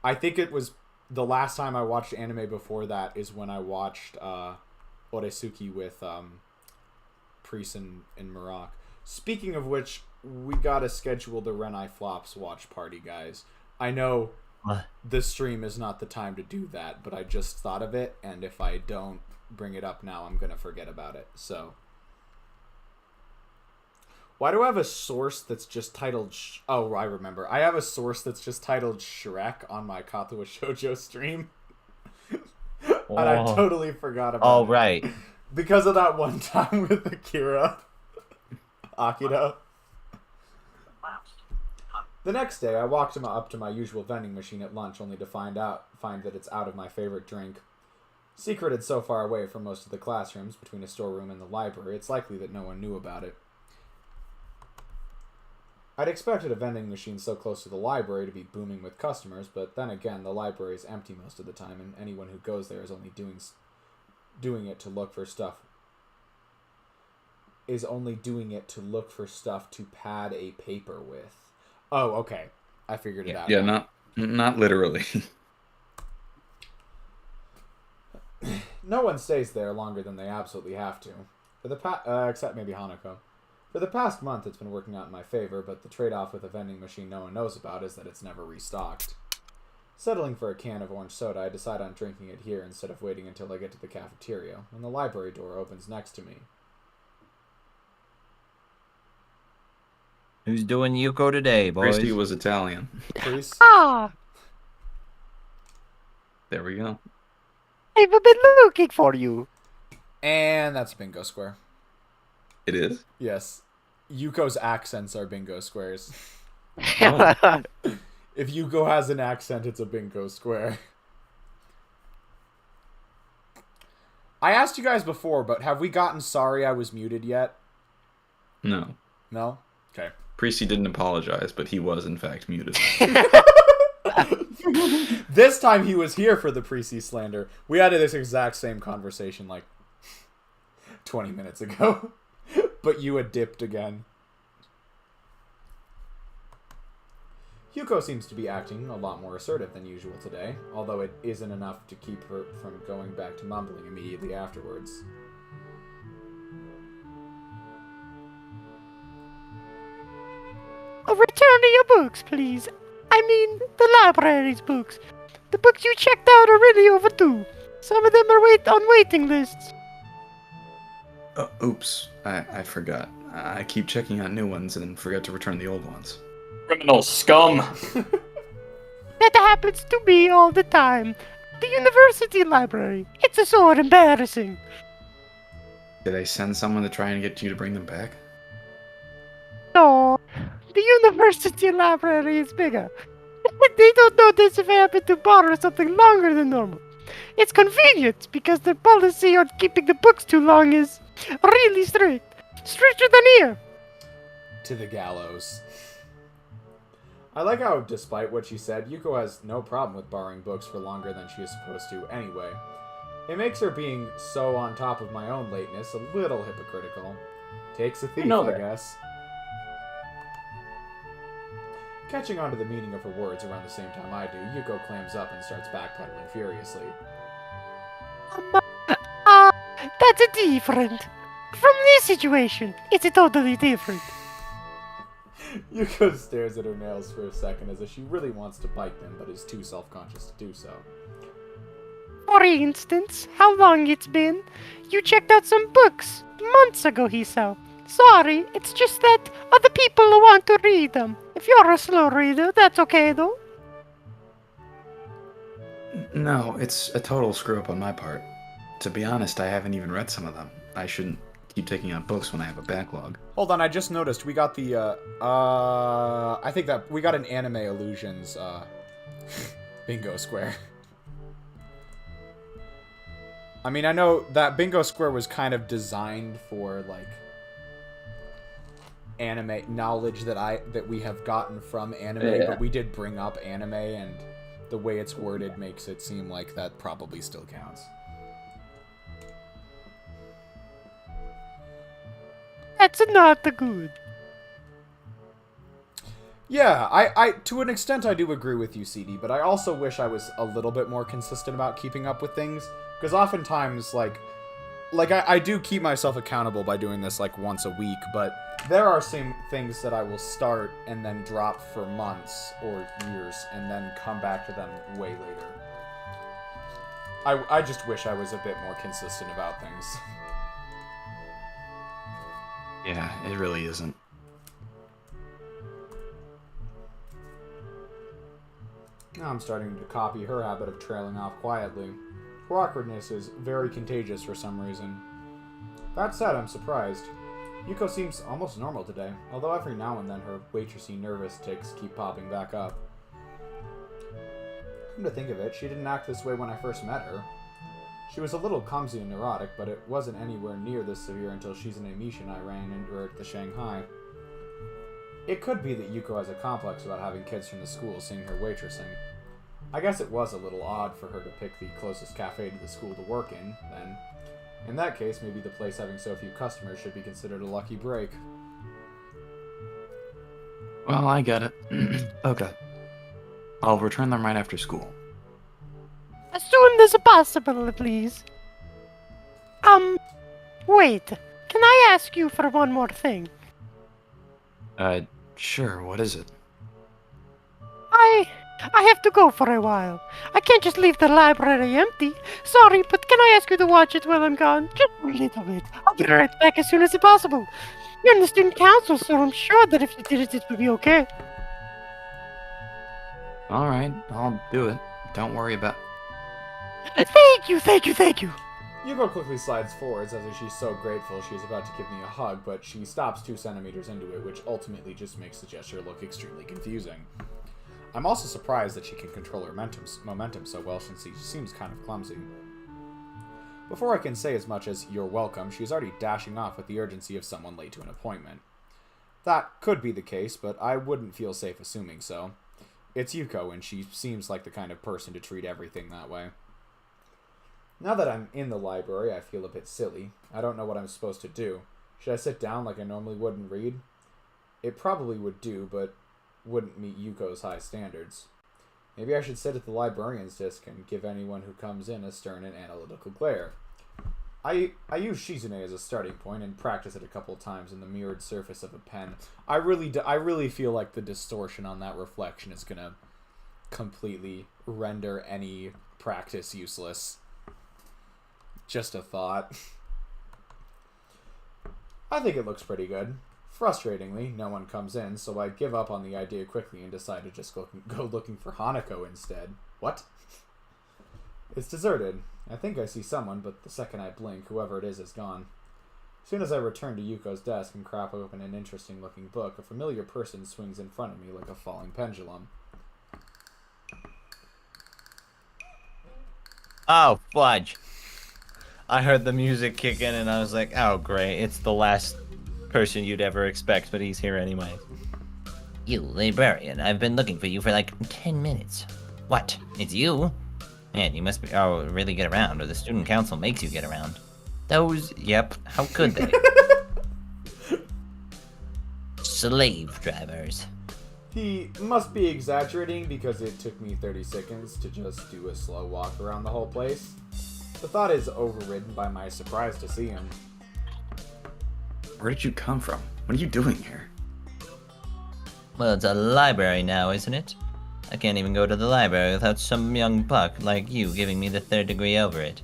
I think it was the last time I watched anime before that is when I watched Oresuki with Priest and Marak. Speaking of which, we gotta schedule the Renai Flops watch party, guys. I know this stream is not the time to do that, but I just thought of it, and if I don't bring it up now, I'm gonna forget about it. So, why do I have a source that's just titled? Oh, I remember. I have a source that's just titled Shrek on my Katawa Shoujo stream, and I Oh. totally forgot about Oh, it. right. Because of that one time with Akira Akito. The next day, I walked up to my usual vending machine at lunch, only to find that it's out of my favorite drink. Secreted so far away from most of the classrooms, between a storeroom and the library, it's likely that no one knew about it. I'd expected a vending machine so close to the library to be booming with customers, but then again, the library is empty most of the time, and anyone who goes there is only doing it to look for stuff. Is only doing it to look for stuff to pad a paper with. Oh, okay. I figured it out. Yeah, not literally. No one stays there longer than they absolutely have to. For the except maybe Hanako. For the past month, it's been working out in my favor, but the trade-off with a vending machine no one knows about is that it's never restocked. Settling for a can of orange soda, I decide on drinking it here instead of waiting until I get to the cafeteria, when the library door opens next to me. Who's doing Yuko today, boys? Christy was Italian. Priest? Ah, There we go. I've been looking for you. And that's bingo square. It is? Yes. Yuko's accents are bingo squares. Oh. If Yuko has an accent, it's a bingo square. I asked you guys before, but have we gotten sorry I was muted yet? No. No? Okay. Priesty didn't apologize, but he was in fact muted. This time he was here for the Priesty slander. We had this exact same conversation like 20 minutes ago. But you had dipped again. Yuko seems to be acting a lot more assertive than usual today, although it isn't enough to keep her from going back to mumbling immediately afterwards. Return to your books, please. I mean, the library's books. The books you checked out are really overdue. Some of them are on waiting lists. Oops, I forgot. I keep checking out new ones and forget to return the old ones. Criminal scum! That happens to me all the time. The university library. It's so embarrassing. Did they send someone to try and get you to bring them back? No, the university library is bigger. They don't notice if I happen to borrow something longer than normal. It's convenient because their policy on keeping the books too long is really strict. Stricter than here. To the gallows. I like how, despite what she said, Yuko has no problem with borrowing books for longer than she is supposed to anyway. It makes her being so on top of my own lateness a little hypocritical. Takes a thief, I guess. Catching on to the meaning of her words around the same time I do, Yuko clams up and starts backpedaling furiously. That's different. From this situation, it's totally different. Yuko stares at her nails for a second as if she really wants to bite them, but is too self-conscious to do so. For instance, how long it's been? You checked out some books months ago, he said. Sorry, it's just that other people want to read them. If you're a slow reader, that's okay, though. No, it's a total screw-up on my part. To be honest, I haven't even read some of them. I shouldn't keep taking out books when I have a backlog. Hold on, I just noticed we got the, I think that we got an Anime Illusions, bingo square. I mean, I know that bingo square was kind of designed for, like, anime knowledge that we have gotten from anime, but we did bring up anime, and the way it's worded makes it seem like that probably still counts. That's not good. Yeah, I to an extent I do agree with you, CD, but I also wish I was a little bit more consistent about keeping up with things, because oftentimes, like I do keep myself accountable by doing this, like, once a week, but there are some things that I will start and then drop for months or years, and then come back to them way later. I just wish I was a bit more consistent about things. Yeah, it really isn't. Now I'm starting to copy her habit of trailing off quietly. Her awkwardness is very contagious for some reason. That said, I'm surprised. Yuko seems almost normal today, although every now and then her waitressy nervous tics keep popping back up. Come to think of it, she didn't act this way when I first met her. She was a little clumsy and neurotic, but it wasn't anywhere near this severe until Shizune Mishi and I ran into her at the Shanghai. It could be that Yuko has a complex about having kids from the school seeing her waitressing. I guess it was a little odd for her to pick the closest cafe to the school to work in, then. In that case, maybe the place having so few customers should be considered a lucky break. Well, I get it. Okay. I'll return them right after school. As soon as possible, please. Wait. Can I ask you for one more thing? Sure, what is it? I have to go for a while. I can't just leave the library empty. Sorry, but can I ask you to watch it while I'm gone? Just a little bit. I'll be right back as soon as possible. You're in the student council, so I'm sure that if you did it, it would be okay. Alright, I'll do it. Don't worry about... Thank you. Yuko quickly slides forwards as if she's so grateful she is about to give me a hug, but she stops 2 centimeters into it, which ultimately just makes the gesture look extremely confusing. I'm also surprised that she can control her momentum so well since she seems kind of clumsy. Before I can say as much as "you're welcome," she's already dashing off with the urgency of someone late to an appointment. That could be the case, but I wouldn't feel safe assuming so. It's Yuko, and she seems like the kind of person to treat everything that way. Now that I'm in the library, I feel a bit silly. I don't know what I'm supposed to do. Should I sit down like I normally would and read? It probably would do, but wouldn't meet Yuko's high standards. Maybe I should sit at the librarian's desk and give anyone who comes in a stern and analytical glare. I use Shizune as a starting point and practice it a couple times in the mirrored surface of a pen. I really feel like the distortion on that reflection is gonna completely render any practice useless. Just a thought. I think it looks pretty good. Frustratingly, no one comes in, so I give up on the idea quickly and decide to just go looking for Hanako instead. What? It's deserted. I think I see someone, but the second I blink, whoever it is gone. As soon as I return to Yuko's desk and crack open an interesting-looking book, a familiar person swings in front of me like a falling pendulum. Oh, fudge. I heard the music kick in and I was like, oh, great. It's the last person you'd ever expect, but he's here anyway. You, librarian. I've been looking for you for like 10 minutes. What? It's you? Man, you must be... Oh, really get around, or the student council makes you get around. Those... Yep. How could they? Slave drivers. He must be exaggerating because it took me 30 seconds to just do a slow walk around the whole place. The thought is overridden by my surprise to see him. Where did you come from? What are you doing here? Well, it's a library now, isn't it? I can't even go to the library without some young buck like you giving me the third degree over it.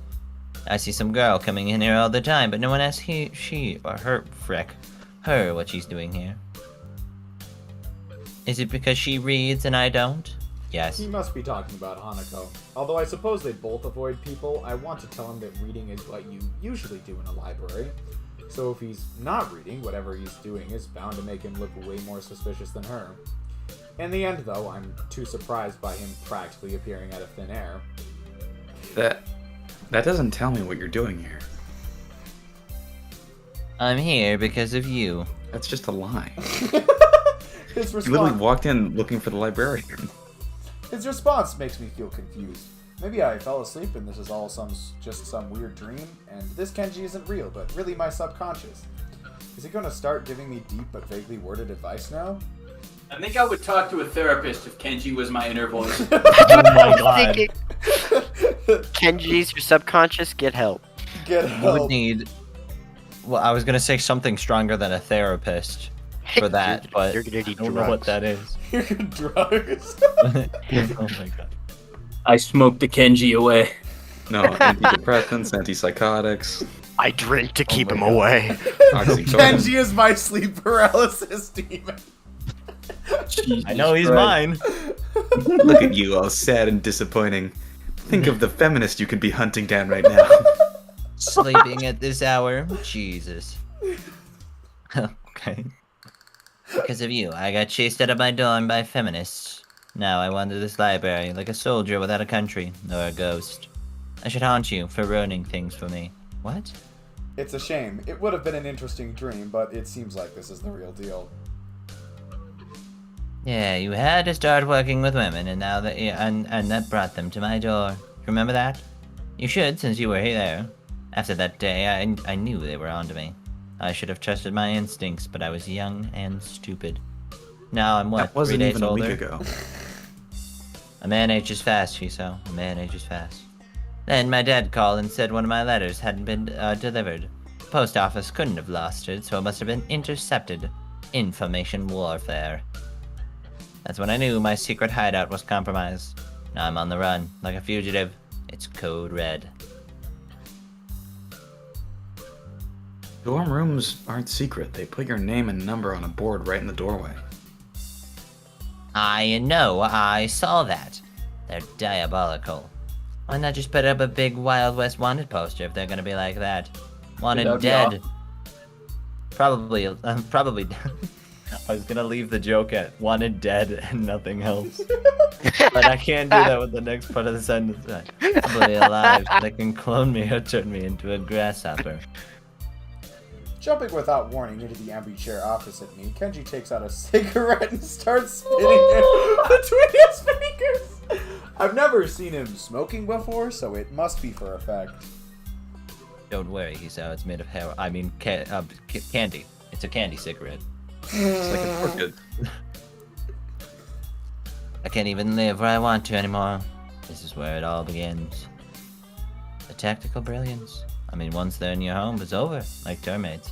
I see some girl coming in here all the time, but no one asks she or her what she's doing here. Is it because she reads and I don't? Yes. He must be talking about Hanako. Although I suppose they both avoid people, I want to tell him that reading is what you usually do in a library. So if he's not reading, whatever he's doing is bound to make him look way more suspicious than her. In the end, though, I'm too surprised by him practically appearing out of thin air. That doesn't tell me what you're doing here. I'm here because of you. That's just a lie. His You literally response, walked in looking for the librarian. his response makes me feel confused. Maybe I fell asleep and this is all just some weird dream, and this Kenji isn't real, but really my subconscious. Is he going to start giving me deep but vaguely worded advice now? I think I would talk to a therapist if Kenji was my inner voice. Oh my god. Kenji's your subconscious, get help. Get You help. would need... Well, I was gonna say something stronger than a therapist for that, but You're gonna need I don't know what drugs. that is. Drugs. Oh my god. I smoked the Kenji away. No, antidepressants, antipsychotics, I drink to keep my him God. away. oxytocin. Kenji is my sleep paralysis demon. I know he's mine. Look at you, all sad and disappointing. Think of the feminist you could be hunting down right now. Sleeping at this hour? Jesus. Okay. Because of you, I got chased out of my dorm by feminists. Now I wander this library like a soldier without a country, or a ghost. I should haunt you for ruining things for me. What? It's a shame. It would have been an interesting dream, but it seems like this is the real deal. Yeah, you had to start working with women, and now that and that brought them to my door. Remember that? You should, since you were there. After that day, I knew they were onto me. I should have trusted my instincts, but I was young and stupid. Now I'm what, That wasn't 3 days even a older? week ago. A man ages fast, Shiso. A man ages fast. Then my dad called and said one of my letters hadn't been delivered. The post office couldn't have lost it, so it must have been intercepted. Information warfare. That's when I knew my secret hideout was compromised. Now I'm on the run, like a fugitive. It's code red. Dorm rooms aren't secret. They put your name and number on a board right in the doorway. I know, I saw that. They're diabolical. Why not just put up a big Wild West wanted poster if they're gonna be like that? Wanted That'd be dead. Probably. I was gonna leave the joke at wanted dead and nothing else. But I can't do that with the next part of the sentence. Probably alive, so they can clone me or turn me into a grasshopper. Jumping without warning into the empty chair opposite me, Kenji takes out a cigarette and starts spitting it between his fingers. I've never seen him smoking before, so it must be for effect. Don't worry, Hiso, it's made of hair. I mean, candy. It's a candy cigarette. It's like an orchid. I can't even live where I want to anymore. This is where it all begins. The tactical brilliance. I mean, once they're in your home, it's over, like termites.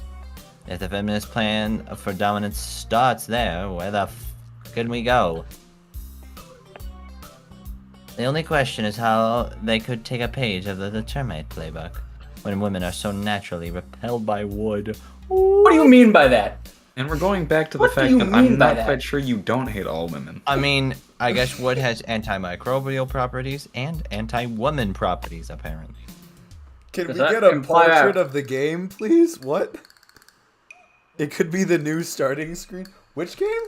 If the feminist plan for dominance starts there, where the f can we go? The only question is how they could take a page of the termite playbook, when women are so naturally repelled by wood. What do you mean by that? And we're going back to the What do fact you that mean I'm by not that? quite sure you don't hate all women. I mean, I guess wood has antimicrobial properties and anti-woman properties, apparently. Can we Does that get a imply portrait of the game, please? What? It could be the new starting screen. Which game?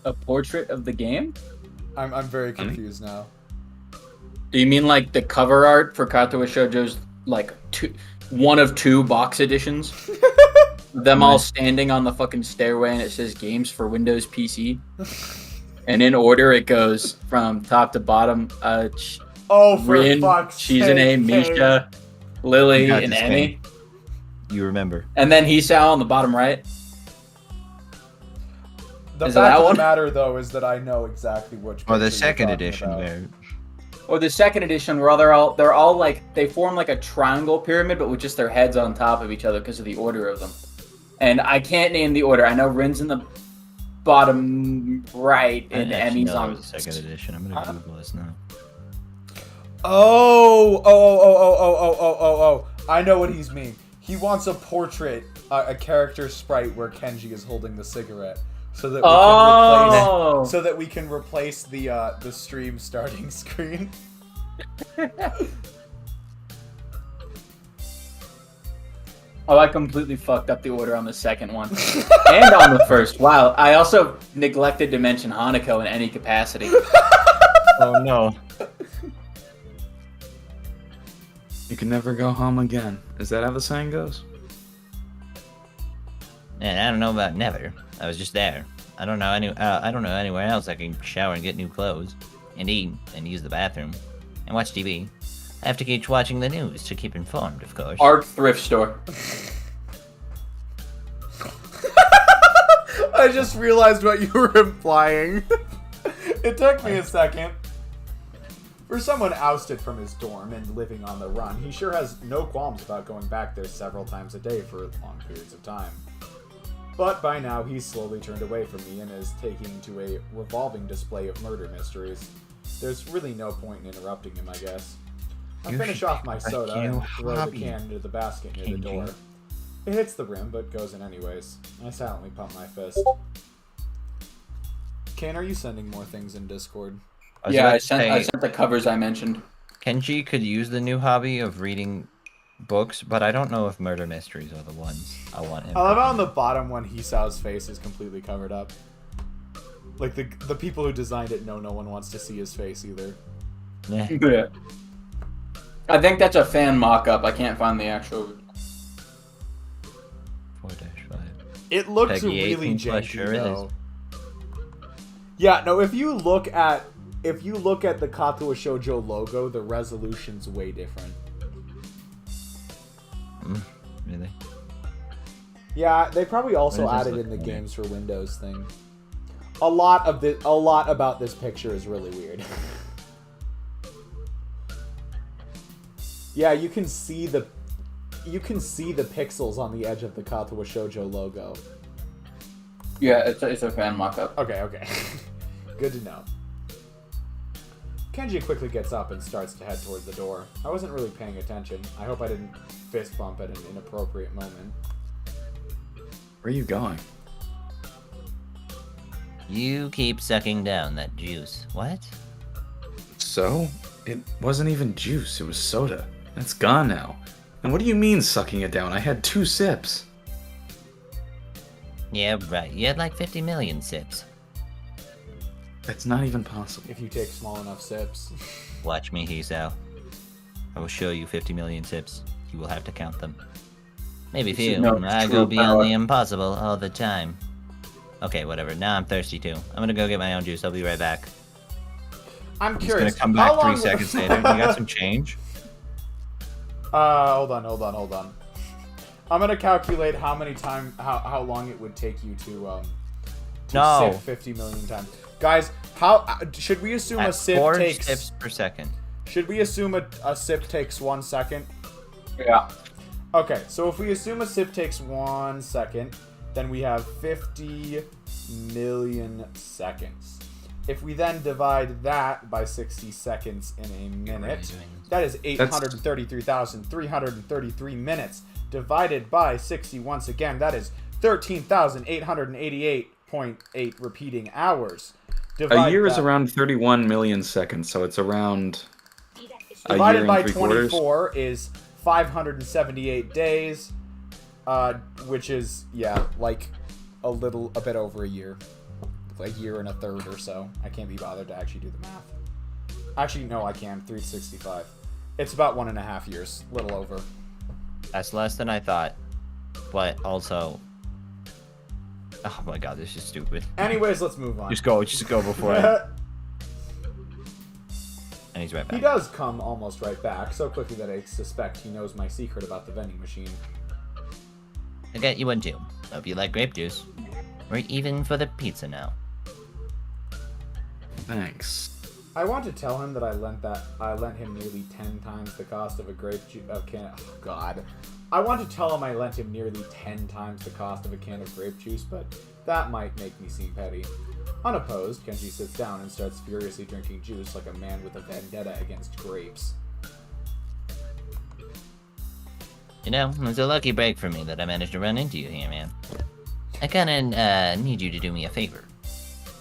A portrait of the game? I'm very confused now. Do you mean like the cover art for Katawa Shoujo's like one of 2 box editions? Them all standing on the fucking stairway and it says games for Windows PC. And in order it goes from top to bottom. Oh, for Rin, fuck's Shizune, sake, Misha, Lily, You got and this Emmy. game. You remember. And then Hisao on the bottom right. The Is it fact that of one? the matter, though, is that I know exactly which. Or the picture you're second talking edition, about. where Or the second edition where they're all like they form like a triangle pyramid but with just their heads on top of each other because of the order of them. And I can't name the order. I know Rin's in the bottom right I and didn't actually Emmy's know there on was a second edition. I'm gonna Google this now. Oh! I know what he's mean. He wants a portrait, a character sprite where Kenji is holding the cigarette, so that we can replace the stream starting screen. Oh, I completely fucked up the order on the second one. And on the first. Wow. I also neglected to mention Hanako in any capacity. Oh no. You can never go home again. Is that how the saying goes? Man, I don't know about never. I was just there. I don't know anywhere else I can shower and get new clothes, and eat, and use the bathroom, and watch TV. I have to keep watching the news to keep informed, of course. Art thrift store. I just realized what you were implying. It took me a second. For someone ousted from his dorm and living on the run, he sure has no qualms about going back there several times a day for long periods of time. But by now, he's slowly turned away from me and is taking to a revolving display of murder mysteries. There's really no point in interrupting him, I guess. I You finish should off my have a soda new and throw the hobby, can into the basket near the Kenji. door. It hits the rim, but goes in anyways. I silently pump my fist. Kane, are you sending more things in Discord? Yeah, about I to sent say, the covers I mentioned. Kenji could use the new hobby of reading books, but I don't know if murder mysteries are the ones I want him. I love how on the bottom one, Hisao's face is completely covered up. Like, the people who designed it know no one wants to see his face either. Yeah. Yeah. I think that's a fan mock-up. I can't find the actual. 4-5. It looks Peggy really 18 plus janky sure though. Yeah, no. If you look at the Katawa Shoujo logo, the resolution's way different. Really? Yeah, they probably also What does this added in the look like? games for Windows thing. A lot about this picture is really weird. Yeah, you can see the pixels on the edge of the Katawa Shoujo logo. Yeah, it's a fan mock-up. Okay. Good to know. Kenji quickly gets up and starts to head towards the door. I wasn't really paying attention. I hope I didn't fist bump at an inappropriate moment. Where are you going? You keep sucking down that juice. What? So? It wasn't even juice, it was soda. That's gone now. And what do you mean sucking it down? I had 2 sips. Yeah, right. You had like 50 million sips. That's not even possible. If you take small enough sips. Watch me, Hisao. I will show you 50 million sips. You will have to count them. Maybe few. No I true go beyond power. the impossible all the time. Okay, whatever. Now I'm thirsty too. I'm gonna go get my own juice. I'll be right back. I'm He's curious. gonna come how back 3 long- seconds later. You got some change? Hold on. I'm gonna calculate how long it would take you to No. sip 50 million times. Guys, how should we assume a At sip 4 takes? sips per second. Should we assume a sip takes 1 second? Yeah. Okay, so if we assume a sip takes 1 second, then we have 50 million seconds. If we then divide that by 60 seconds in a minute, that is 833,333 minutes. Divided by 60 once again, that is 13,888.8 repeating hours. A year is that- around 31 million seconds, so it's around a year divided and by 3/4. 24 is 578 days, which is like a bit over a year, like a year and a third or so. I can't be bothered to actually do the math. Actually, no, I can. 365. It's about 1.5 years, a little over. That's less than I thought. But also... Oh my god, this is stupid. Anyways, let's move on. Just go before I... And he's right He back. does come almost right back, so quickly that I suspect he knows my secret about the vending machine. I'll get you one too. Hope you like grape juice. We're even for the pizza now. Thanks. I want to tell him that I lent him nearly 10 times the cost of a can. Oh God. I want to tell him I lent him nearly 10 times the cost of a can of grape juice, but that might make me seem petty. Unopposed, Kenji sits down and starts furiously drinking juice like a man with a vendetta against grapes. You know, it's a lucky break for me that I managed to run into you here, man. I kinda need you to do me a favor.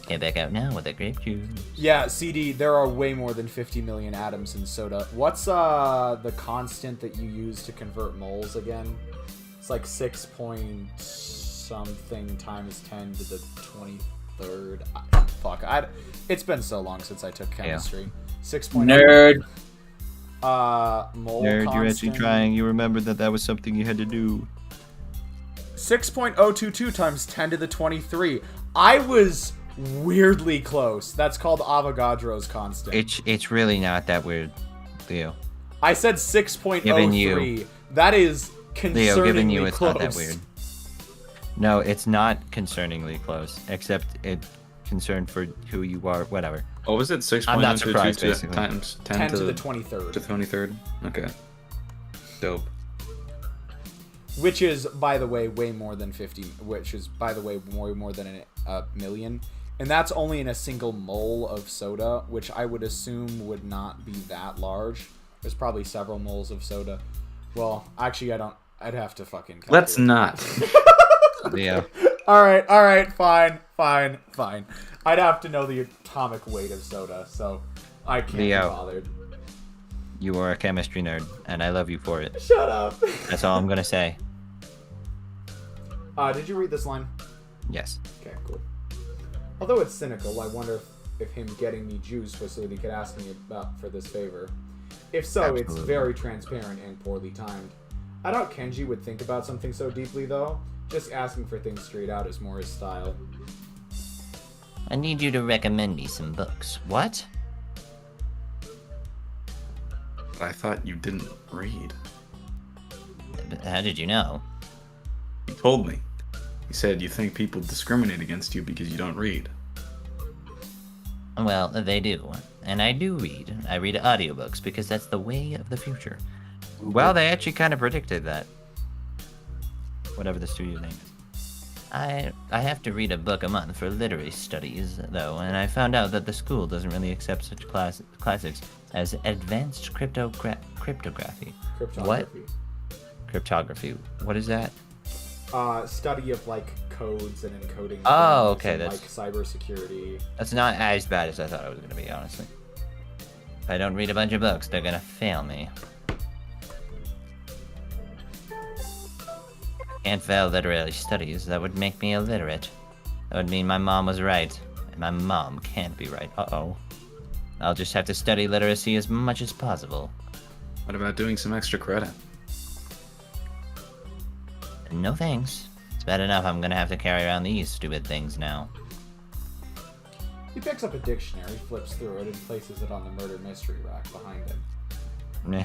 Get back out now with that grape juice. Yeah, CD, there are way more than 50 million atoms in soda. What's the constant that you use to convert moles again? It's like 6 point something times 10 to the 23rd. It's been so long since I took chemistry. 6. Nerd. Mole Nerd, constant. you're actually trying. You remembered that was something you had to do. 6.022 times 10 to the 23. I was weirdly close. That's called Avogadro's constant. It's really not that weird, Leo. I said 6.03. Given you. That is concerningly Leo, given you, it's close. not that weird. No, it's not concerningly close. Except it's concerned for who you are. Whatever. What was it? 6.022 I'm not surprised, basically. times 10 to the 23rd. to 23rd? Okay. Dope. Which is, by the way, way more than 50. Which is, by the way, way more than a million. And that's only in a single mole of soda, which I would assume would not be that large. There's probably several moles of soda. Well, actually, I don't. I'd have to fucking calculate. Let's not. Leo. Alright, fine. I'd have to know the atomic weight of soda, so I can't be Leo. bothered. You are a chemistry nerd, and I love you for it. Shut up. That's all I'm gonna say. Did you read this line? Yes. Okay, cool. Although it's cynical, I wonder if him getting me juice was so that he could ask me for this favor. If so, it's Absolutely. very transparent and poorly timed. I doubt Kenji would think about something so deeply, though. Just asking for things straight out is more his style. I need you to recommend me some books. What? I thought you didn't read. How did you know? You told me. You said you think people discriminate against you because you don't read. Well, they do. And I do read. I read audiobooks because that's the way of the future. Well, they actually kind of predicted that. Whatever the studio name is. I have to read a book a month for literary studies, though, and I found out that the school doesn't really accept such classics as advanced cryptography. What? Cryptography. What is that? Study of, like, codes and encoding. Oh, things okay, and, that's- like, cybersecurity. That's not as bad as I thought it was going to be, honestly. If I don't read a bunch of books, they're going to fail me. Can't fail literary studies. That would make me illiterate. That would mean my mom was right. And my mom can't be right. Uh-oh. I'll just have to study literacy as much as possible. What about doing some extra credit? No thanks. It's bad enough I'm gonna have to carry around these stupid things now. He picks up a dictionary, flips through it, and places it on the murder mystery rack behind him. Meh.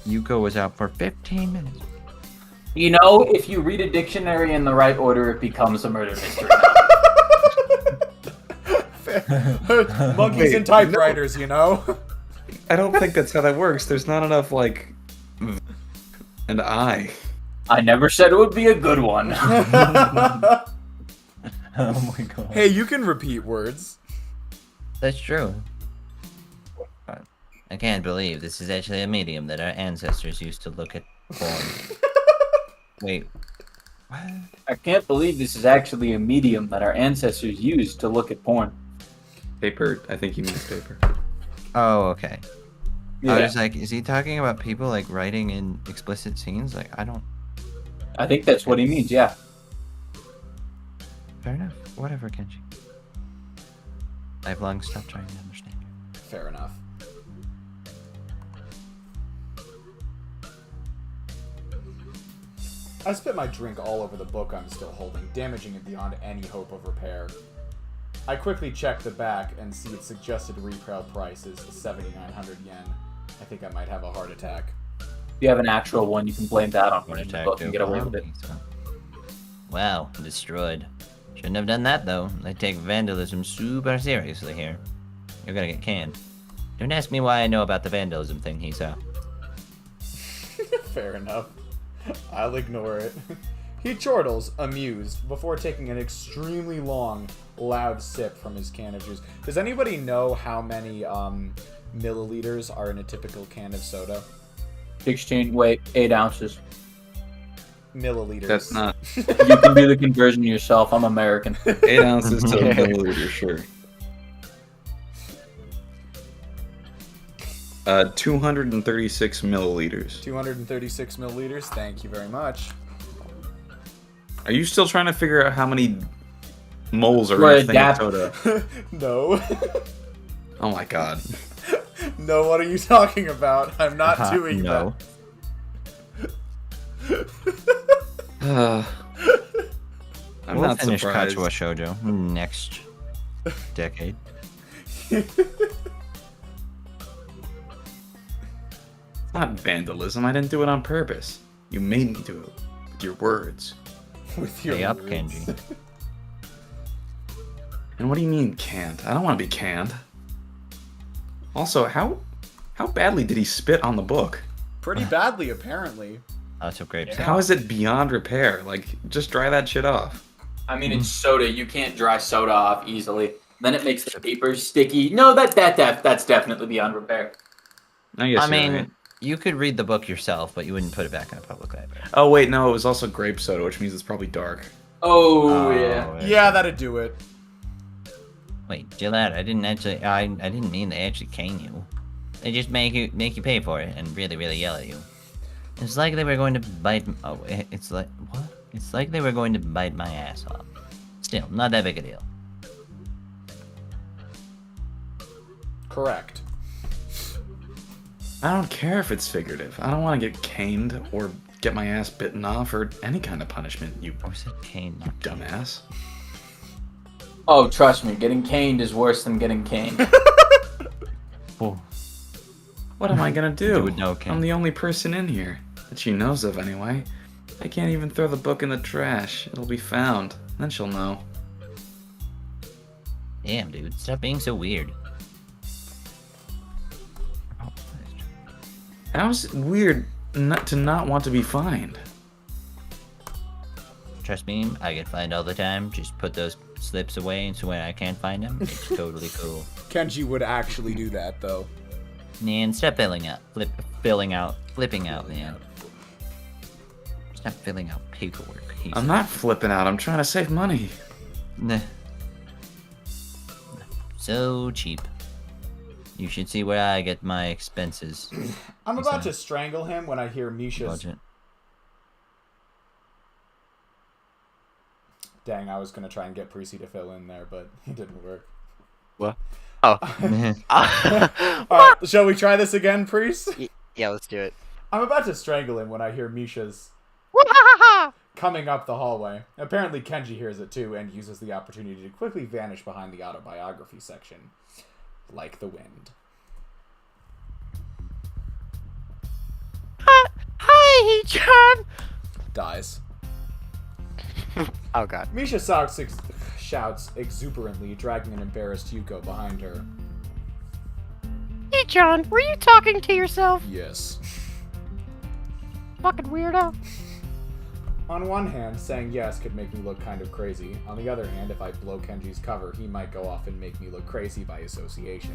Yuko was out for 15 minutes. You know, if you read a dictionary in the right order, it becomes a murder mystery. Monkeys Wait, and typewriters, you know? I don't think that's how that works. There's not enough, like, and I. I never said it would be a good one. Oh my god. Hey, you can repeat words. That's true. I can't believe this is actually a medium that our ancestors used to look at porn. Wait. What? I can't believe this is actually a medium that our ancestors used to look at porn. Paper? I think he means paper. Oh, okay. Yeah. I was like, is he talking about people like writing in explicit scenes? Like, I don't. I think that's what he means, yeah. Fair enough. Whatever, Kenji. I've long stopped trying to understand you. Fair enough. I spit my drink all over the book I'm still holding, damaging it beyond any hope of repair. I quickly check the back and see its suggested retail price is 7,900 yen. I think I might have a heart attack. If you have an actual one, you can blame that on Heart winning the attack, book and get away with it. Wow, destroyed. Shouldn't have done that though. They take vandalism super seriously here. You're gonna get canned. Don't ask me why I know about the vandalism thing he saw. Fair enough. I'll ignore it. He chortles, amused, before taking an extremely long, loud sip from his can of juice. Does anybody know how many milliliters are in a typical can of soda? 16, wait, 8 ounces. Milliliters. That's not You can do the conversion yourself. I'm American. 8 ounces to a milliliter, sure. 236 milliliters. 236 milliliters. Thank you very much. Are you still trying to figure out how many moles are Right, in a thing of that- soda? No. Oh my god. No, what are you talking about? I'm not doing no. I'm We'll not finish surprised. Katawa Shoujo next decade. It's not vandalism. I didn't do it on purpose. You made me do it with your words. With your Stay up, words. Kenji. And what do you mean canned? I don't want to be canned. Also, how badly did he spit on the book? Pretty badly, apparently. Lots of grapes. How is it beyond repair? Like, just dry that shit off. I mean, it's soda. You can't dry soda off easily. Then it makes the paper sticky. No, that's definitely beyond repair. I guess I you're mean, right. you could read the book yourself, but you wouldn't put it back in a public library. Oh wait, no, it was also grape soda, which means it's probably dark. Oh, yeah. Yeah, that'd do it. Wait, Gillette, I didn't mean they actually cane you. They just make you pay for it and really, really yell at you. It's like they were going to bite. Oh, it's like what? It's like they were going to bite my ass off. Still, not that big a deal. Correct. I don't care if it's figurative. I don't want to get caned or get my ass bitten off or any kind of punishment, you I said cane, not dumbass. Oh, trust me, getting caned is worse than getting caned. oh. What am I gonna do? would know, Ken. I'm the only person in here that she knows of anyway. I can't even throw the book in the trash. It'll be found. Then she'll know. Damn, dude, stop being so weird. How's it weird not to not want to be fined? Trust me, I get fined all the time. Just put those slips away so when I can't find them, it's totally cool. Kenji would actually do that, though. Man, stop flipping out, man. Stop filling out paperwork. I'm not flipping out. I'm trying to save money. Nah. So cheap. You should see where I get my expenses. I'm about to strangle him when I hear Misha's... Budget. Dang, I was going to try and get Precy to fill in there, but it didn't work. What? Oh. Alright, shall we try this again, Priest? Yeah, let's do it. I'm about to strangle him when I hear Misha's coming up the hallway. Apparently Kenji hears it too and uses the opportunity to quickly vanish behind the autobiography section. Like the wind. Hi, John. Dies. Oh god. Misha shouts exuberantly, dragging an embarrassed Yuko behind her. Hey, John, were you talking to yourself? Yes. Fucking weirdo. On one hand, saying yes could make me look kind of crazy. On the other hand, if I blow Kenji's cover, he might go off and make me look crazy by association.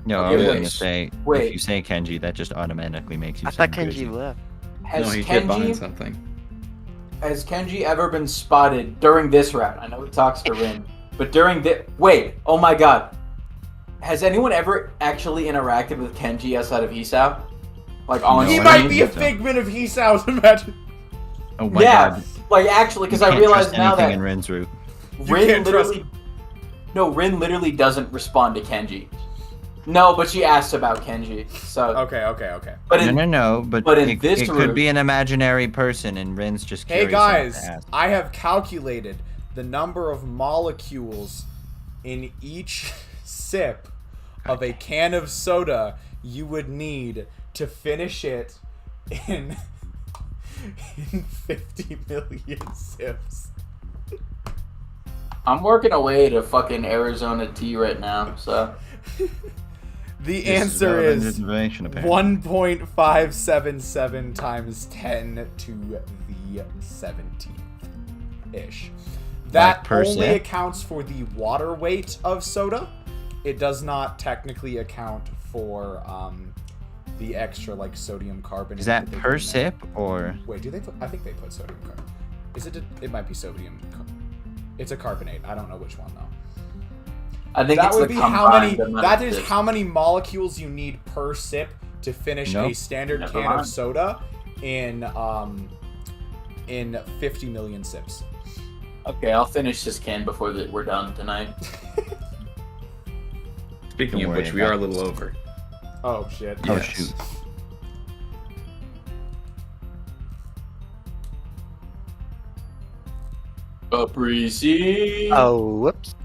No, I Okay, was wait. gonna say, Wait. if you say Kenji, that just automatically makes you I thought sound Kenji crazy. left. Has No, he hid behind Kenji something. has Kenji ever been spotted during this round? I know he talks to Rin, but during the wait, oh my god. Has anyone ever actually interacted with Kenji outside of Hisao? Like on No, He I might don't be a think so. figment of Hisao, imagine. Oh my yeah, god. like actually, because You I can't realized trust now anything that in Rin's route. Rin can't trust- literally, Rin literally doesn't respond to Kenji. No, but she asks about Kenji. So, Okay. but in, No, but in it, this it route- could be an imaginary person, and Rin's just Hey curious enough guys, to ask. I have calculated the number of molecules in each sip of a can of soda you would need to finish it in 50 million sips. I'm working away to fucking Arizona tea right now. So, The This answer relevant is information, apparently. 1.577 times 10 to the 17th ish. That per only sip? accounts for the water weight of soda. It does not technically account for the extra like sodium carbonate. Is that they per put in there. sip or? Wait, do they put? I think they put sodium carbonate. Is it? It might be sodium. It's a carbonate. I don't know which one though. I think That it's would the be how many. combined amount That of is this. how many molecules you need per sip to finish a Nope. standard Never can of mind. soda in 50 million sips. Okay, I'll finish this can before we're done tonight. Speaking Don't of worry which, we are a about little this. over. Oh shit! Oh Yes. shoot. Caprese. Oh, whoops.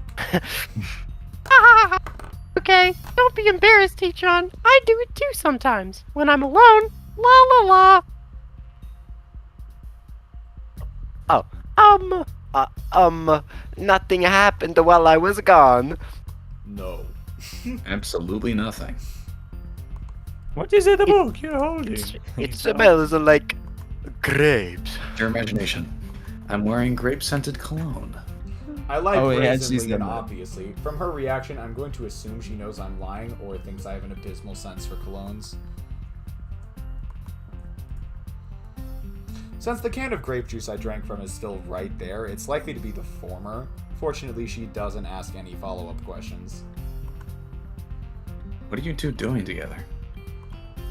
Okay, don't be embarrassed, T-John. I do it too sometimes. When I'm alone. La la la. Oh. Nothing happened while I was gone. No. Absolutely nothing. What is in the book you're holding? It smells like grapes. Your imagination. I'm wearing grape-scented cologne. I like Oh, yeah, brazenly she's and done that. obviously. From her reaction, I'm going to assume she knows I'm lying or thinks I have an abysmal sense for colognes. Since the can of grape juice I drank from is still right there, it's likely to be the former. Fortunately, she doesn't ask any follow-up questions. What are you two doing together?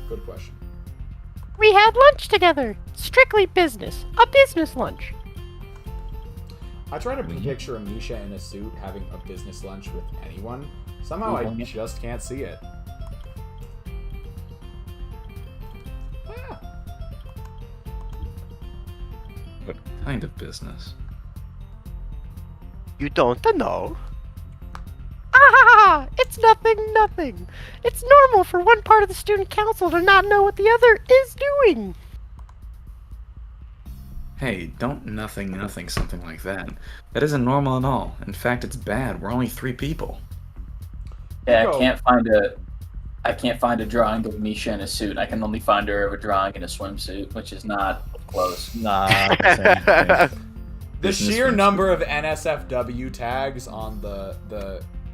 Good question. We had lunch together. Strictly business. A business lunch. I try to picture Amisha in a suit having a business lunch with anyone. Somehow I just can't see it. What kind of business? You don't know? Ah, it's nothing. It's normal for one part of the student council to not know what the other is doing. Hey, don't nothing something like that. That isn't normal at all. In fact, it's bad. We're only 3 people. Yeah, Go. I can't find a drawing of Misha in a suit. I can only find her of a drawing in a swimsuit, which is not close. Nah, the same thing. The Business sheer means- number of NSFW tags on the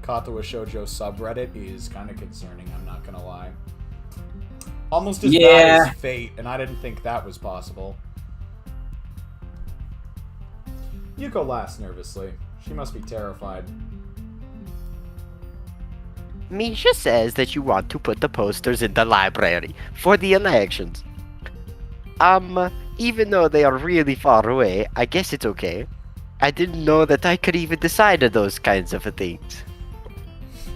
Katawa Shoujo subreddit is kind of concerning, I'm not gonna lie. Almost as bad Yeah. as Fate, and I didn't think that was possible. Yuko laughs nervously. She must be terrified. Misha says that you want to put the posters in the library for the elections. Even though they are really far away, I guess it's okay. I didn't know that I could even decide on those kinds of things.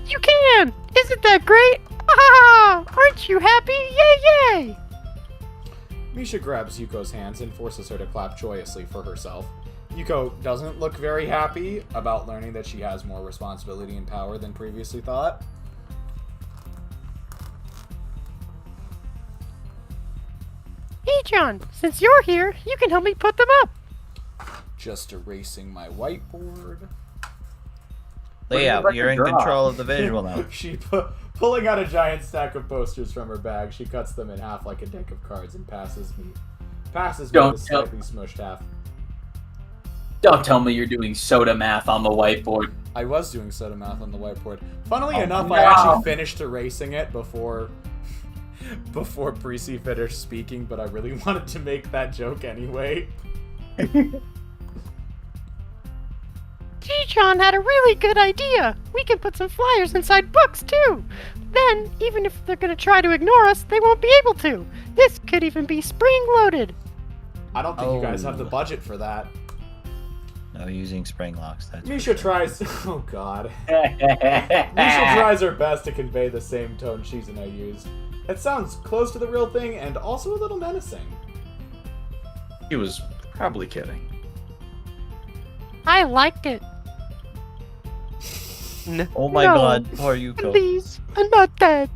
You can! Isn't that great? Ah, aren't you happy? Yay! Misha grabs Yuko's hands and forces her to clap joyously for herself. Yuko doesn't look very happy about learning that she has more responsibility and power than previously thought. Hey, John, since you're here, you can help me put them up. Just erasing my whiteboard. Leah, like you're to in draw? control of the visual now. Pulling out a giant stack of posters from her bag, she cuts them in half like a deck of cards and passes me Don't the tell- slightly smushed half. Don't tell me you're doing soda math on the whiteboard. I was doing soda math on the whiteboard. Funnily enough, no. I actually finished erasing it before Precy finished speaking, but I really wanted to make that joke anyway. G-John had a really good idea. We can put some flyers inside books, too. Then, even if they're gonna try to ignore us, they won't be able to. This could even be spring-loaded. I don't think you guys have the Oh. budget for that. No, using spring locks. That's Misha tries. Oh God. Misha tries her best to convey the same tone Shizune used. It sounds close to the real thing and also a little menacing. He was probably kidding. I liked it. Oh my No. god, poor Yuko. Please, I'm not that.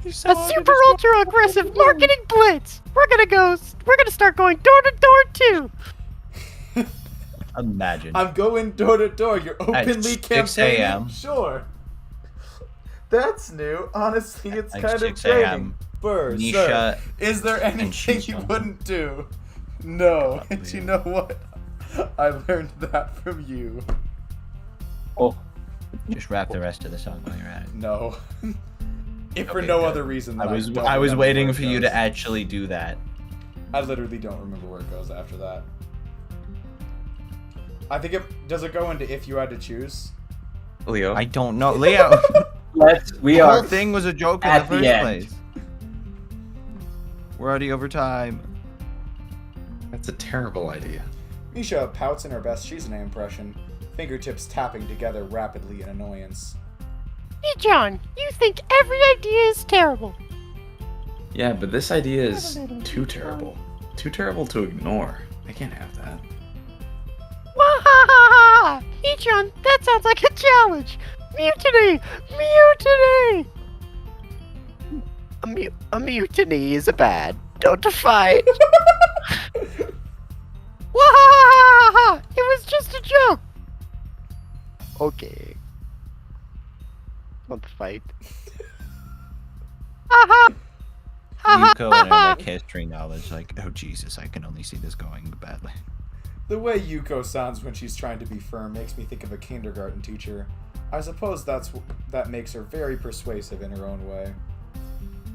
A super ultra aggressive marketing blitz. We're gonna start going door to door too. Imagine. I'm going door to door. You're openly 6 campaigning. a.m.. Sure. That's new. Honestly, it's Like kind of 6 grating. a.m.. Burr, sir, Nisha is there anything you Shizune. wouldn't do? No. Probably. And you know what? I learned that from you. Oh, Just rap the rest of the song while you're at it. No. If for Okay, no good. other reason than I was don't I was remember waiting where for it you goes. to actually do that. I literally don't remember where it goes after that. I think does it go into if you had to choose? Leo, I don't know. Leo, we the are. whole thing was a joke in at the the first end. place. We're already over time. that's a terrible idea. Misha pouts in her best Shizune impression, fingertips tapping together rapidly in annoyance. Hey, John, you think every idea is terrible. Yeah, but this idea is too terrible. Too terrible to ignore. I can't have that. Wahahaha! Hey, John, that sounds like a challenge. Mutiny! Mutiny! A mutiny is bad. Don't fight. Wahahaha! It was just a joke. Okay. Don't fight. Haha! Yuko and her like history knowledge, like, oh Jesus, I can only see this going badly. The way Yuko sounds when she's trying to be firm makes me think of a kindergarten teacher. I suppose that makes her very persuasive in her own way.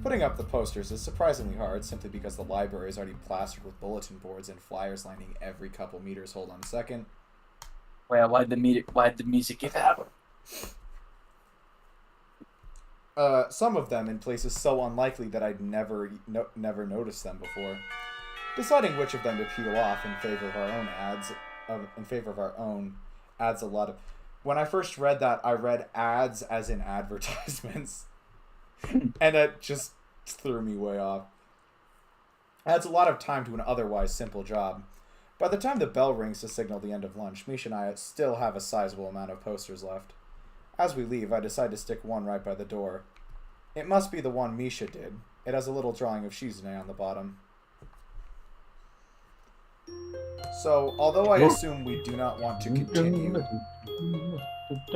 Putting up the posters is surprisingly hard, simply because the library is already plastered with bulletin boards and flyers lining every couple meters. Hold on a second. Well, why'd the music give out? Some of them in places so unlikely that I'd never noticed them before. Deciding which of them to peel off in favor of our own adds a lot of. When I first read that, I read ads as in advertisements, and it just threw me way off. Adds a lot of time to an otherwise simple job. By the time the bell rings to signal the end of lunch, Misha and I still have a sizable amount of posters left. As we leave, I decide to stick one right by the door. It must be the one Misha did. It has a little drawing of Shizune on the bottom. So, although I assume we do not want to continue,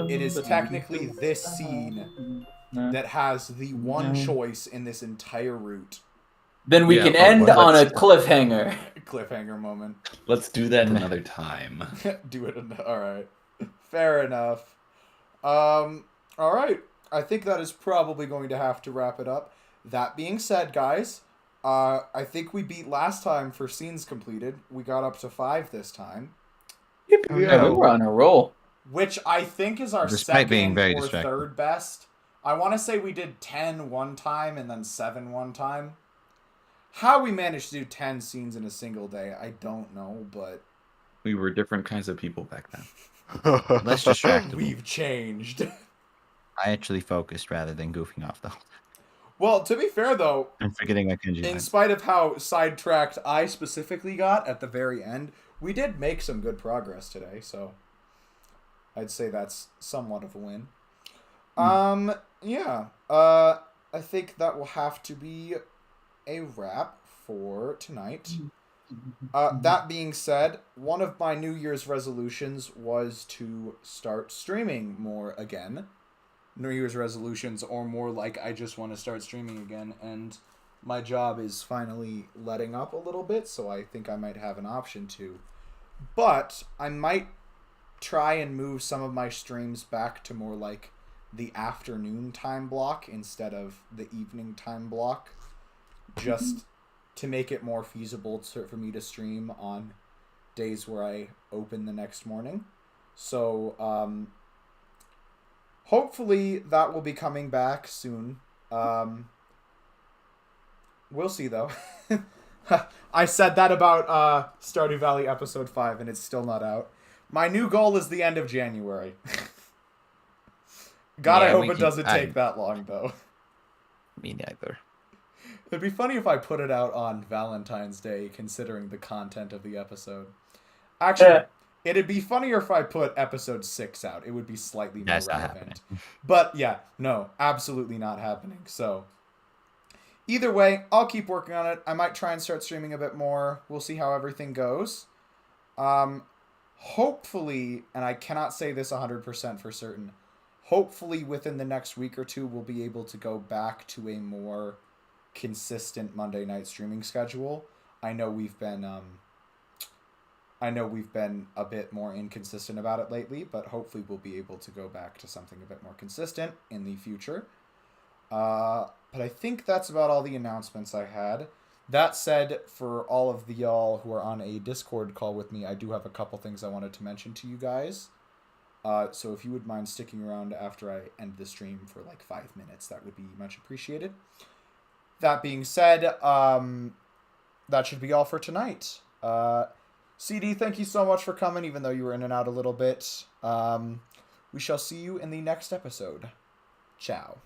it is technically this scene that has the one choice in this entire route. Then we can end on a cliffhanger. Cliffhanger moment. Let's do that another time. Do it. Alright. Fair enough. Alright. I think that is probably going to have to wrap it up. That being said, guys, I think we beat last time for scenes completed. We got up to 5 this time. Yeah, we were on a roll. Which I think is our Despite being second very or distracted. third best. I want to say we did 10 one time and then 7 one time. How we managed to do 10 scenes in a single day, I don't know, but... We were different kinds of people back then. Less distracted. We've changed. I actually focused rather than goofing off the whole time. Well, to be fair, though, I'm forgetting my Kenji in line. spite of how sidetracked I specifically got at the very end, we did make some good progress today, so I'd say that's somewhat of a win. Yeah. I think that will have to be a wrap for tonight. That being said, one of my New Year's resolutions was to start streaming more again. New Year's resolutions, or more like I just want to start streaming again, and my job is finally letting up a little bit, so I think I might have an option to. But I might try and move some of my streams back to more like the afternoon time block instead of the evening time block, just to make it more feasible for me to stream on days where I open the next morning. So, hopefully that will be coming back soon. We'll see, though. I said that about Stardew Valley Episode 5, and it's still not out. My new goal is the end of January. God, Yeah, I hope we it can- doesn't take that long, though. Me neither. It'd be funny if I put it out on Valentine's Day, considering the content of the episode. Actually, it'd be funnier if I put episode 6 out. It would be slightly more That's not relevant. But yeah, no, absolutely not happening. So, either way, I'll keep working on it. I might try and start streaming a bit more. We'll see how everything goes. Hopefully, and I cannot say this 100% for certain, hopefully within the next week or two, we'll be able to go back to a more consistent Monday night streaming schedule. I know we've been a bit more inconsistent about it lately, but hopefully we'll be able to go back to something a bit more consistent in the future. But I think that's about all the announcements I had. That said, for all of the y'all who are on a Discord call with me, I do have a couple things I wanted to mention to you guys. So if you would mind sticking around after I end the stream for like 5 minutes, that would be much appreciated. That being said, that should be all for tonight. CD, thank you so much for coming, even though you were in and out a little bit. We shall see you in the next episode. Ciao.